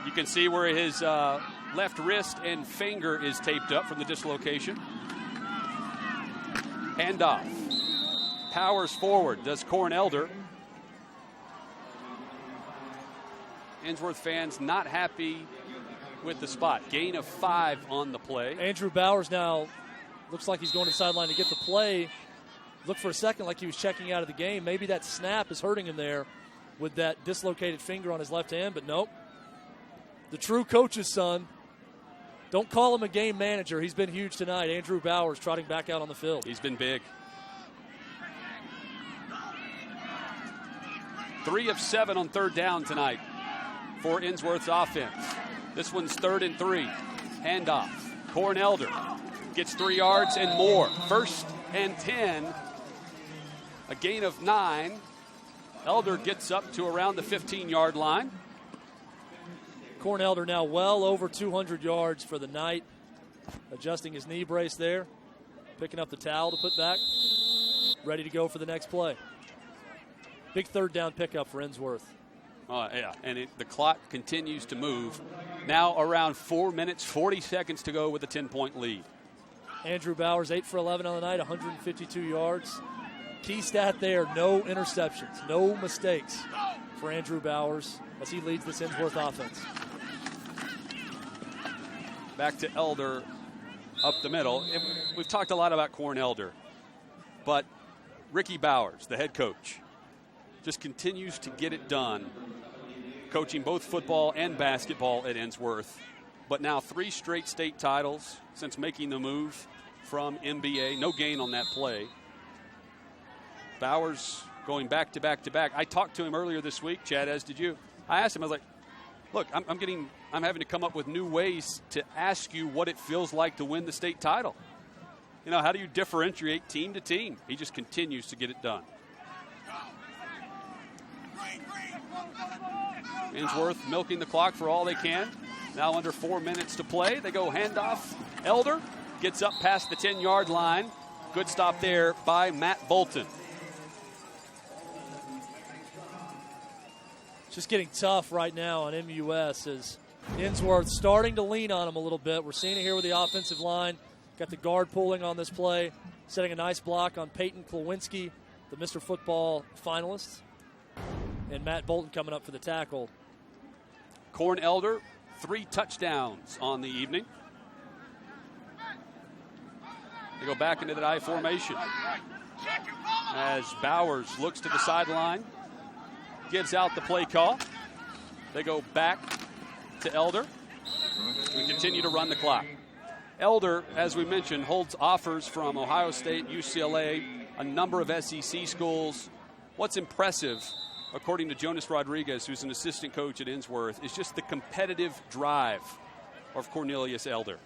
You can see where his left wrist and finger is taped up from the dislocation. Handoff. Powers forward. Does Corn Elder. Ensworth fans not happy with the spot. Gain of 5 on the play. Andrew Bowers now looks like he's going to the sideline to get the play. Looked for a second like he was checking out of the game. Maybe that snap is hurting him there with that dislocated finger on his left hand, but nope. The true coach's son. Don't call him a game manager. He's been huge tonight. Andrew Bowers trotting back out on the field. He's been big. 3 of 7 on 3rd down tonight for Ensworth's offense. This one's 3rd and 3. Handoff. Corn Elder gets 3 yards and more. 1st and 10. A gain of 9. Elder gets up to around the 15-yard line. Corn Elder now well over 200 yards for the night. Adjusting his knee brace there. Picking up the towel to put back. Ready to go for the next play. Big 3rd down pickup for Ensworth. Yeah, and the clock continues to move. Now around 4 minutes, 40 seconds to go with a 10-point lead. Andrew Bowers, 8 for 11 on the night, 152 yards. Key stat there, no interceptions, no mistakes for Andrew Bowers as he leads this Ensworth offense. Back to Elder up the middle. We've talked a lot about Corn Elder, but Ricky Bowers, the head coach, just continues to get it done, coaching both football and basketball at Ensworth. But now 3 straight state titles since making the move from MBA. No gain on that play. Bowers going back to back to back. I talked to him earlier this week, Chad, as did you. I asked him, I was like, look, I'm having to come up with new ways to ask you what it feels like to win the state title. You know, how do you differentiate team to team? He just continues to get it done. Ensworth milking the clock for all they can. Now under 4 minutes to play. They go handoff. Elder gets up past the 10-yard line. Good stop there by Matt Bolton. Just getting tough right now on MUS as Ensworth starting to lean on him a little bit. We're seeing it here with the offensive line. Got the guard pulling on this play, setting a nice block on Peyton Klawinski, the Mr. Football finalist. And Matt Bolton coming up for the tackle. Corn Elder, 3 touchdowns on the evening. They go back into that I formation as Bowers looks to the sideline, gives out the play call. They go back to Elder. We continue to run the clock. Elder, as we mentioned, holds offers from Ohio State, UCLA, a number of SEC schools. What's impressive, according to Jonas Rodriguez, who's an assistant coach at Ensworth, is just the competitive drive of Cornelius Elder.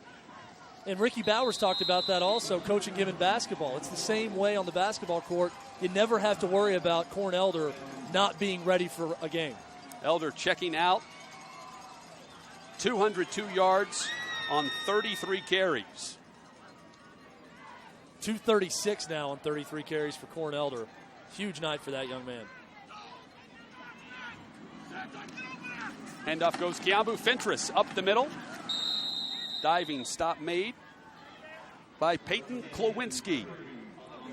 And Ricky Bowers talked about that also, coaching given basketball. It's the same way on the basketball court. You never have to worry about Corn Elder not being ready for a game. Elder checking out. 202 yards on 33 carries. 236 now on 33 carries for Corn Elder. Huge night for that young man. Handoff goes Kiambu Fentress up the middle. Diving stop made by Peyton Klawinski,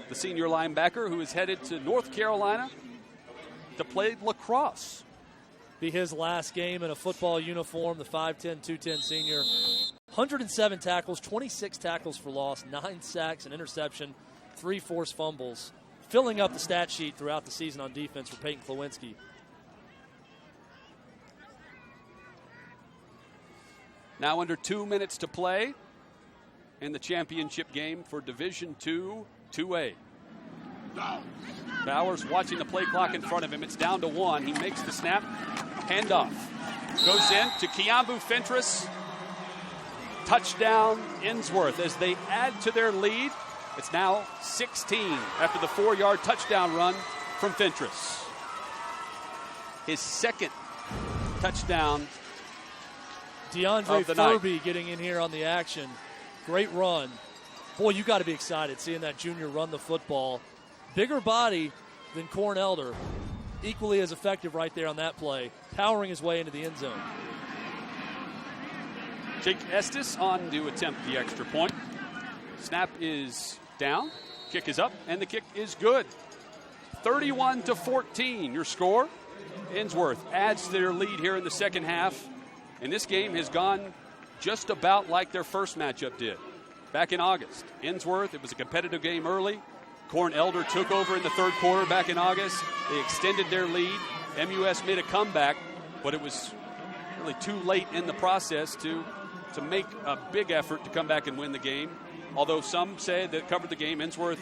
the senior linebacker who is headed to North Carolina to play lacrosse. Be his last game in a football uniform, the 5'10", 210 senior. 107 tackles, 26 tackles for loss, 9 sacks, an interception, 3 forced fumbles. Filling up the stat sheet throughout the season on defense for Peyton Klawinski. Now under 2 minutes to play in the championship game for Division II 2A. Bowers watching the play clock in front of him. It's down to 1. He makes the snap. Handoff. Goes in to Kiambu Fentress. Touchdown Ensworth as they add to their lead. It's now 16 after the 4-yard touchdown run from Fentress. His second touchdown DeAndre of the Furby night. getting in here on the action. Great run. Boy, you got to be excited seeing that junior run the football. Bigger body than Corn Elder. Equally as effective right there on that play. Powering his way into the end zone. Jake Estes on to attempt the extra point. Snap is down. Kick is up, and the kick is good. 31-14, your score. Ensworth adds to their lead here in the second half. And this game has gone just about like their first matchup did back in August. Ensworth, it was a competitive game early. Corn Elder took over in the third quarter back in August. They extended their lead. MUS made a comeback, but it was really too late in the process to make a big effort to come back and win the game. Although some say that covered the game, Ensworth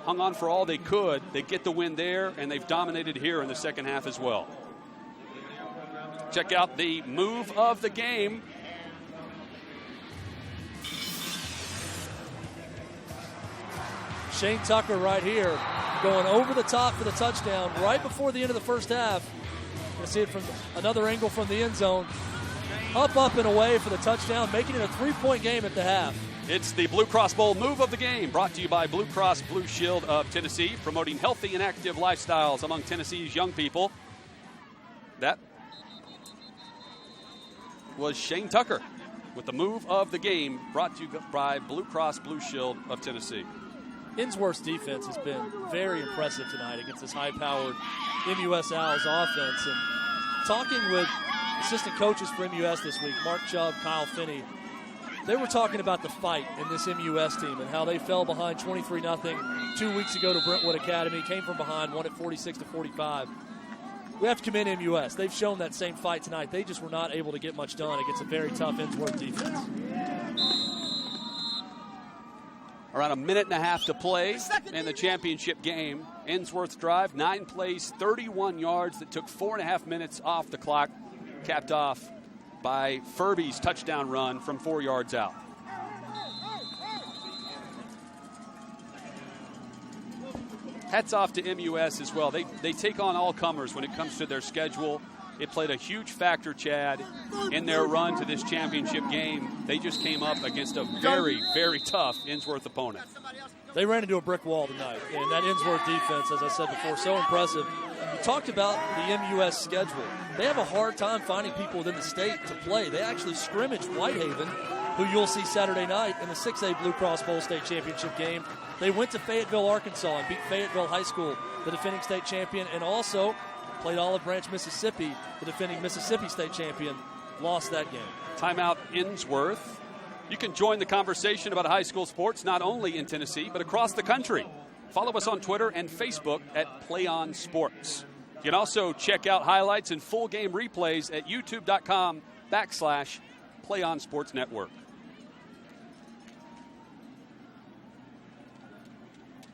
hung on for all they could. They get the win there, and they've dominated here in the second half as well. Check out the move of the game. Shane Tucker right here going over the top for the touchdown right before the end of the first half. You'll see it from another angle from the end zone. Up, and away for the touchdown, making it a 3-point game at the half. It's the BlueCross Bowl move of the game, brought to you by BlueCross Blue Shield of Tennessee, promoting healthy and active lifestyles among Tennessee's young people. That was Shane Tucker with the move of the game, brought to you by BlueCross Blue Shield of Tennessee. Ensworth's defense has been very impressive tonight against this high-powered MUS Owls offense. And talking with assistant coaches for MUS this week, Mark Chubb, Kyle Finney, they were talking about the fight in this MUS team and how they fell behind 23-0 2 weeks ago to Brentwood Academy, came from behind, won it 46-45. We have to commend MUS. They've shown that same fight tonight. They just were not able to get much done against a very tough Ensworth defense. Around a minute and a half to play in the championship game. Ensworth's drive, 9 plays, 31 yards that took 4.5 minutes off the clock, capped off by Furby's touchdown run from 4 yards out. Hats off to MUS as well. They take on all comers when it comes to their schedule. it played a huge factor, Chad, in their run to this championship game. They just came up against a very, very tough Ensworth opponent. They ran into a brick wall tonight, and that Ensworth defense, as I said before, so impressive. You talked about the MUS schedule. They have a hard time finding people within the state to play. They actually scrimmaged Whitehaven, who you'll see Saturday night in the 6A BlueCross Bowl State Championship game. They went to Fayetteville, Arkansas, and beat Fayetteville High School, the defending state champion, and also played Olive Branch, Mississippi, the defending Mississippi state champion, lost that game. Timeout Ensworth. You can join the conversation about high school sports not only in Tennessee but across the country. Follow us on Twitter and Facebook at Play On Sports. You can also check out highlights and full game replays at youtube.com/Play On Sports Network.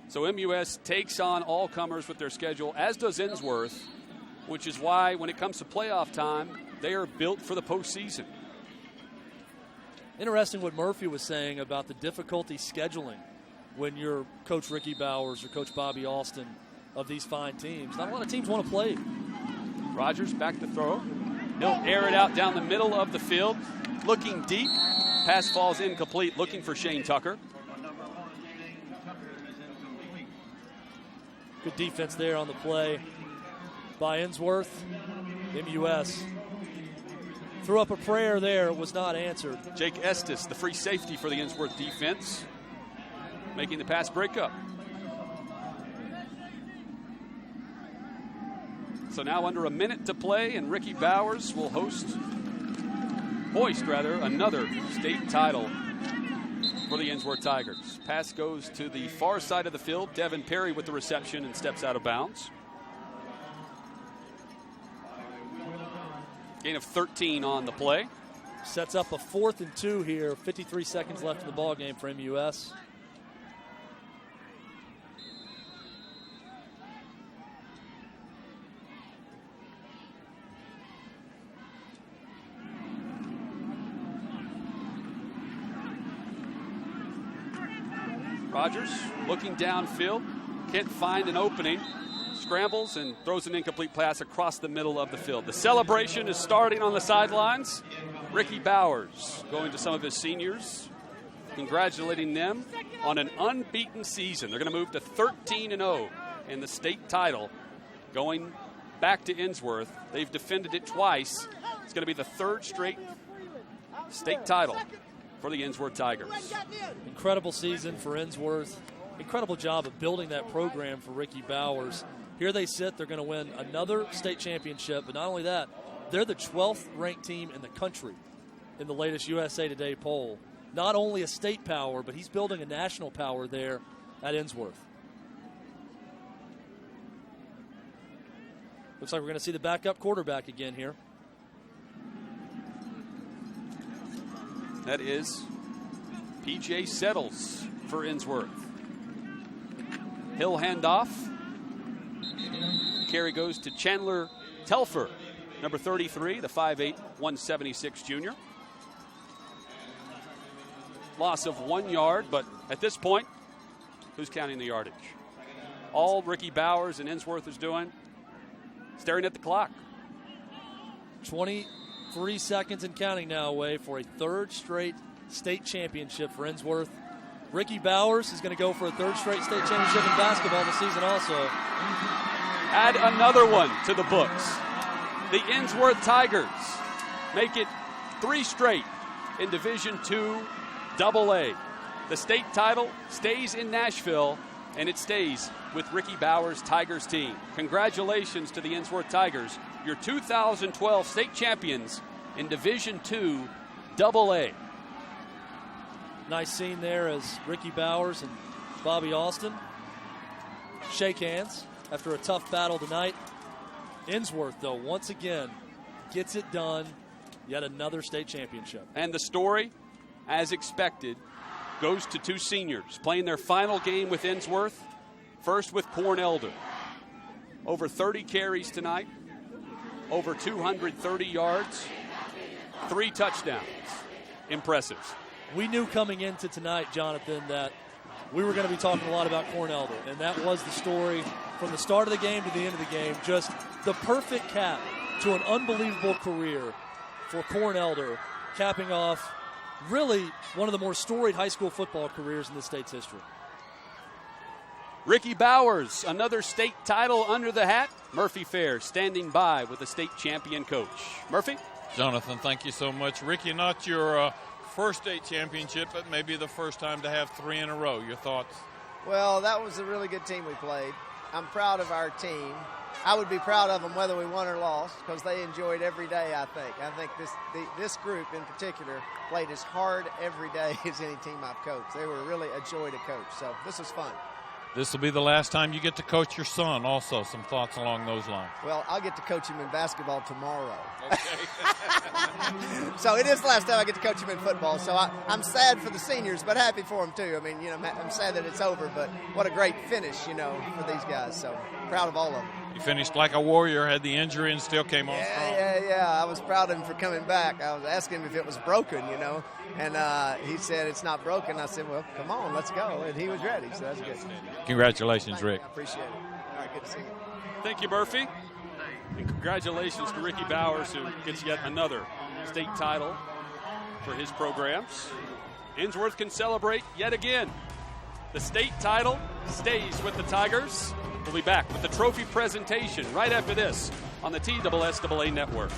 So MUS takes on all comers with their schedule, as does Ensworth, which is why when it comes to playoff time, they are built for the postseason. Interesting what Murphy was saying about the difficulty scheduling when you're Coach Ricky Bowers or Coach Bobby Alston of these fine teams. Not a lot of teams want to play. Rogers back to throw. He'll air it out down the middle of the field. Looking deep. Pass falls incomplete. Looking for Shane Tucker. Good defense there on the play by Ensworth. MUS threw up a prayer there, was not answered. Jake Estes, the free safety for the Ensworth defense, making the pass breakup. So now under a minute to play, and Ricky Bowers will hoist another state title for the Ensworth Tigers. Pass goes to the far side of the field. Devin Perry with the reception and steps out of bounds. Gain of 13 on the play. Sets up a 4th and 2 here. 53 seconds left in the ball game for MUS. Rogers looking downfield. Can't find an opening. Scrambles and throws an incomplete pass across the middle of the field. The celebration is starting on the sidelines. Ricky Bowers going to some of his seniors, congratulating them on an unbeaten season. They're going to move to 13-0 in the state title, going back to Ensworth. They've defended it twice. It's going to be the 3rd straight state title for the Ensworth Tigers. Incredible season for Ensworth. Incredible job of building that program for Ricky Bowers. Here they sit. They're going to win another state championship. But not only that, they're the 12th ranked team in the country in the latest USA Today poll. Not only a state power, but he's building a national power there at Ensworth. Looks like we're going to see the backup quarterback again here. That is P.J. Settles for Ensworth. He'll hand off. Carry goes to Chandler Telfer, number 33, the 5'8", 176 junior. Loss of 1 yard, but at this point, who's counting the yardage? All Ricky Bowers and Ensworth is doing, staring at the clock. 23 seconds and counting now away for a 3rd straight state championship for Ensworth. Ricky Bowers is going to go for a 3rd straight state championship in basketball this season also. Add another one to the books. The Ensworth Tigers make it 3 straight in Division II AA. The state title stays in Nashville, and it stays with Ricky Bowers' Tigers team. Congratulations to the Ensworth Tigers, your 2012 state champions in Division II AA. Nice scene there as Ricky Bowers and Bobby Alston shake hands after a tough battle tonight. Ensworth, though, once again, gets it done. Yet another state championship. And the story, as expected, goes to 2 seniors playing their final game with Ensworth. First with Corn Elder. Over 30 carries tonight. Over 230 yards. 3 touchdowns. Impressive. We knew coming into tonight, Jonathan, that we were going to be talking a lot about Corn Elder, and that was the story from the start of the game to the end of the game. Just the perfect cap to an unbelievable career for Cornelder, capping off really one of the more storied high school football careers in the state's history. Ricky Bowers, another state title under the hat. Murphy Fair standing by with the state champion coach. Murphy? Jonathan, thank you so much. Ricky, not your first state championship, but maybe the first time to have 3 in a row. Your thoughts? Well, that was a really good team we played. I'm proud of our team. I would be proud of them whether we won or lost because they enjoyed every day, I think. I think this group in particular played as hard every day as any team I've coached. They were really a joy to coach, so this was fun. This will be the last time you get to coach your son also. Some thoughts along those lines. Well, I'll get to coach him in basketball tomorrow. Okay. So it is the last time I get to coach him in football. So I'm sad for the seniors, but happy for them too. I mean, I'm sad that it's over, but what a great finish, for these guys. So proud of all of them. You finished like a warrior, had the injury, and still came on strong. Yeah. I was proud of him for coming back. I was asking him if it was broken, and he said it's not broken. I said, well, come on, let's go. And he was ready, so that's good. Congratulations, Rick. I appreciate it. All right, good to see you. Thank you, Murphy. And congratulations to Ricky Bowers, who gets yet another state title for his programs. Ensworth can celebrate yet again. The state title stays with the Tigers. We'll be back with the trophy presentation right after this on the TSSAA Network.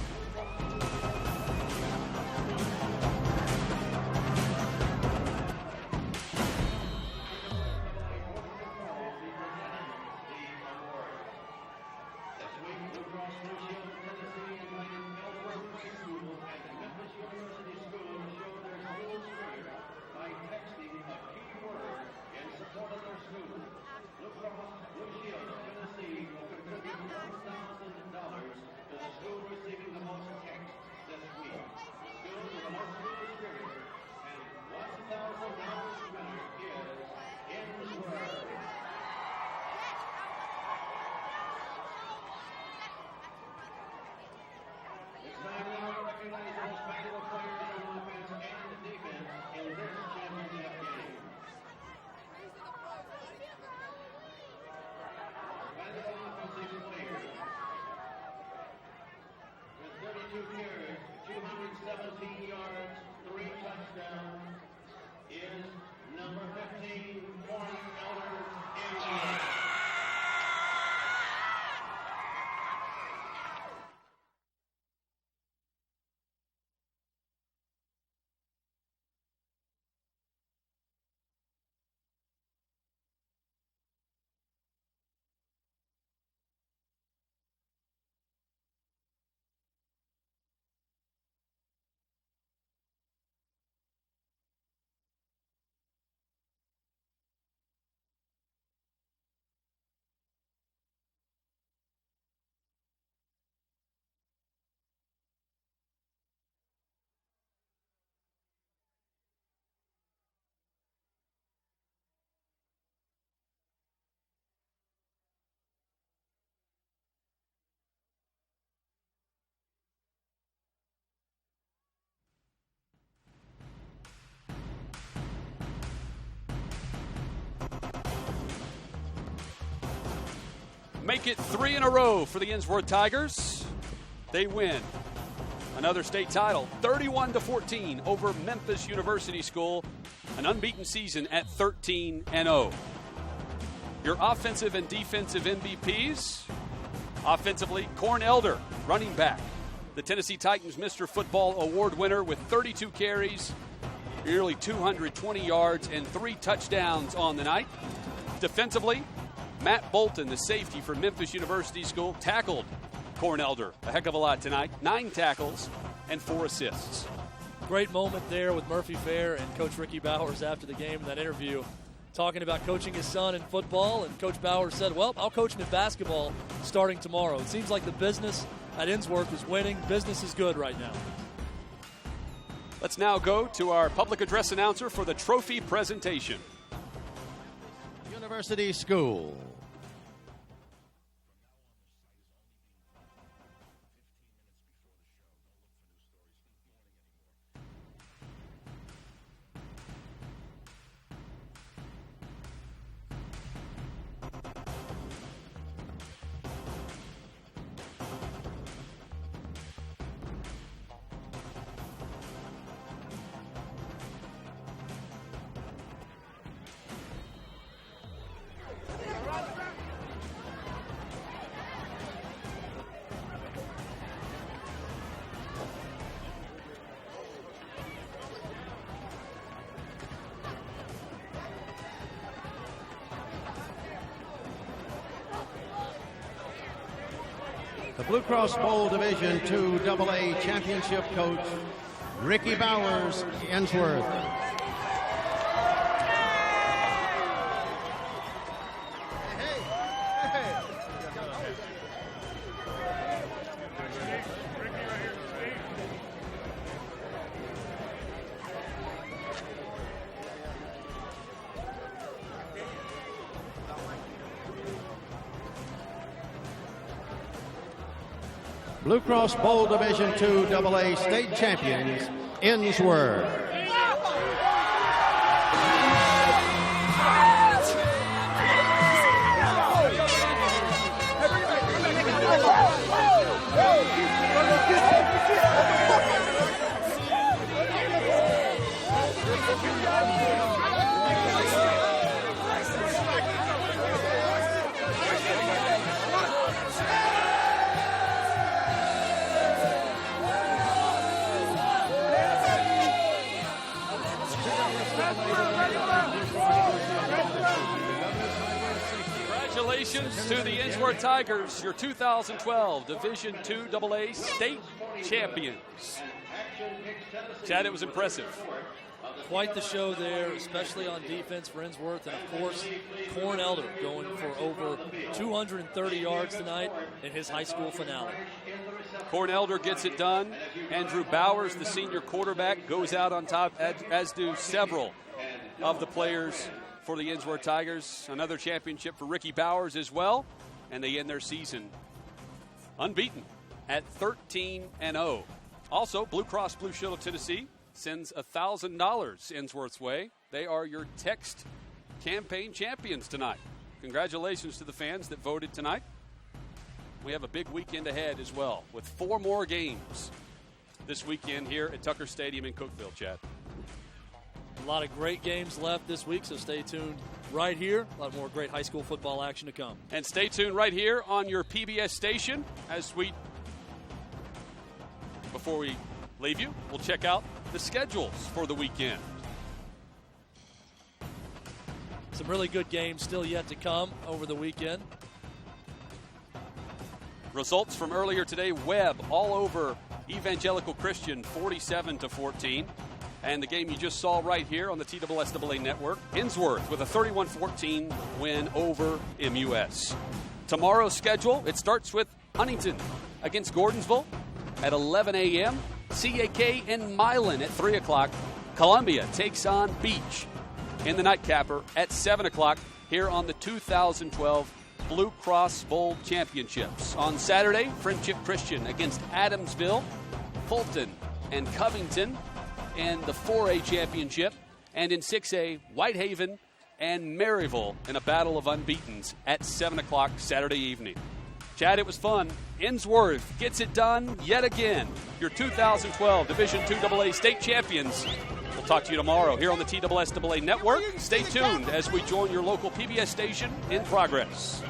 Make it 3 in a row for the Ensworth Tigers. They win another state title, 31-14 over Memphis University School, an unbeaten season at 13-0. Your offensive and defensive MVPs. Offensively, Cornelder, running back, the Tennessee Titans Mr. Football Award winner with 32 carries, nearly 220 yards, and 3 touchdowns on the night. Defensively, Matt Bolton, the safety for Memphis University School, tackled Cornelder a heck of a lot tonight. 9 tackles and 4 assists. Great moment there with Murphy Fair and Coach Ricky Bowers after the game in that interview, talking about coaching his son in football. And Coach Bowers said, well, I'll coach him in basketball starting tomorrow. It seems like the business at Ensworth is winning. Business is good right now. Let's now go to our public address announcer for the trophy presentation. University School. the Blue Cross Bowl Division II AA Championship coach, Ricky Bowers, Ensworth. Blue Cross Bowl Division II AA state champions, Ensworth. Congratulations to the Ensworth Tigers, your 2012 Division II AA state champions. Chad, it was impressive. Quite the show there, especially on defense for Ensworth, and of course, Corn Elder going for over 230 yards tonight in his high school finale. Corn Elder gets it done. Andrew Bowers, the senior quarterback, goes out on top, as do several of the players for the Ensworth Tigers. Another championship for Ricky Bowers as well, and they end their season unbeaten at 13-0. Also, Blue Cross Blue Shield of Tennessee sends $1,000 Ensworth's way. They are your text campaign champions tonight. Congratulations to the fans that voted tonight. We have a big weekend ahead as well, with 4 more games this weekend here at Tucker Stadium in Cookeville, Chad. A lot of great games left this week, so stay tuned right here. A lot more great high school football action to come. And stay tuned right here on your PBS station before we leave you, we'll check out the schedules for the weekend. Some really good games still yet to come over the weekend. Results from earlier today, Webb all over Evangelical Christian 47-14. And the game you just saw right here on the TSSAA network, Ensworth with a 31-14 win over MUS. Tomorrow's schedule, it starts with Huntington against Gordonsville at 11 a.m. CAK in Milan at 3 o'clock. Columbia takes on Beach in the nightcapper at 7 o'clock here on the 2012 Blue Cross Bowl Championships. On Saturday, Friendship Christian against Adamsville, Fulton, and Covington in the 4A championship, and in 6A, Whitehaven and Maryville in a battle of unbeatens at 7 o'clock Saturday evening. Chad, it was fun. Ensworth gets it done yet again. Your 2012 Division II AA state champions. We'll talk to you tomorrow here on the TSSAA network. Stay tuned as we join your local PBS station in progress.